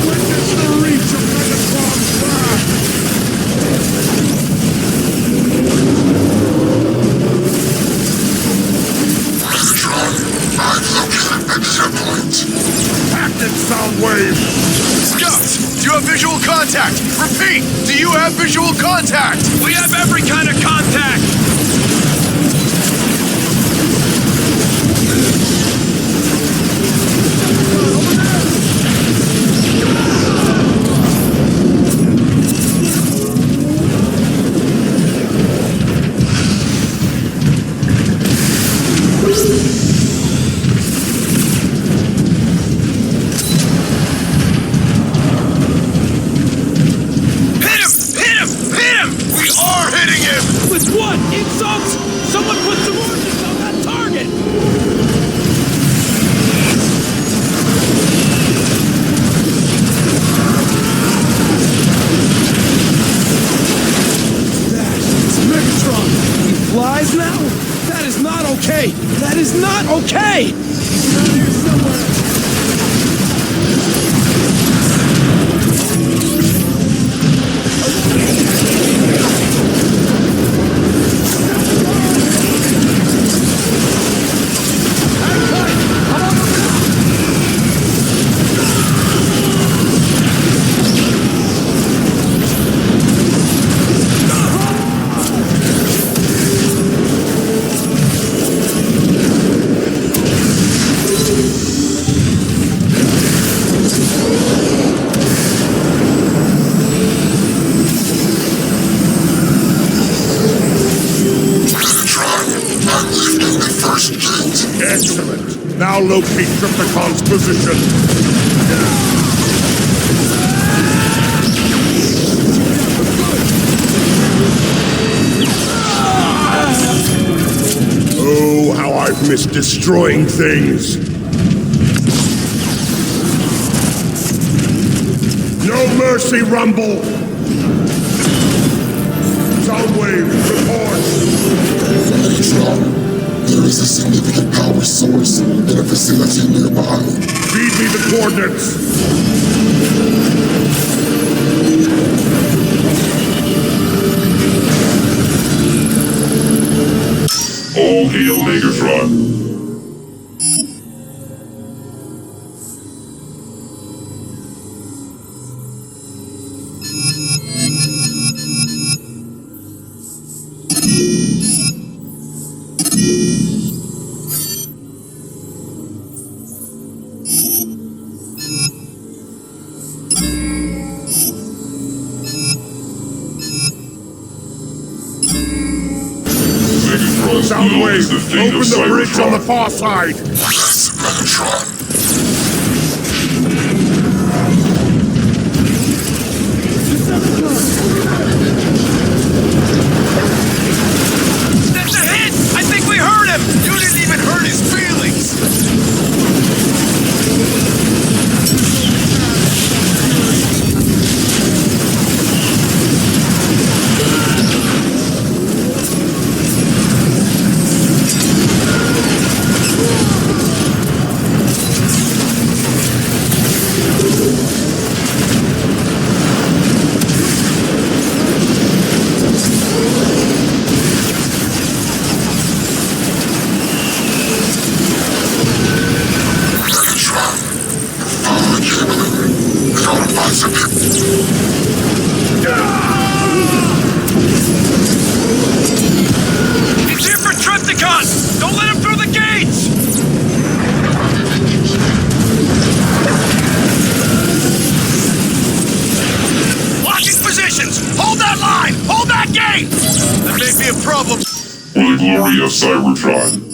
Witness the reach of Megatron's wrath! Megatron, I've located exit point. Active Soundwave! Scout, do you have visual contact? Repeat, do you have visual contact? We have every kind of contact! That is not okay! Excellent. Now locate Triptychon's position. Oh, how I've missed destroying things. No mercy, Rumble. Soundwave, report. Megatron. There is a significant power source in a facility nearby. Feed me the coordinates! All hail Megatron. Soundwave, open the bridge on the far side! Yes, Megatron. That's a hit! I think we heard him! You didn't even hurt his feelings! He's here for Triptychon! Don't let him through the gates! Locking positions! Hold that line! Hold that gate! That may be a problem. For the glory of Cybertron.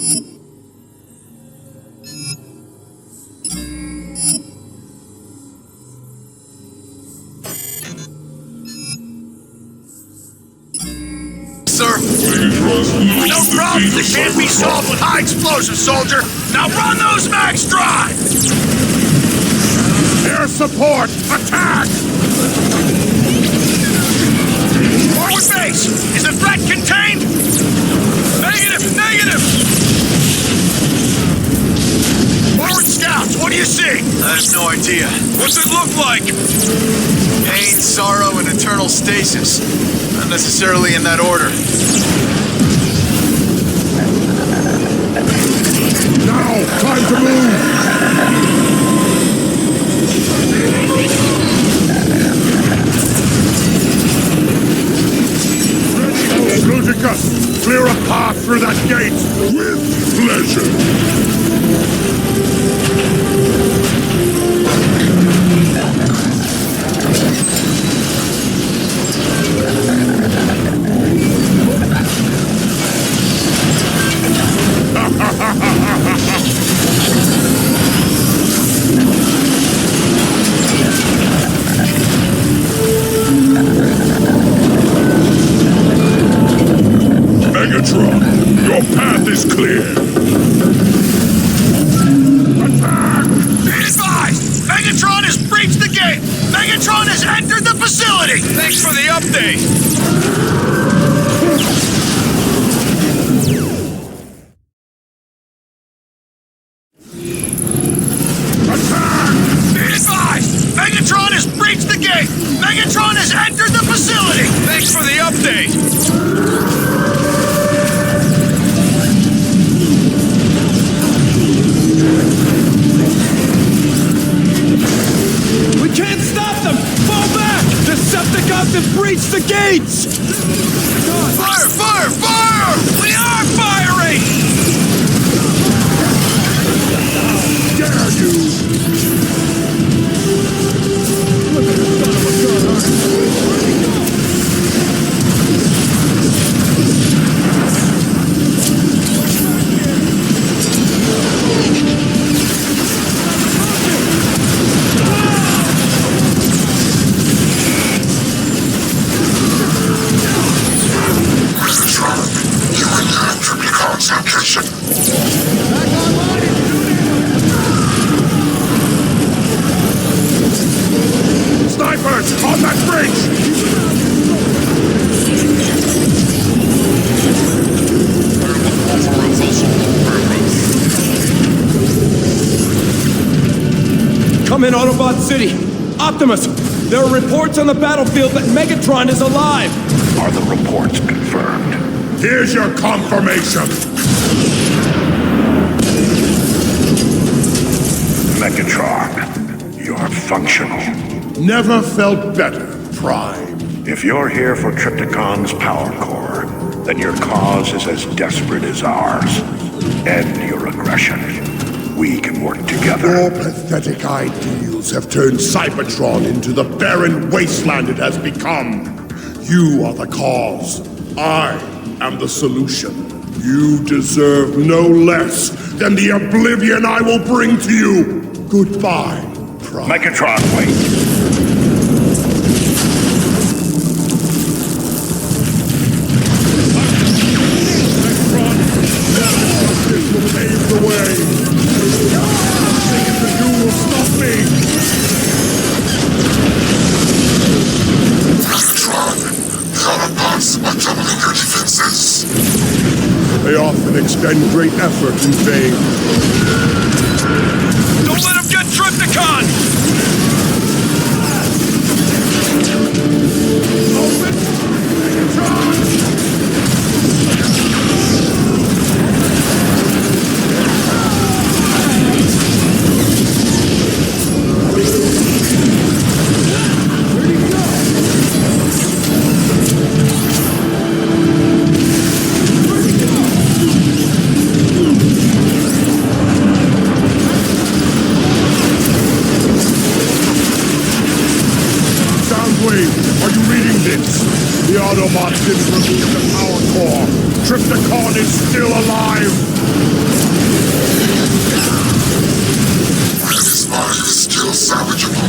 Sir? Megatron's lose No the problems data that can't be Cybertron. solved with high explosives, soldier! Now run those max drive! Air support! Attack! Forward base! Is the threat contained? Negative! Negative! Forward scouts, what do you see? I have no idea. What's it look like? Pain, sorrow, and eternal stasis. Not necessarily in that order. Now, time to move! Luticus, clear a path through that gate! With pleasure. Megatron, your path is clear. Attack! Be advised! Megatron has breached the gate! Megatron has entered the facility! Thanks for the update! Be advised! Megatron has breached the gate! Megatron has entered the facility! Thanks for the update! We can't stop them! Fall back! Decepticons have breached the gates! Fire! Fire! Fire! We are firing! Dare you! Megatron, you and your Triplicon's location. Snipers! On that bridge! Come in, Autobot City! Optimus! There are reports on the battlefield that Megatron is alive! Are the reports confirmed? Here's your confirmation! Megatron, you're functional. Never felt better, Prime. If you're here for Trypticon's power core, then your cause is as desperate as ours. End your aggression. We can work together. Your pathetic ideals have turned Cybertron into the barren wasteland it has become. You are the cause. I am the solution. You deserve no less than the oblivion I will bring to you. Goodbye, Prime. Megatron, wait. This will pave the way. Nothing you can do will stop me. Megatron, the Autobots are doubling your defenses. They often expend great effort in vain. Don't let him get Trypticon! Open! Megatron! Are you reading this? The Autobots didn't remove the power core. Trypticon is still alive. His body is still salvageable.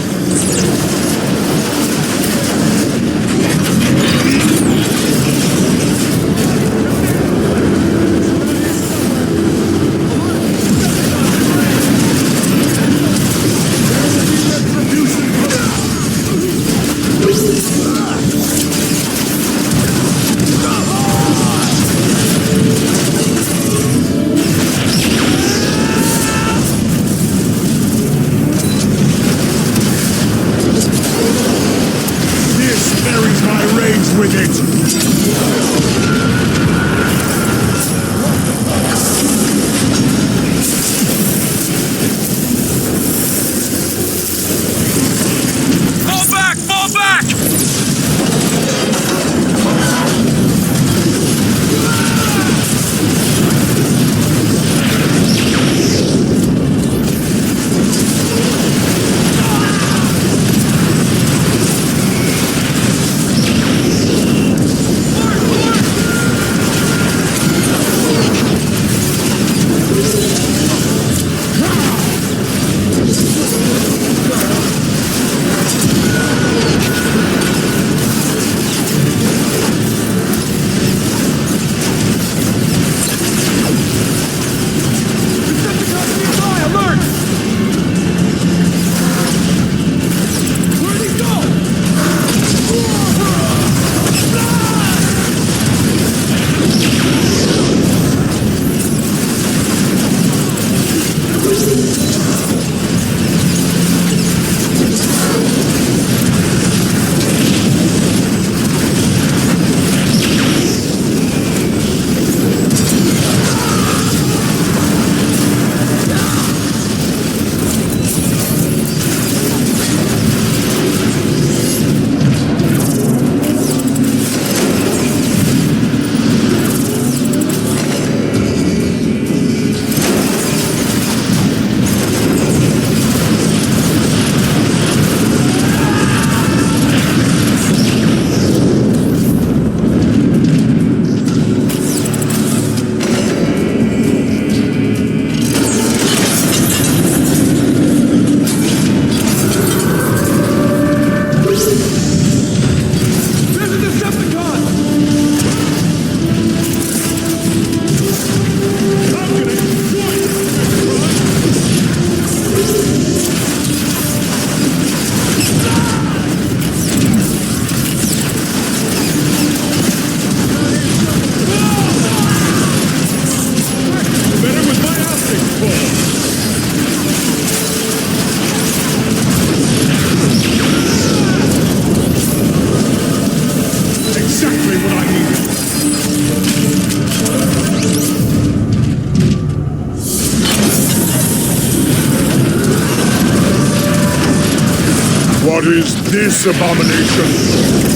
What is this abomination?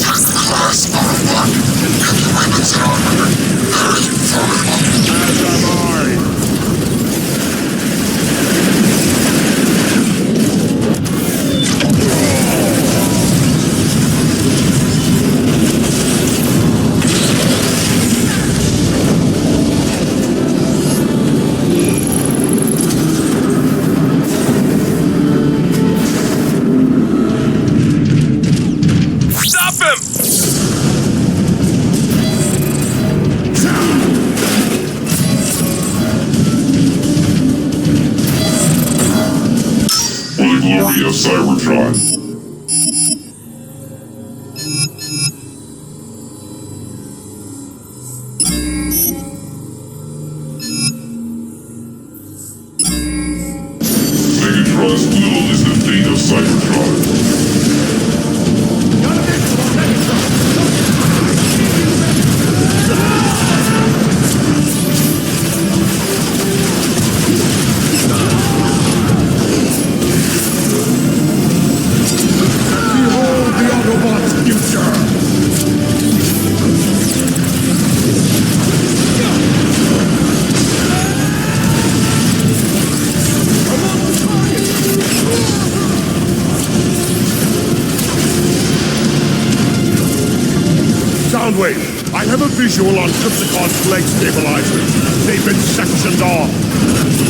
Class R1. Get the weapons and armor. Very formidable. As am I. For the glory of Cybertron. Megatron's will is the fate of Cybertron. Behold the Autobot's future! Soundwave, I have a visual on Crypticon's leg stabilizers. They've been sectioned off.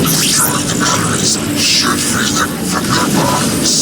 Destroying the batteries should free them from their bonds.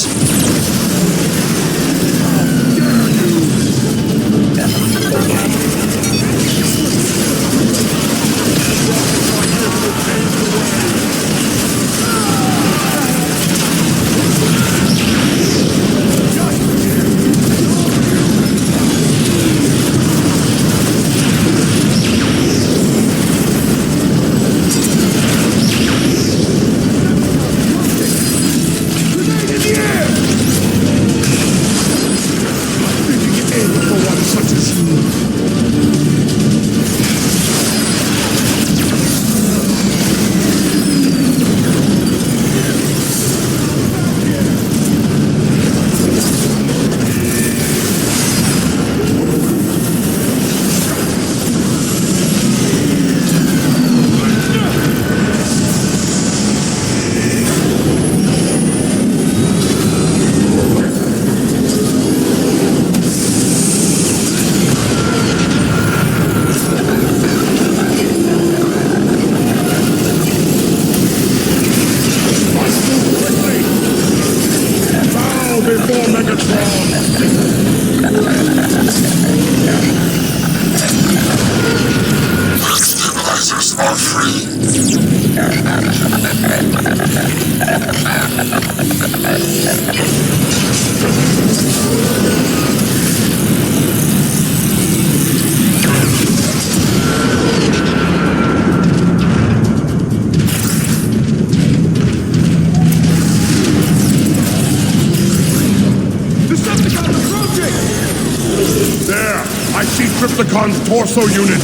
Crypticon's torso unit!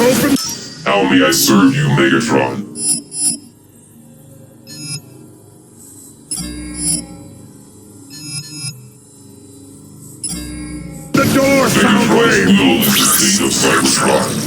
Open. How may I serve you, Megatron? The door, Soundwave! Will is the state of Cybertron.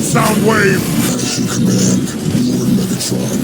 Soundwave! Mission Command, Lord Megatron.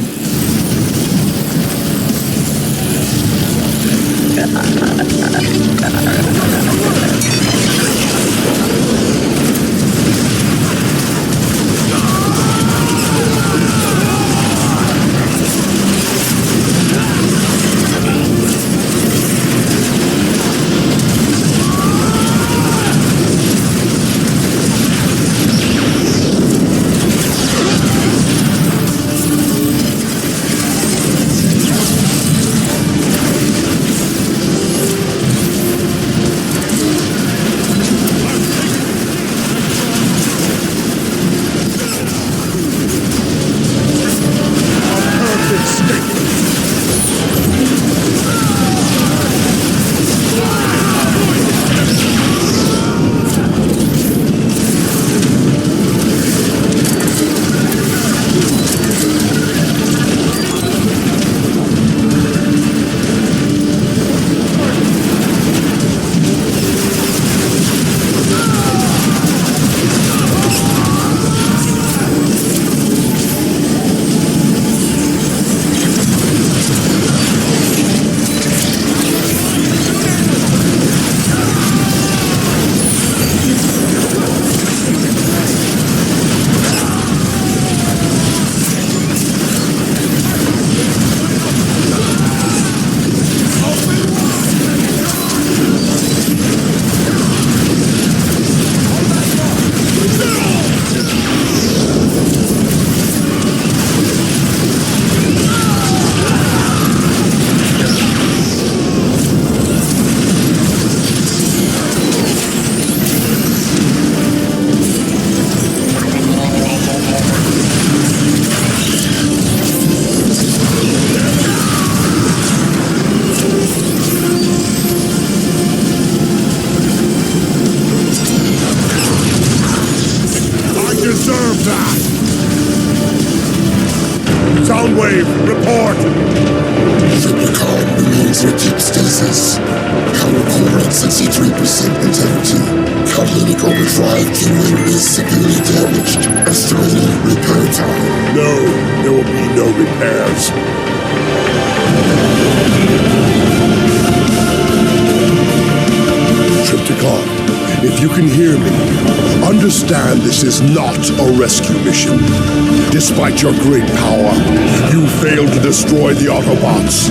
Soundwave, report! Shipicon remains in deep stasis. Power core at 63% integrity. Catalytic overdrive generator is severely damaged. Estimated repair time. No, there will be no repairs. Triptychon, if you can hear me, understand this is not a rescue mission. Despite your great power, you failed to destroy the Autobots.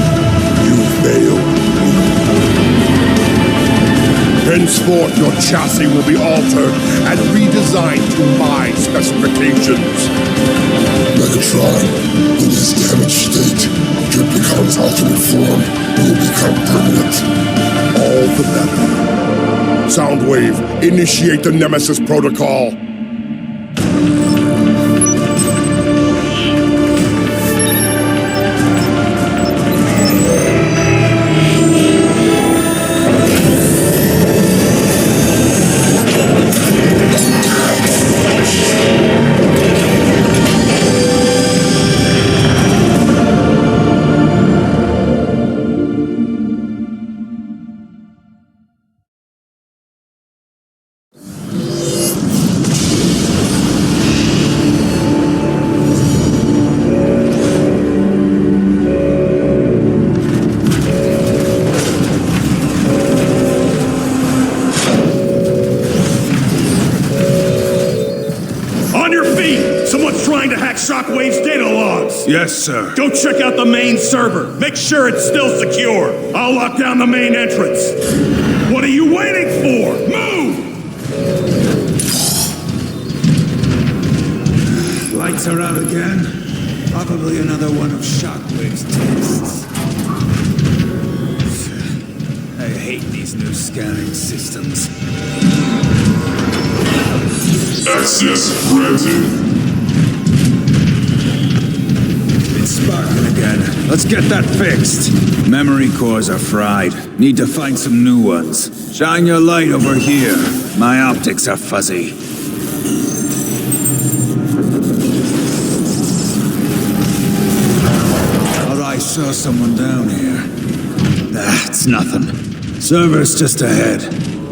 You failed me. Henceforth, your chassis will be altered and redesigned to my specifications. Megatron, in his damaged state, Triptychon's alternate form will become permanent. All the better. Soundwave, initiate the Nemesis Protocol. Shockwave's data logs. Yes, sir. Go check out the main server. Make sure it's still secure. I'll lock down the main entrance. What are you waiting for? Move! Lights are out again. Probably another one of Shockwave's tests. I hate these new scanning systems. Access granted. It's sparking again. Let's get that fixed. Memory cores are fried. Need to find some new ones. Shine your light over here. My optics are fuzzy. Thought I saw someone down here. That's nothing. Server's just ahead.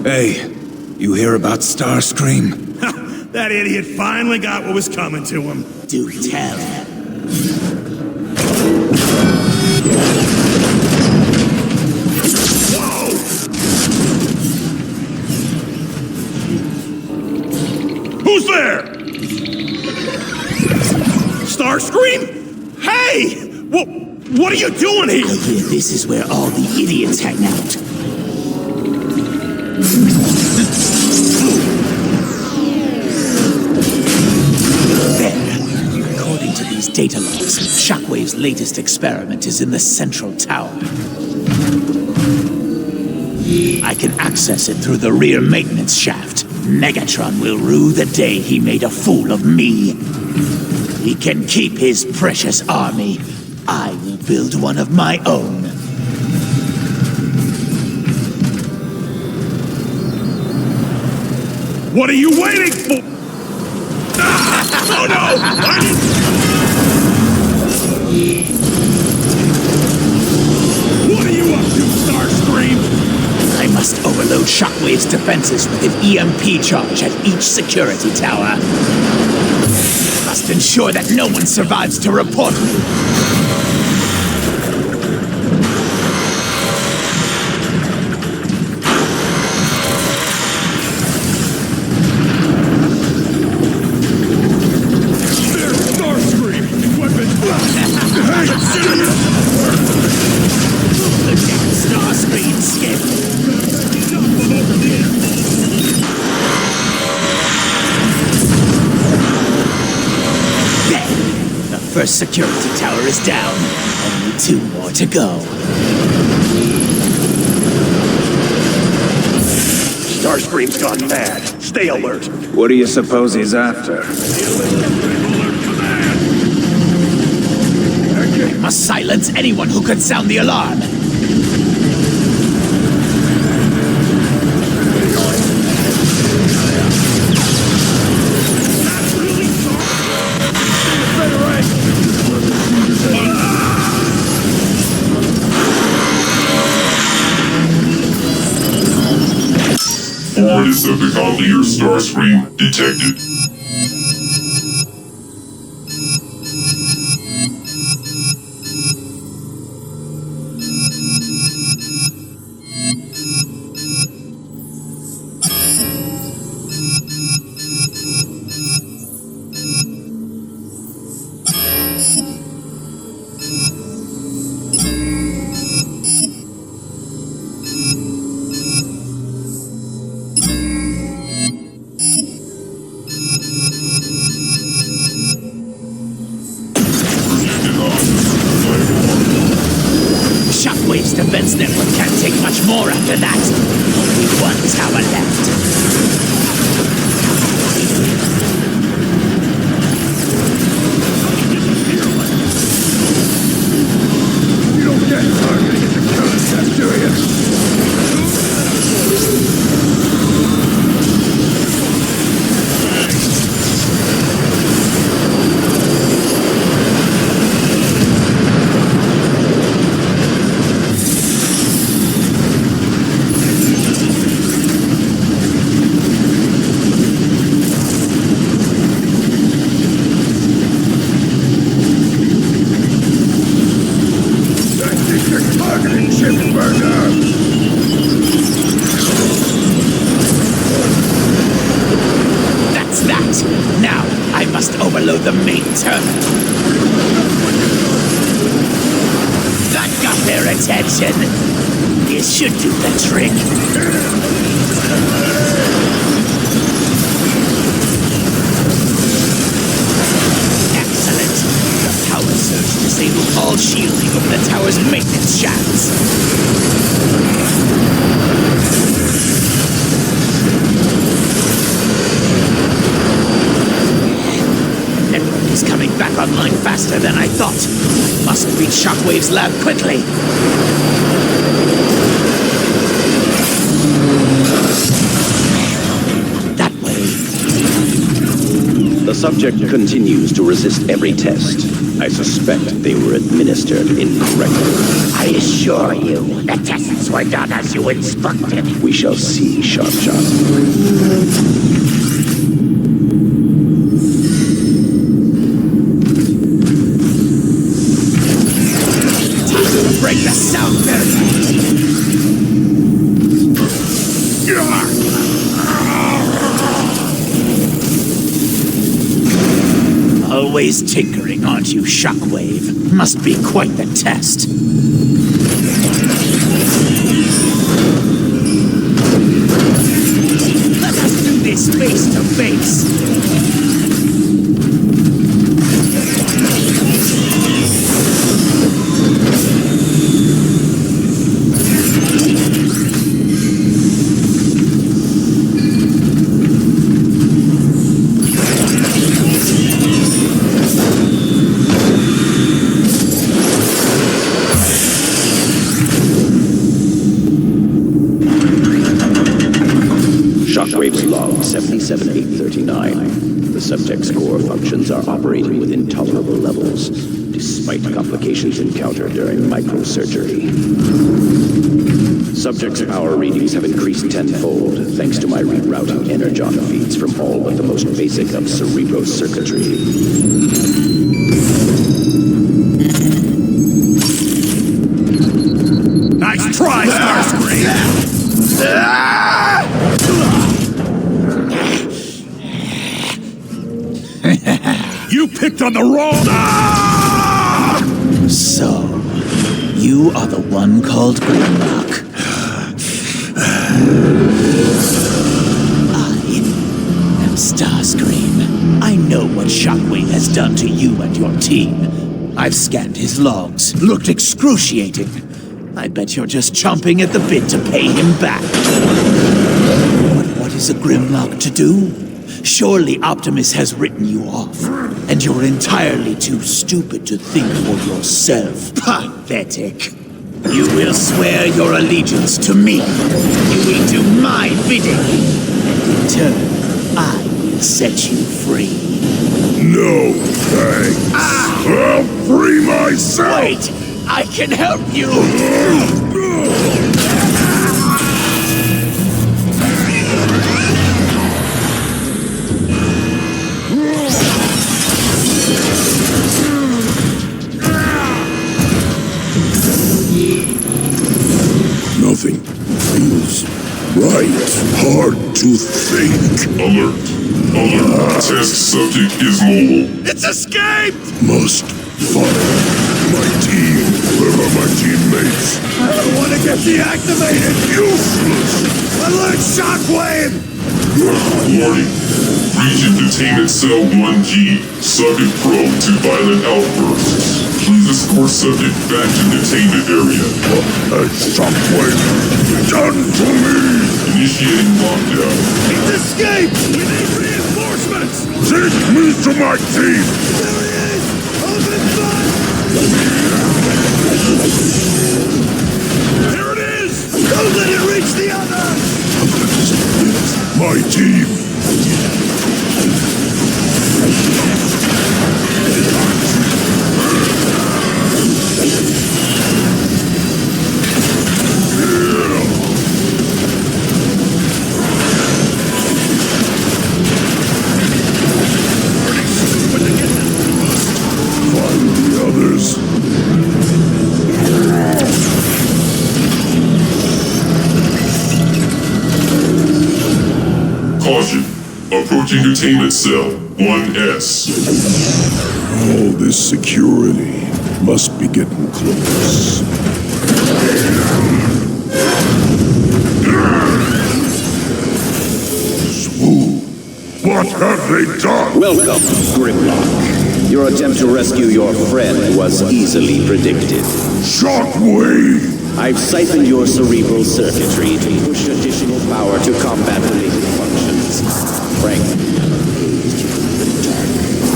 Hey, you hear about Starscream? That idiot finally got what was coming to him. Do tell. Who's there? Starscream? Hey! What are you doing here? I hear this is where all the idiots hang out. According to these data logs, Shockwave's latest experiment is in the central tower. I can access it through the rear maintenance shaft. Megatron will rue the day he made a fool of me. He can keep his precious army. I will build one of my own. What are you waiting for? Oh no! What are you up to, Starscream? I must overload Shockwave's defenses with an EMP charge at each security tower. I must ensure that no one survives to report me. First security tower is down. Only 2 more to go. Starscream's gone mad. Stay alert. What do you suppose he's after? I must silence anyone who could sound the alarm. Forward Decepticon leader Starscream detected. Shockwave's defense network can't take much more after that. Only 1 tower left. You don't get targeting at the concept, do you? must overload the main terminal. That got their attention. This should do the trick. Excellent. The power surge disabled all shielding over the tower's maintenance shafts. Network is coming back online faster than I thought. Must reach Shockwave's lab quickly. That way. The subject continues to resist every test. I suspect they were administered incorrectly. I assure you, the tests were done as you instructed. We shall see, Sharpshot. Break the sound barrier! Always tinkering, aren't you, Shockwave? Must be quite the test. Let us do this face to face. Shockwave's log 77839. The subject's core functions are operating within tolerable levels, despite complications encountered during microsurgery. Subject's power readings have increased tenfold, thanks to my rerouting energon feeds from all but the most basic of cerebral circuitry. Nice try, Starscream! You picked on the wrong... So, you are the one called Grimlock. I am Starscream. I know what Shockwave has done to you and your team. I've scanned his logs. Looked excruciating. I bet you're just chomping at the bit to pay him back. But what is a Grimlock to do? Surely Optimus has written you off, and you're entirely too stupid to think for yourself. Pathetic. You will swear your allegiance to me. You will do my bidding. And in turn, I will set you free. No thanks. I'll free myself. Wait, I can help you. Nothing feels right. Hard to think. Alert. Alert. Test subject is mobile. It's escaped! Must find my team. Where are my teammates? I don't want to get deactivated! Useless! Alert Shockwave! Warning. Region Detainment Cell 1G. Subject probe to violent outbursts. Please escort subject back to detainment area. What has Shockwave done to me? Initiating lockdown. He's escaped! We need reinforcements! Take me to my team! There he is! Open fire! There it is! Don't let it reach the others! My team! Find the others. Caution. Approaching containment cell 1S. All this security must be getting close. What have they done? Welcome, Grimlock. Your attempt to rescue your friend was easily predicted. Shockwave! I've siphoned your cerebral circuitry to push additional power to combat-related functions. Frankly,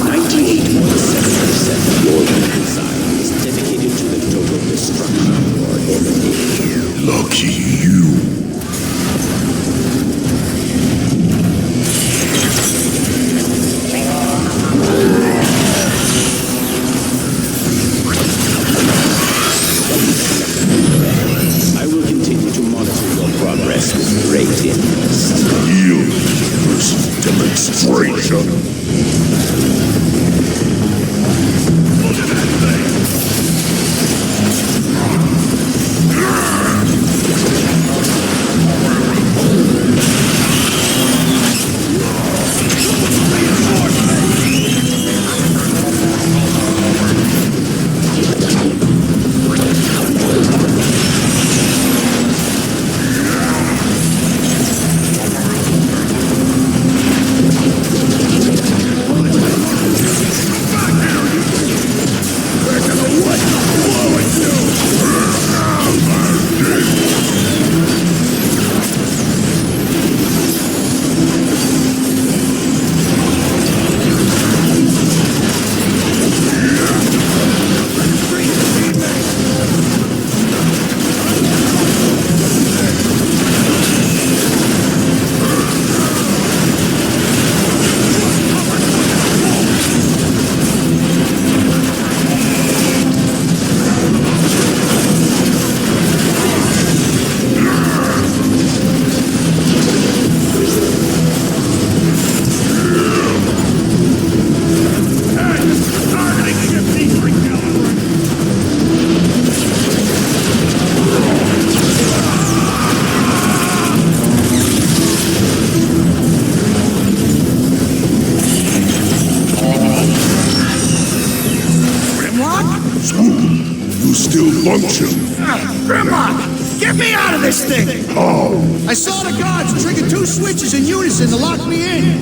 98.7% of your design is dedicated to the total destruction of your enemy. Lucky you. I will continue to monitor your progress with great interest. Yield versus demonstration. You still function. Grimlock! Get me out of this thing! How? I saw the guards trigger 2 switches in unison to lock me in.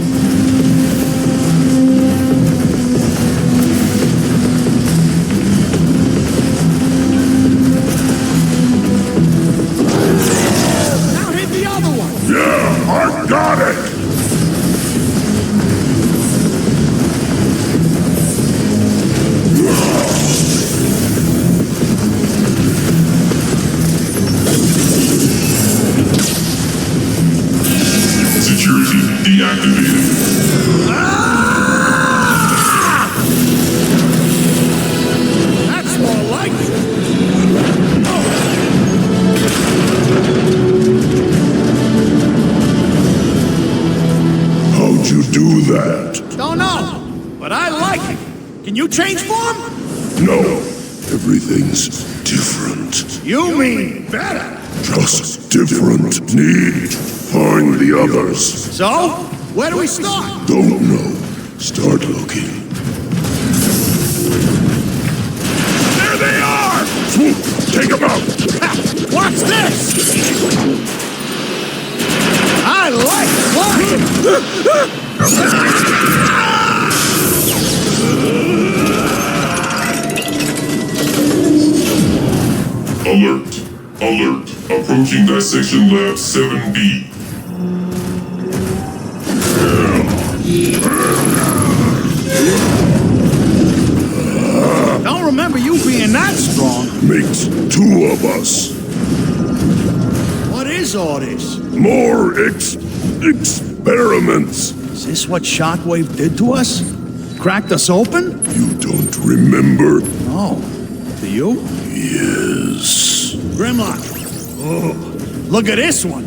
Now hit the other one! Yeah, I got it! Security deactivated. That's more like it. How'd you do that? Don't know, but I like it. Can you change form? No. Everything's different. You mean better. Just different. Need to find the others. So, where do we start? Don't know. Start looking. There they are! Swoop! Take them out! What's this? I like Alert! Alert! Approaching dissection lab 7B. Don't remember you being that strong. Makes 2 of us. What is all this? More experiments. Is this what Shockwave did to us? Cracked us open? You don't remember? No. Do you? Yes. Grimlock. Oh, look at this one.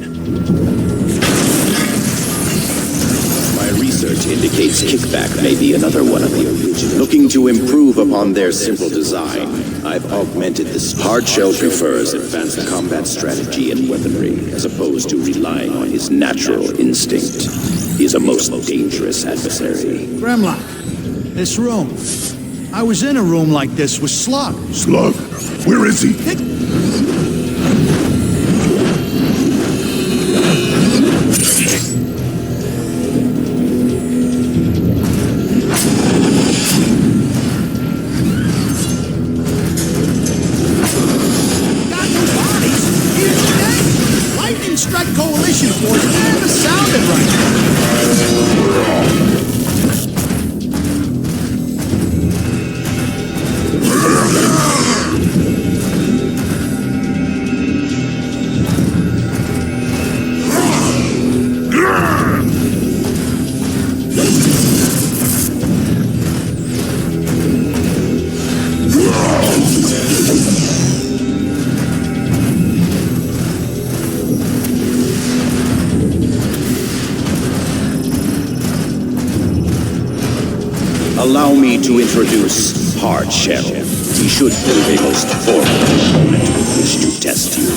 My research indicates Kickback may be another one of the original. Looking to improve upon their simple design, I've augmented this. Hardshell prefers advanced combat strategy and weaponry, as opposed to relying on his natural instinct. He is a most most dangerous adversary. Grimlock, this room. I was in a room like this with Slug. Slug? Where is he? Strike coalition force never sounded right. Allow me to introduce Hardshell. He should prove a most formidable opponent who wish to test you.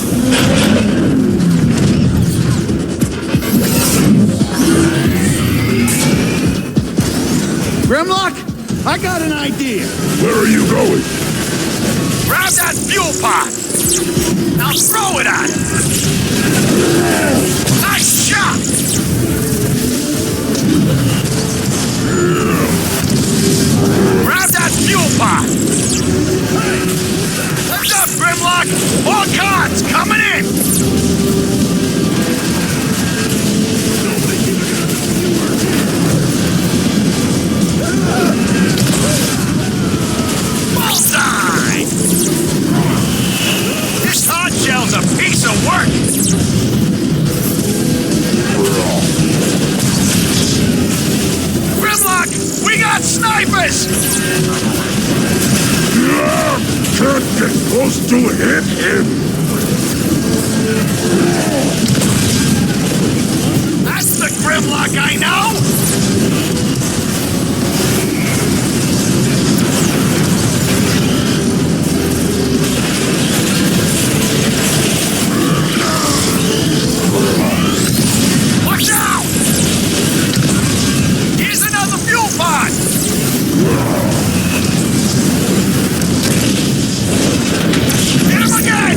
Grimlock, I got an idea. Where are you going? Grab that fuel pod! Now throw it at him! Nice shot! Grab that fuel pod! Heads up, Grimlock! All cards coming in! Bullseye! This hard shell's a piece of work! Grimlock! We got snipers! Can't get close to hit him! That's the Grimlock I know! Watch out! Here's another fuel pod! Hit him again!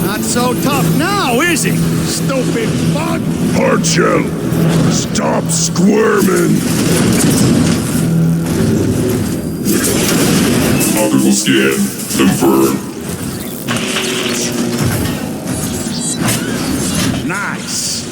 Not so tough now, is he? Stupid fuck! Hardshell, stop squirming! Optical scan confirmed. Nice.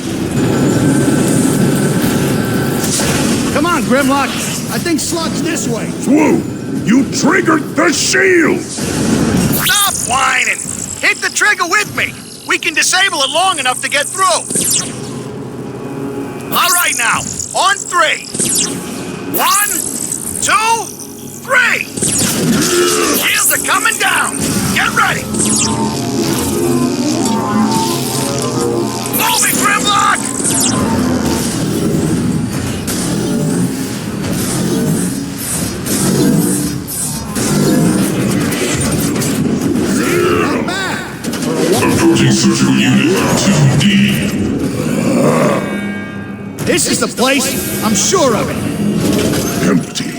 Come on, Grimlock. I think Slug's this way. Swoop! You triggered the shield! Stop whining! Hit the trigger with me! We can disable it long enough to get through! All right now, on 3. 1, 2, 3! Shields are coming down! Get ready! Move it, Grimlock! Approaching surgical unit 2D. This is the place. I'm sure of it. Empty.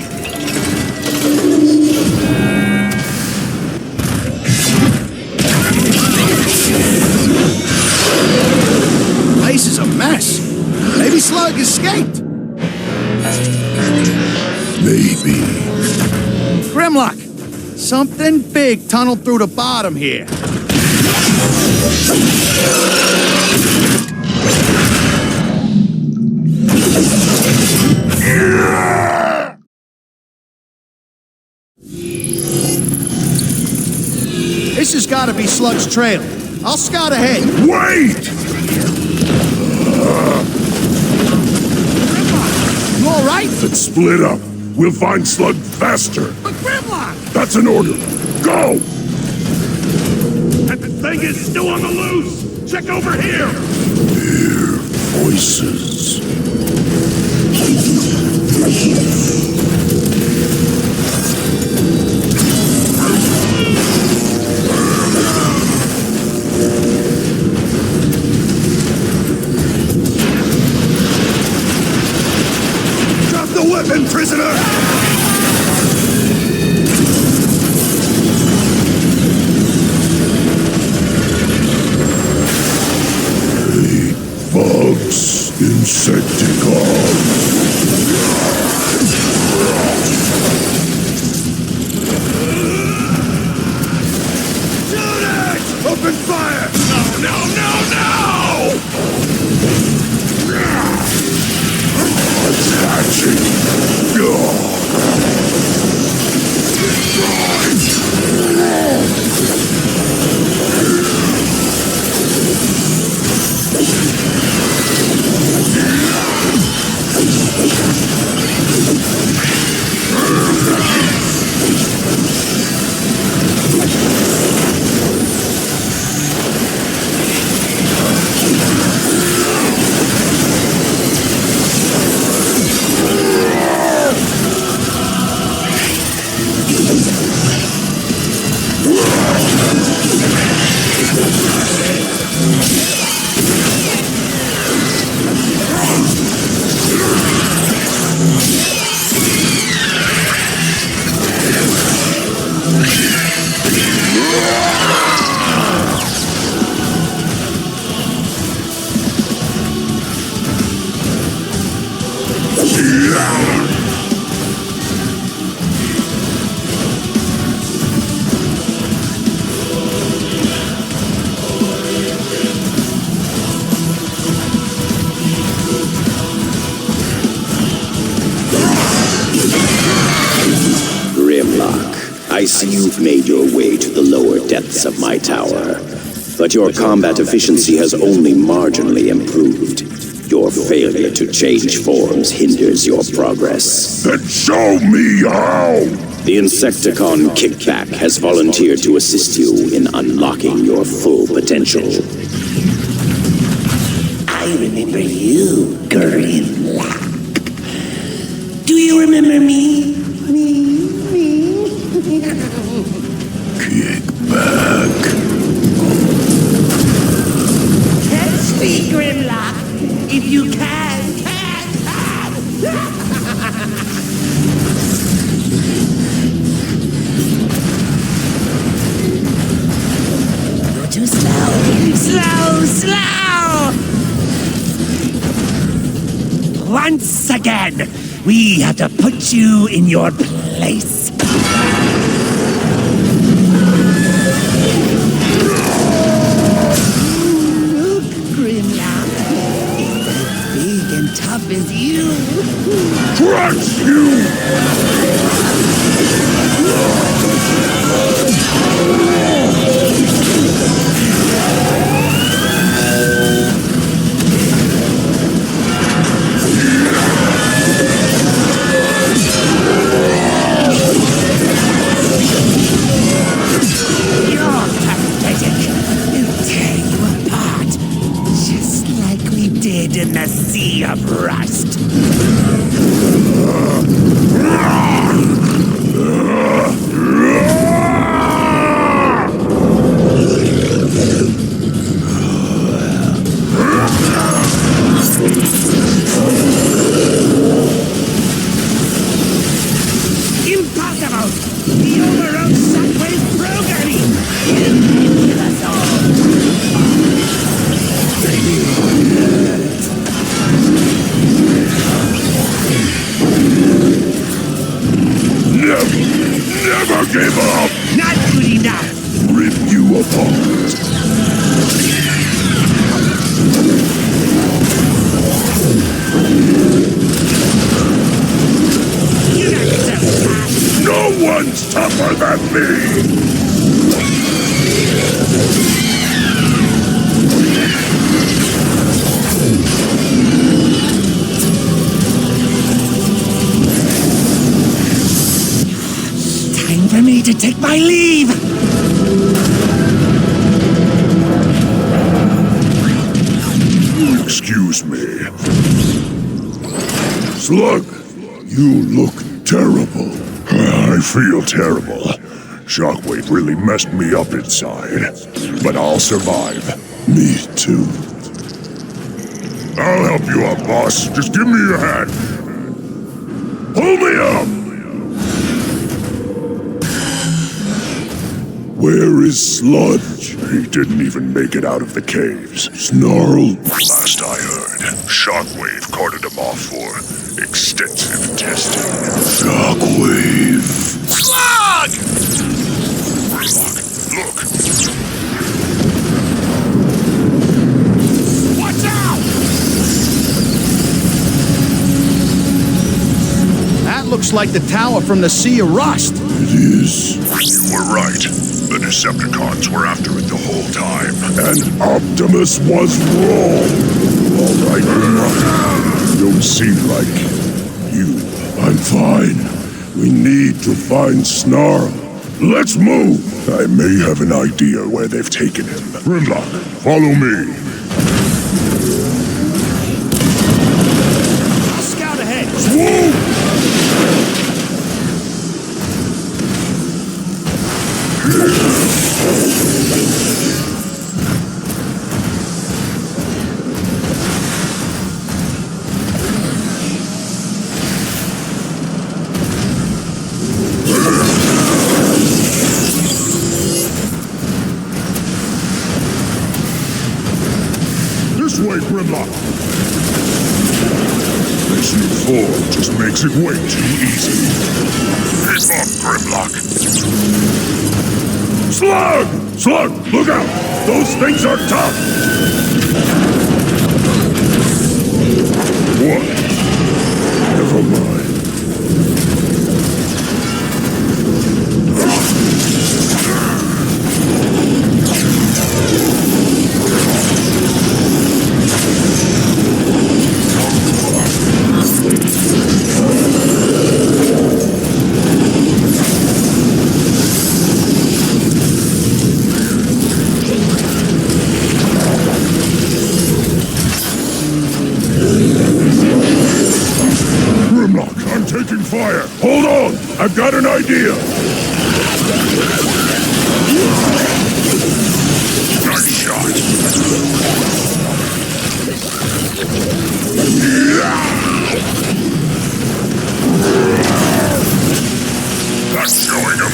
Place is a mess. Maybe Slug escaped. Maybe. Grimlock, something big tunneled through the bottom here. This has got to be Slug's trail. I'll scout ahead. Wait! You all right? Let's split up. We'll find Slug faster. But Grimlock! That's an order. Go! That thing is still on the loose! Check over here! Hear voices. weapon, prisoner! Bugs, Insecticons. Shoot it! Open fire! No! Attaching. I see you've made your way to the lower depths of my tower, but your combat efficiency has only marginally improved. Your failure to change forms hinders your progress. Then show me how! The Insecticon Kickback has volunteered to assist you in unlocking your full potential. I remember you, Grimlock. Do you remember me? Kickback. Catch me, Grimlock, if you can. You're too slow. Once again, we have to put you in your place. Tough as you. Crush you! You're pathetic. We'll tear you apart. Just like we did in the Sea of Rust. Impossible! The overrode shockwave programming! You'll kill us all! Never give up! Not good enough! Rip you apart! You're not so tough! No one's tougher than me! Time for me to take my leave! Excuse me. Slug, you look terrible. I feel terrible. Shockwave really messed me up inside. But I'll survive. Me too. I'll help you up, boss. Just give me your hand. Pull me up! Where is Sludge? He didn't even make it out of the caves. Snarl? Last I heard, Shockwave carted him off for extensive testing. Shockwave. Slug! Look! Watch out! That looks like the tower from the Sea of Rust. It is. You were right. The Decepticons were after it the whole time. And Optimus was wrong. All right, you don't seem like you. I'm fine. We need to find Snarl. Let's move. I may have an idea where they've taken him. Grimlock, follow me. I'll scout ahead. Swoop! This way, Grimlock. This new form just makes it way too easy. Keep up, Grimlock. Slug! Slug, look out! Those things are tough! What? Never mind. Grimlock, I'm taking fire. Hold on, I've got an idea. Nice shot. That's showing him.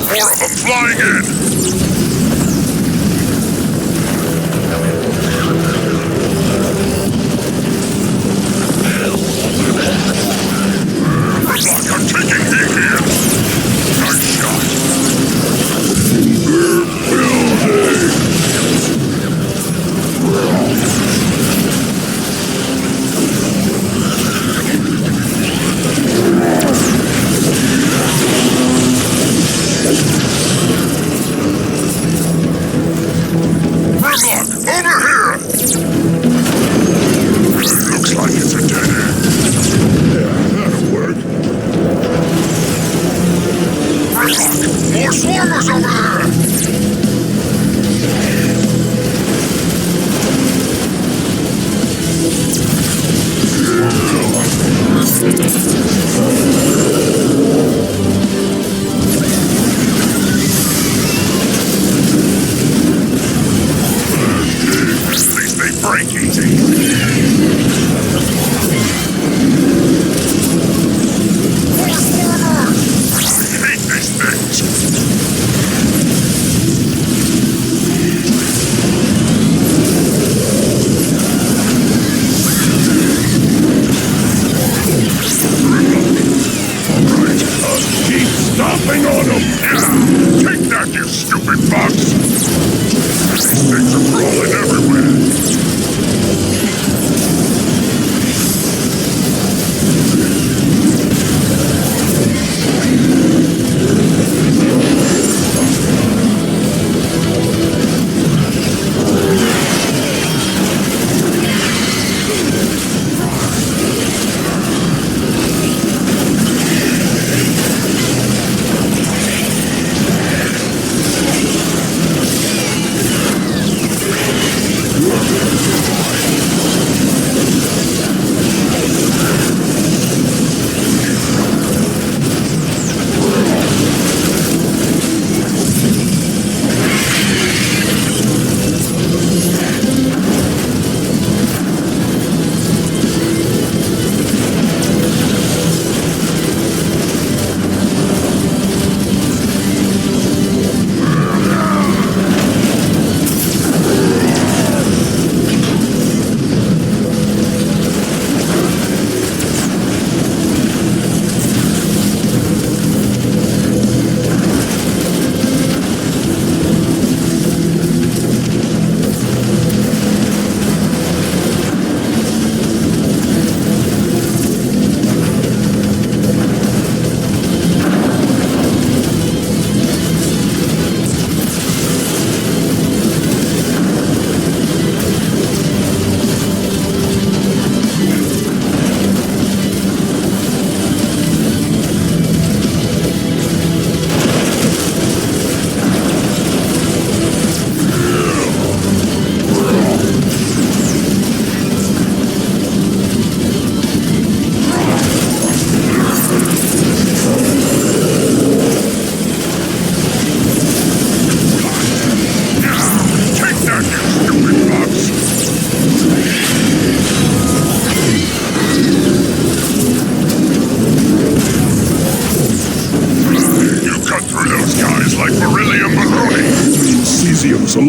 4 of them flying in. Grimlock, I'm taking heat here. Nice shot. Grimlock, over here! Looks like it's a dead end. Yeah, that'll work. Grimlock, more swarmers over there! At least they break easy. More swarmers! I hate these things. Keep stomping on them! Yeah, take that, you stupid fox! These things are crawling everywhere.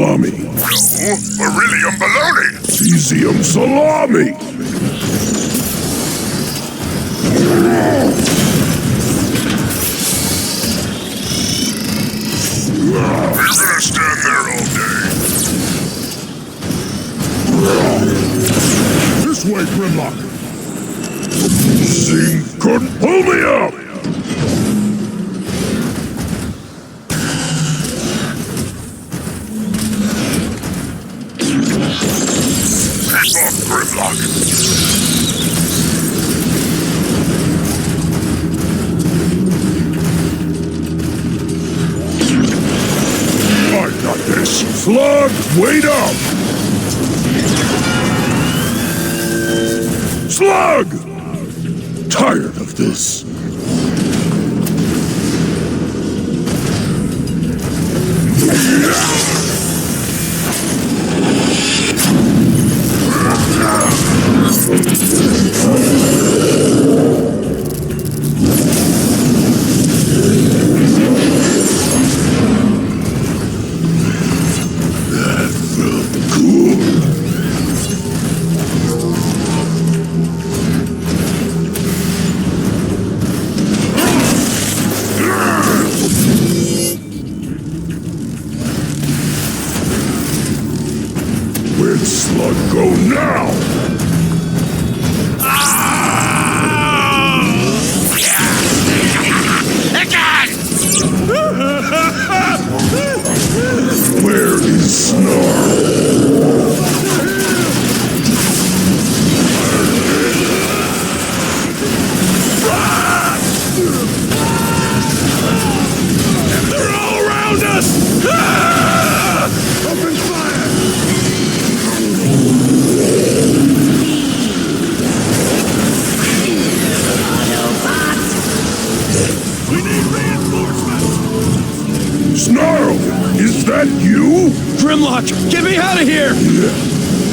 salami. No, beryllium baloney. Cesium salami. You're gonna stand there all day. This way, Grimlock. Zing couldn't pull me up. Back off, Grimlock. I got this. Slug, wait up. Slug! Tired of this. That felt good. Where'd Slug go now? Where is Snarl? They're all around us! Open fire! We need reinforcements! Snarl, is that you? Grimlock, get me out of here!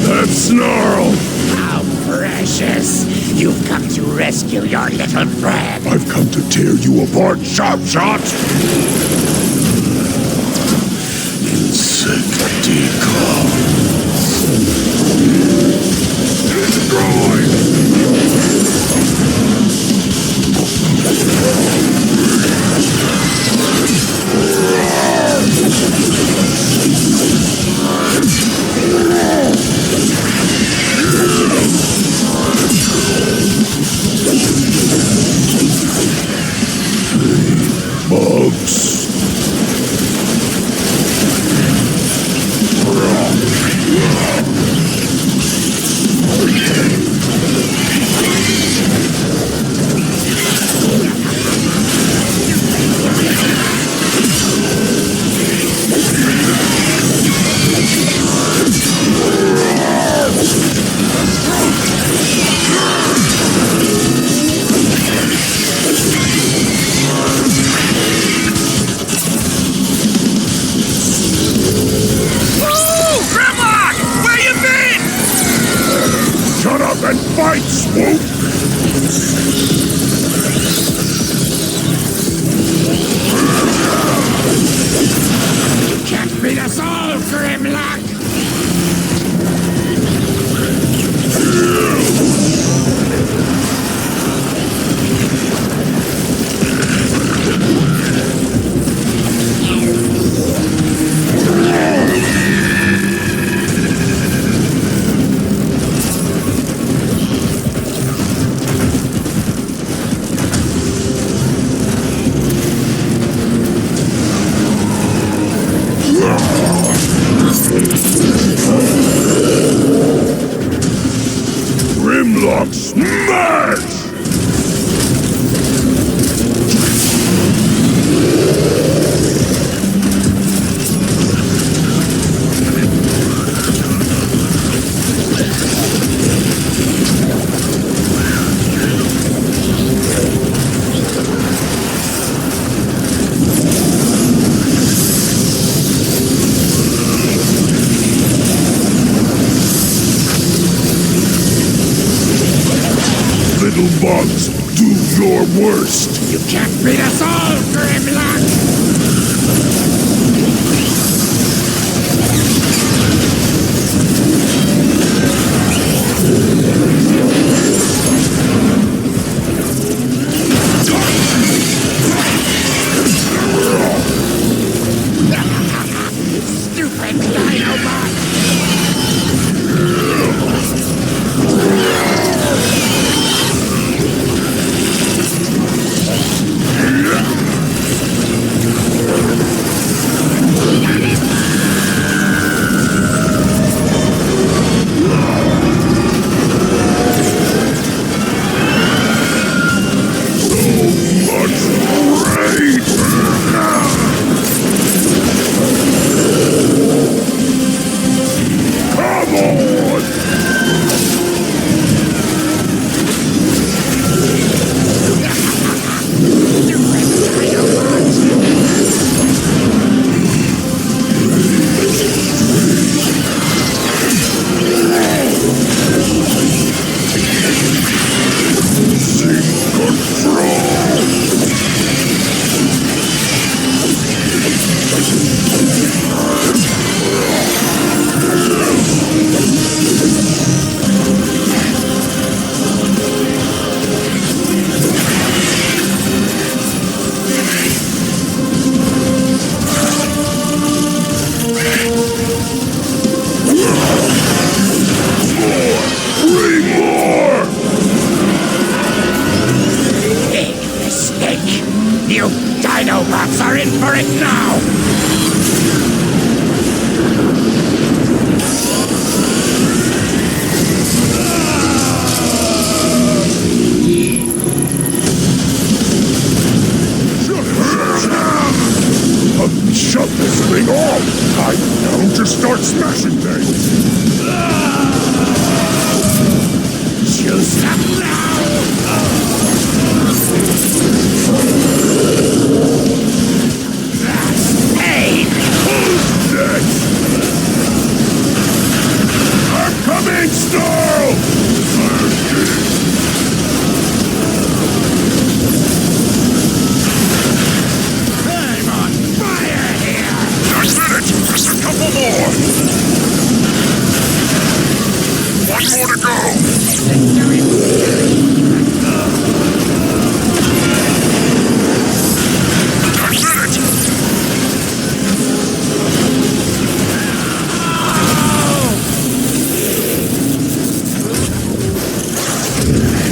That's Snarl. How precious! You've come to rescue your little friend. I've come to tear you apart, Shot. Bugs. Grimlock! Where you been? Shut up and fight, Swoop! You can't beat us all, Grimlock! Grimlock smash! Little bugs, do your worst. You can't beat us all, Grimlock!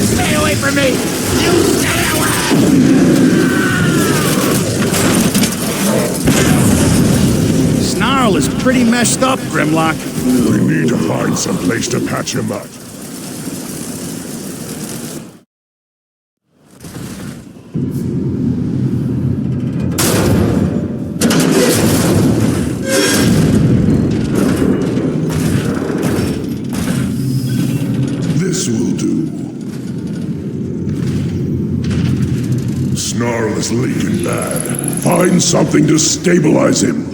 Stay away from me! You stay away! Snarl is pretty messed up, Grimlock. We need to find some place to patch him up. This will do. Snarl is leaking bad. Find something to stabilize him.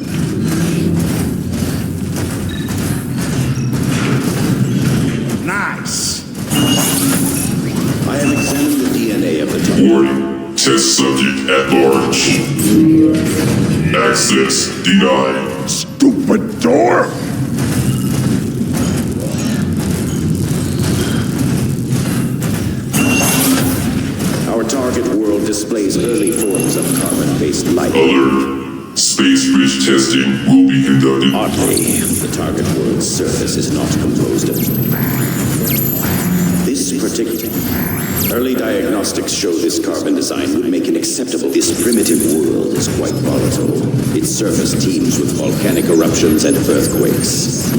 Nice. I have examined the DNA of the target. Warning. Test subject at large. Access denied. Stupid door! Our target world displays early forms of carbon-based life. Alert. Space bridge testing will be conducted. Oddly, the target world's surface is not composed of this particular. Early diagnostics show this carbon design would make an acceptable. This primitive world is quite volatile. Its surface teems with volcanic eruptions and earthquakes.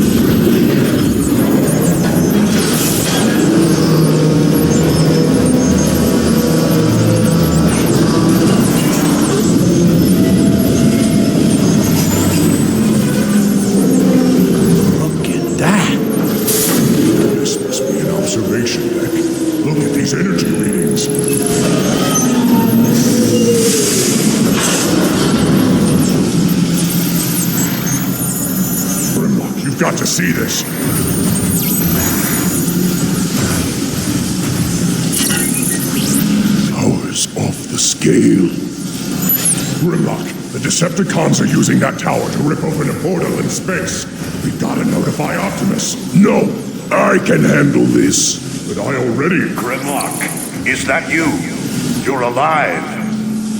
This must be an observation deck. Look at these energy readings. Grimlock, you've got to see this. Tower's off the scale. Grimlock, the Decepticons are using that tower to rip open a portal in space. We gotta notify Optimus. No, I can handle this. But I already... Grimlock, is that you? You're alive.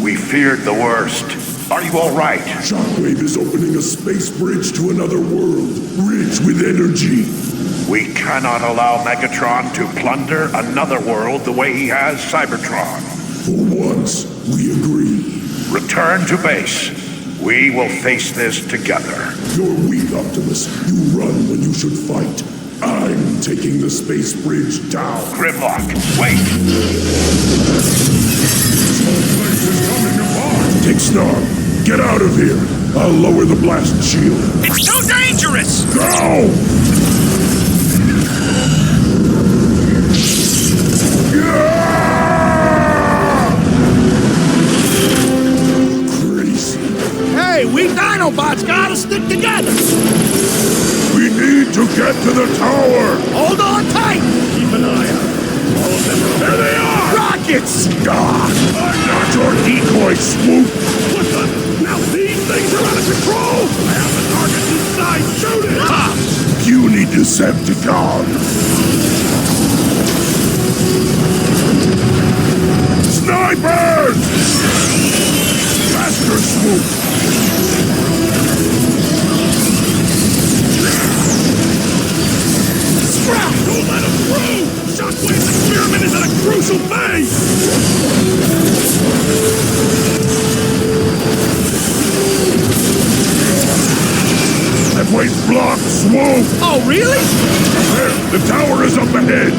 We feared the worst. Are you all right? Shockwave is opening a space bridge to another world, rich with energy. We cannot allow Megatron to plunder another world the way he has Cybertron. For once, we agree. Return to base. We will face this together. You're weak, Optimus. You run when you should fight. I'm taking the space bridge down. Grimlock, wait! This whole place is coming apart. Take Snarl. Get out of here. I'll lower the blast shield. It's too dangerous! Go! Crazy. Hey, we Dinobots gotta stick together. We need to get to the tower. Hold on tight. Keep an eye out. All of them. There they are! Rockets! God! I'm not your decoy, Swoop! What the? Now these things are out of control! I have the target inside! Shoot it! Ha! Puny Decepticon! Snipers! Faster, Swoop! Scrap! Don't let him through! Shockwave's experiment is at a crucial phase! That way's blocked, Swoop! Oh, really? There, the tower is up ahead!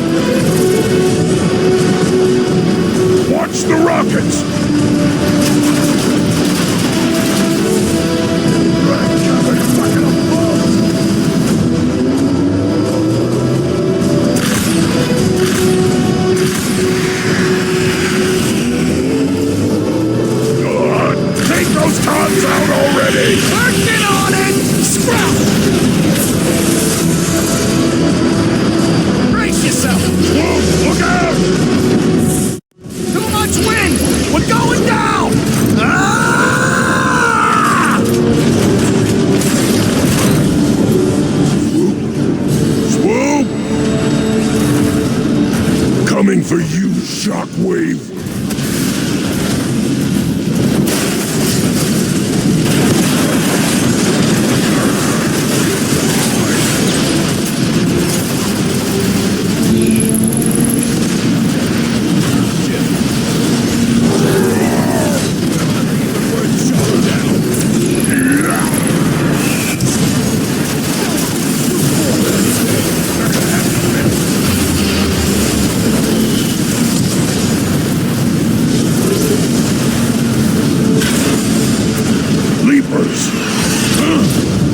Watch the rockets! Right, Kevin, fucking up! Take those cons out already! Working on it! Scrap! Brace yourself! Whoa, look out! Too much wind! We're going down! coming for you, Shockwave.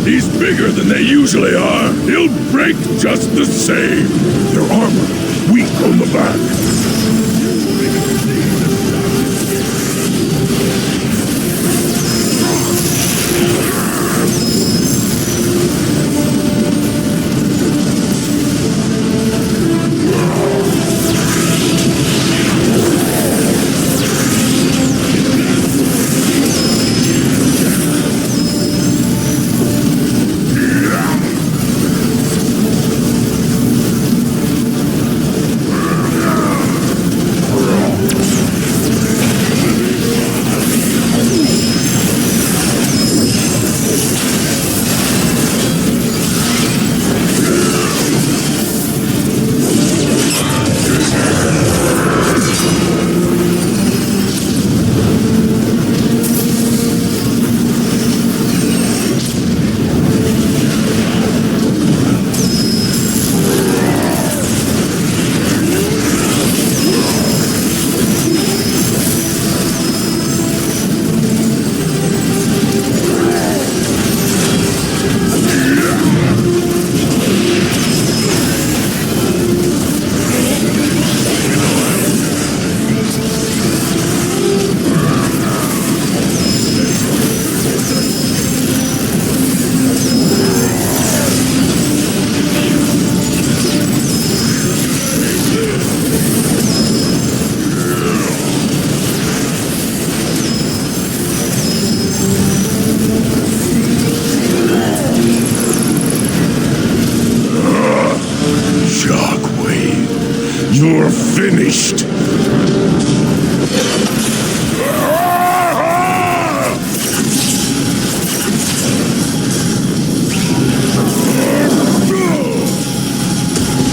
He's bigger than they usually are. He'll break just the same. Their armor, weak on the back. You're finished.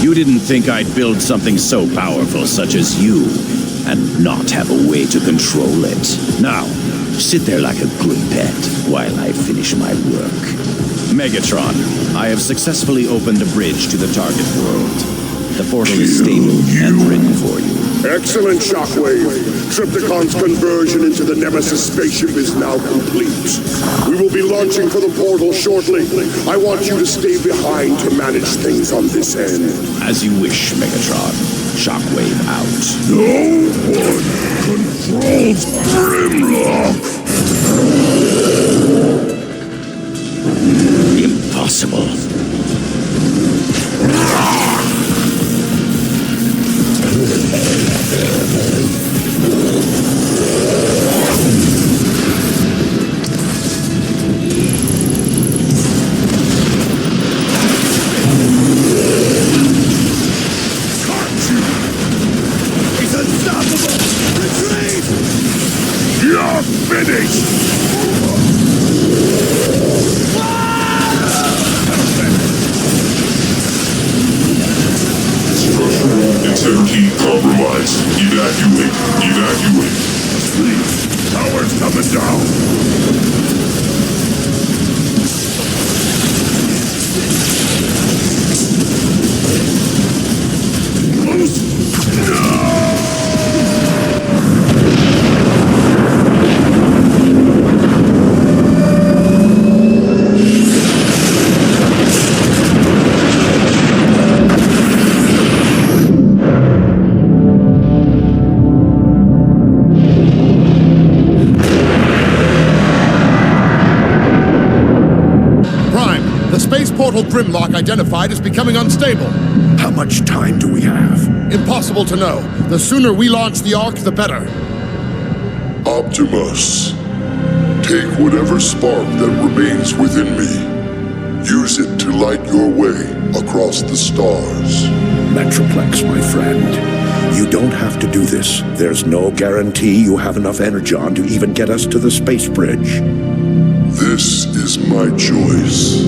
You didn't think I'd build something so powerful such as you, and not have a way to control it. Now, sit there like a good pet while I finish my work. Megatron, I have successfully opened a bridge to the target world. The portal is stable and ready for you. Excellent, Shockwave. Trypticon's conversion into the Nemesis spaceship is now complete. We will be launching for the portal shortly. I want you to stay behind to manage things on this end. As you wish, Megatron. Shockwave out. No one controls Grimlock! Impossible. He's unstoppable! Retreat! You're finished! Integrity compromised. Evacuate. Evacuate. Please. Tower's coming down. Portal Grimlock identified as becoming unstable. How much time do we have? Impossible to know. The sooner we launch the Ark, the better. Optimus, take whatever spark that remains within me. Use it to light your way across the stars. Metroplex, my friend. You don't have to do this. There's no guarantee you have enough energon to even get us to the space bridge. This is my choice.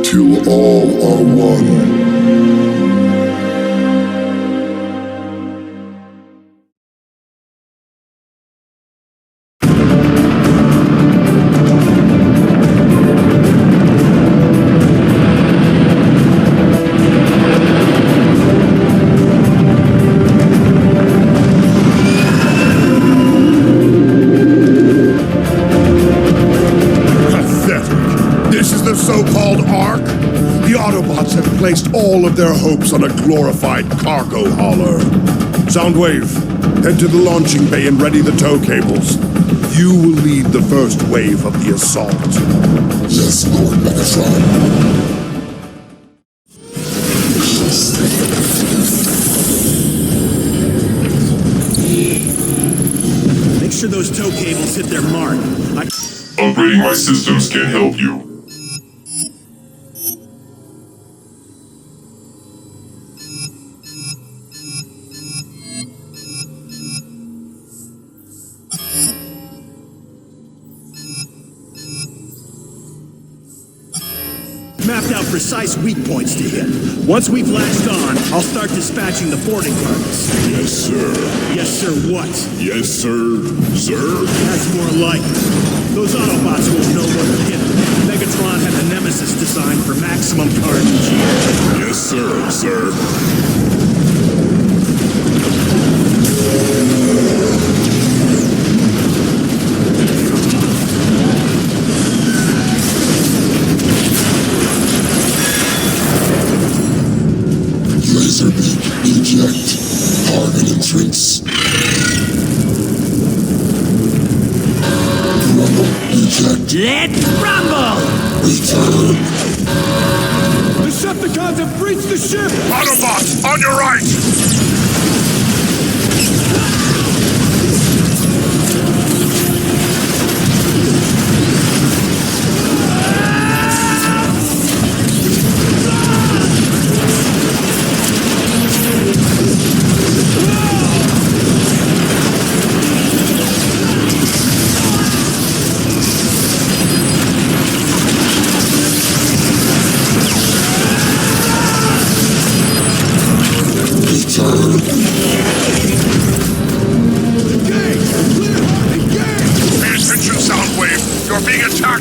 Till all are one. Placed all of their hopes on a glorified cargo hauler. Soundwave, head to the launching bay and ready the tow cables. You will lead the first wave of the assault. Yes, Lord Megatron. Make sure those tow cables hit their mark. Upgrading my systems can help you. Mapped out precise weak points to hit. Once we've latched on, I'll start dispatching the boarding targets. Yes, sir. Yes, sir, what? Yes, sir. Sir? That's more like it. Those Autobots won't know where to hit. Megatron had the Nemesis designed for maximum carnage. Yes, sir, sir. Laser beam, eject. Target entrance. Rumble, eject. Let's rumble! Return. Decepticons have breached the ship! Autobots, on your right!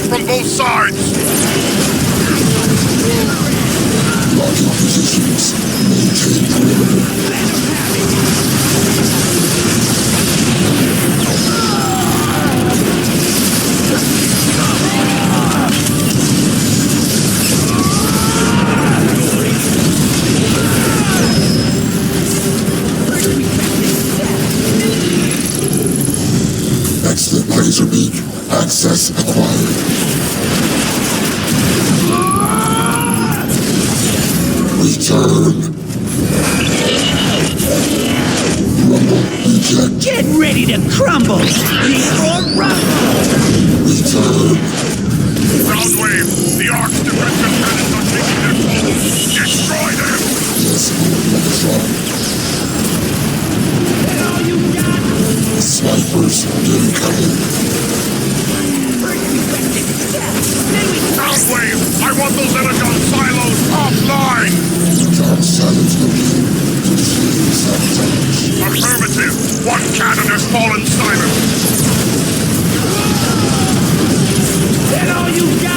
From both sides! Locking positions. Maintain perimeter. Excellent laser beam. Access acquired. Return. Rumble, eject. Get ready to crumble before rumble! Return. Soundwave, the Ark's defensive cannons are taking their toll. Destroy them! Yes, Lord Megatron. That all you got? Snipers incoming. Soundwave, I want those energon silos offline! Dark Silence no lead. Defeat sabotage. Affirmative. One cannon has fallen silent. That all you got?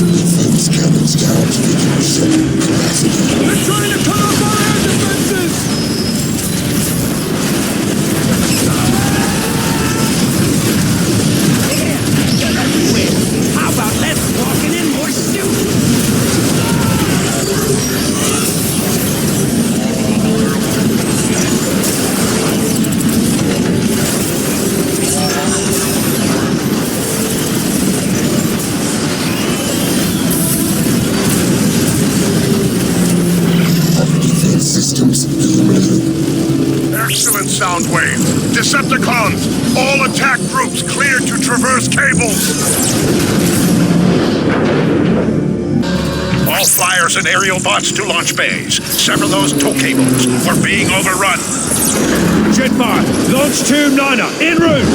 Defense cannons down to 50% capacity. They're trying to cut off our air defenses! Yeah, they're everywhere. How about less walking and more shooting? Defense systems eliminated. Excellent, Soundwave. Decepticons, all attack groups cleared to traverse cables. All flyers and aerial bots to launch bays. Sever those tow cables. We're being overrun. Jetfire, launch Tomb Niner, en route!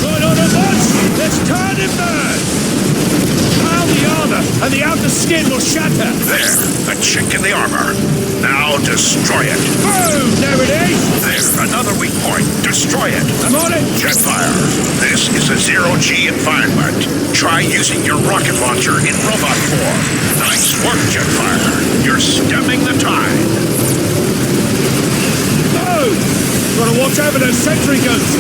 Right on at once! Let's turn him burn! How the armor and the outer skin will shatter! There, the chink in the armor. Now destroy it. Boom! There it is! There, another weak point. Destroy it. I'm on it! Jetfire, this is a zero-G environment. Try using your rocket launcher in robot form. Nice work, Jetfire. You're stemming the tide. Oh! Gotta watch over those sentry guns!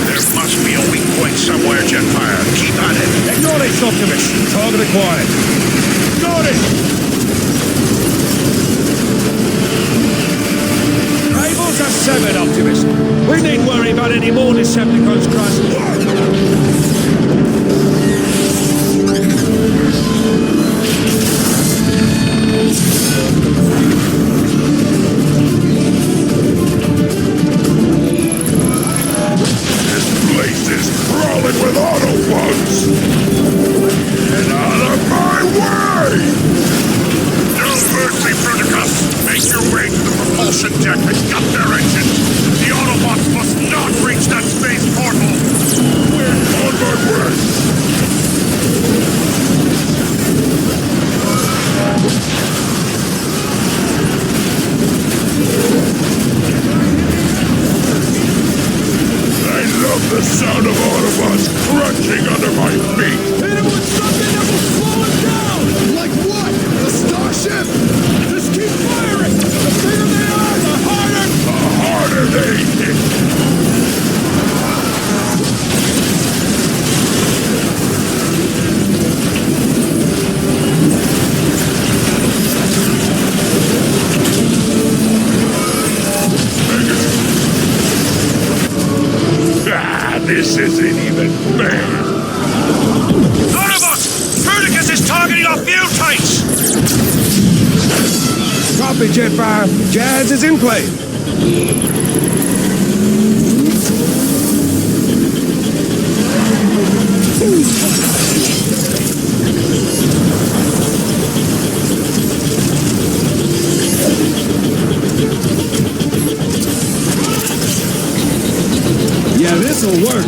There must be a weak point somewhere, Jetfire. Keep at it. Acknowledged, Optimus. Target acquired. Got it! Cables are severed, Optimus. We needn't worry about any more Decepticons crashing. This place is crawling with Autobots. Get out of my way! No mercy, Bruticus. Make your way to the propulsion deck and cut their engines. The Autobots must not reach that space portal. We're on my way. I love the sound of Autobots crunching under my feet. Hit him with something that will slow him down! Like what? A starship? Just keep firing! The bigger they are, the harder! The harder they hit. This isn't even fair. Autobots! Bruticus is targeting our fuel tanks! Copy, Jetfire. Jazz is in play. Yeah, this'll work.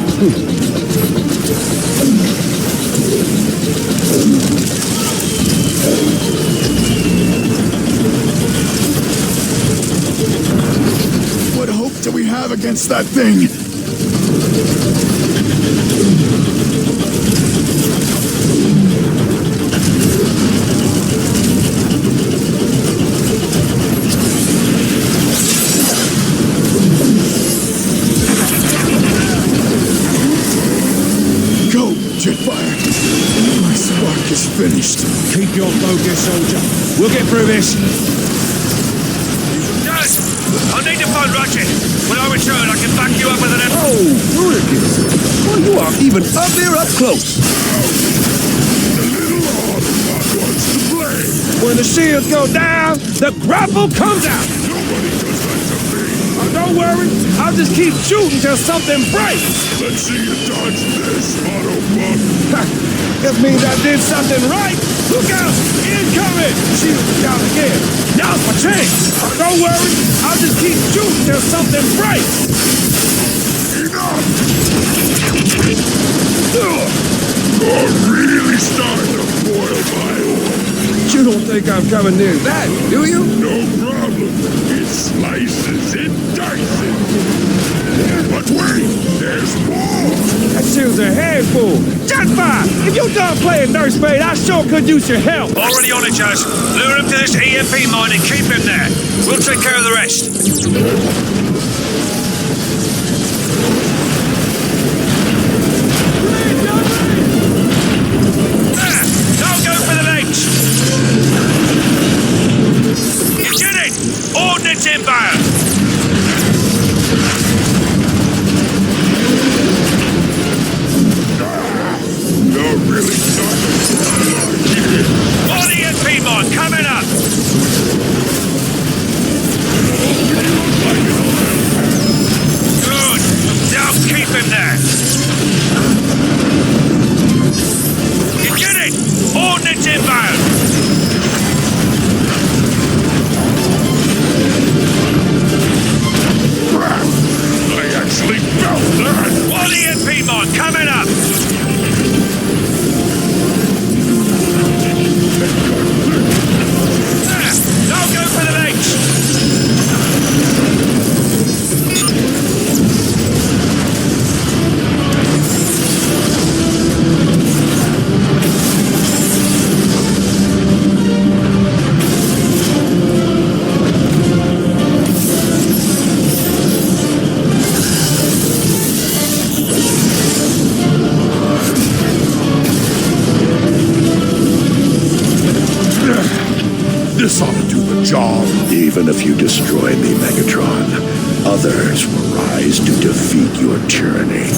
What hope do we have against that thing? Go, Jetfire. My spark is finished. Keep your focus, soldier. We'll get through this. Guys, on, Roger. When I return, I can back you up with an... Oh, Ludicrous. Well, you are even up there up close. When the shields go down, the grapple comes out. Oh, don't worry, I'll just keep shooting till something breaks. Let's see you dodge this, Autobot. This means I did something right. Look out, incoming. Shields are down again. Now's my chance. Oh, don't worry, I'll just keep shooting till something breaks. Enough! You're really starting to boil my oil. You don't think I'm coming near that, do you? No problem. It slices, it dices. But wait, there's more. That shield's a handful. Jetfire! If you're done playing nursemaid, I sure could use your help. Already on it, Jazz. Lure him to this EMP mine and keep him there. We'll take care of the rest. Don't go for the legs! You did it! Ordnance inbound! You're really starting to Body and P-Mod coming up! Good! Now keep him there! You did it! Ordnance inbound! I actually felt that! Body and P-Mod coming up! Don't go for the legs! This ought to do the job. Even if you destroy me, Megatron, others will rise to defeat your tyranny.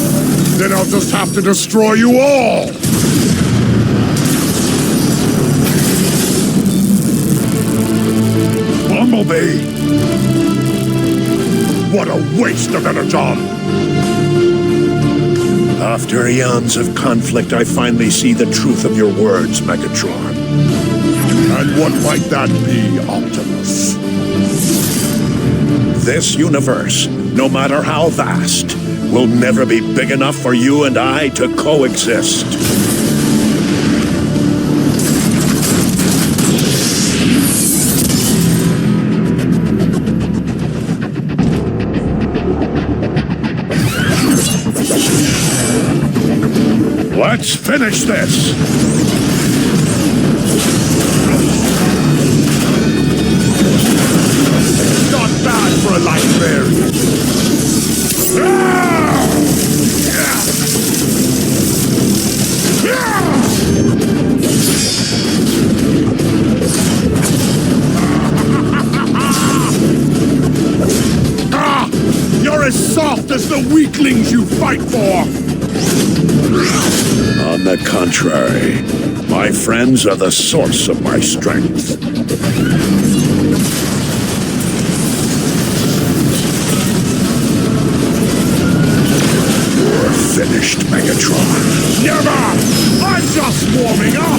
Then I'll just have to destroy you all! Bumblebee! What a waste of energon! After eons of conflict, I finally see the truth of your words, Megatron. And what might that be, Optimus? This universe, no matter how vast, will never be big enough for you and I to coexist. Let's finish this! Not bad for a librarian. You're as soft as the weaklings you fight for! On the contrary, my friends are the source of my strength. You're finished, Megatron. Never! I'm just warming up!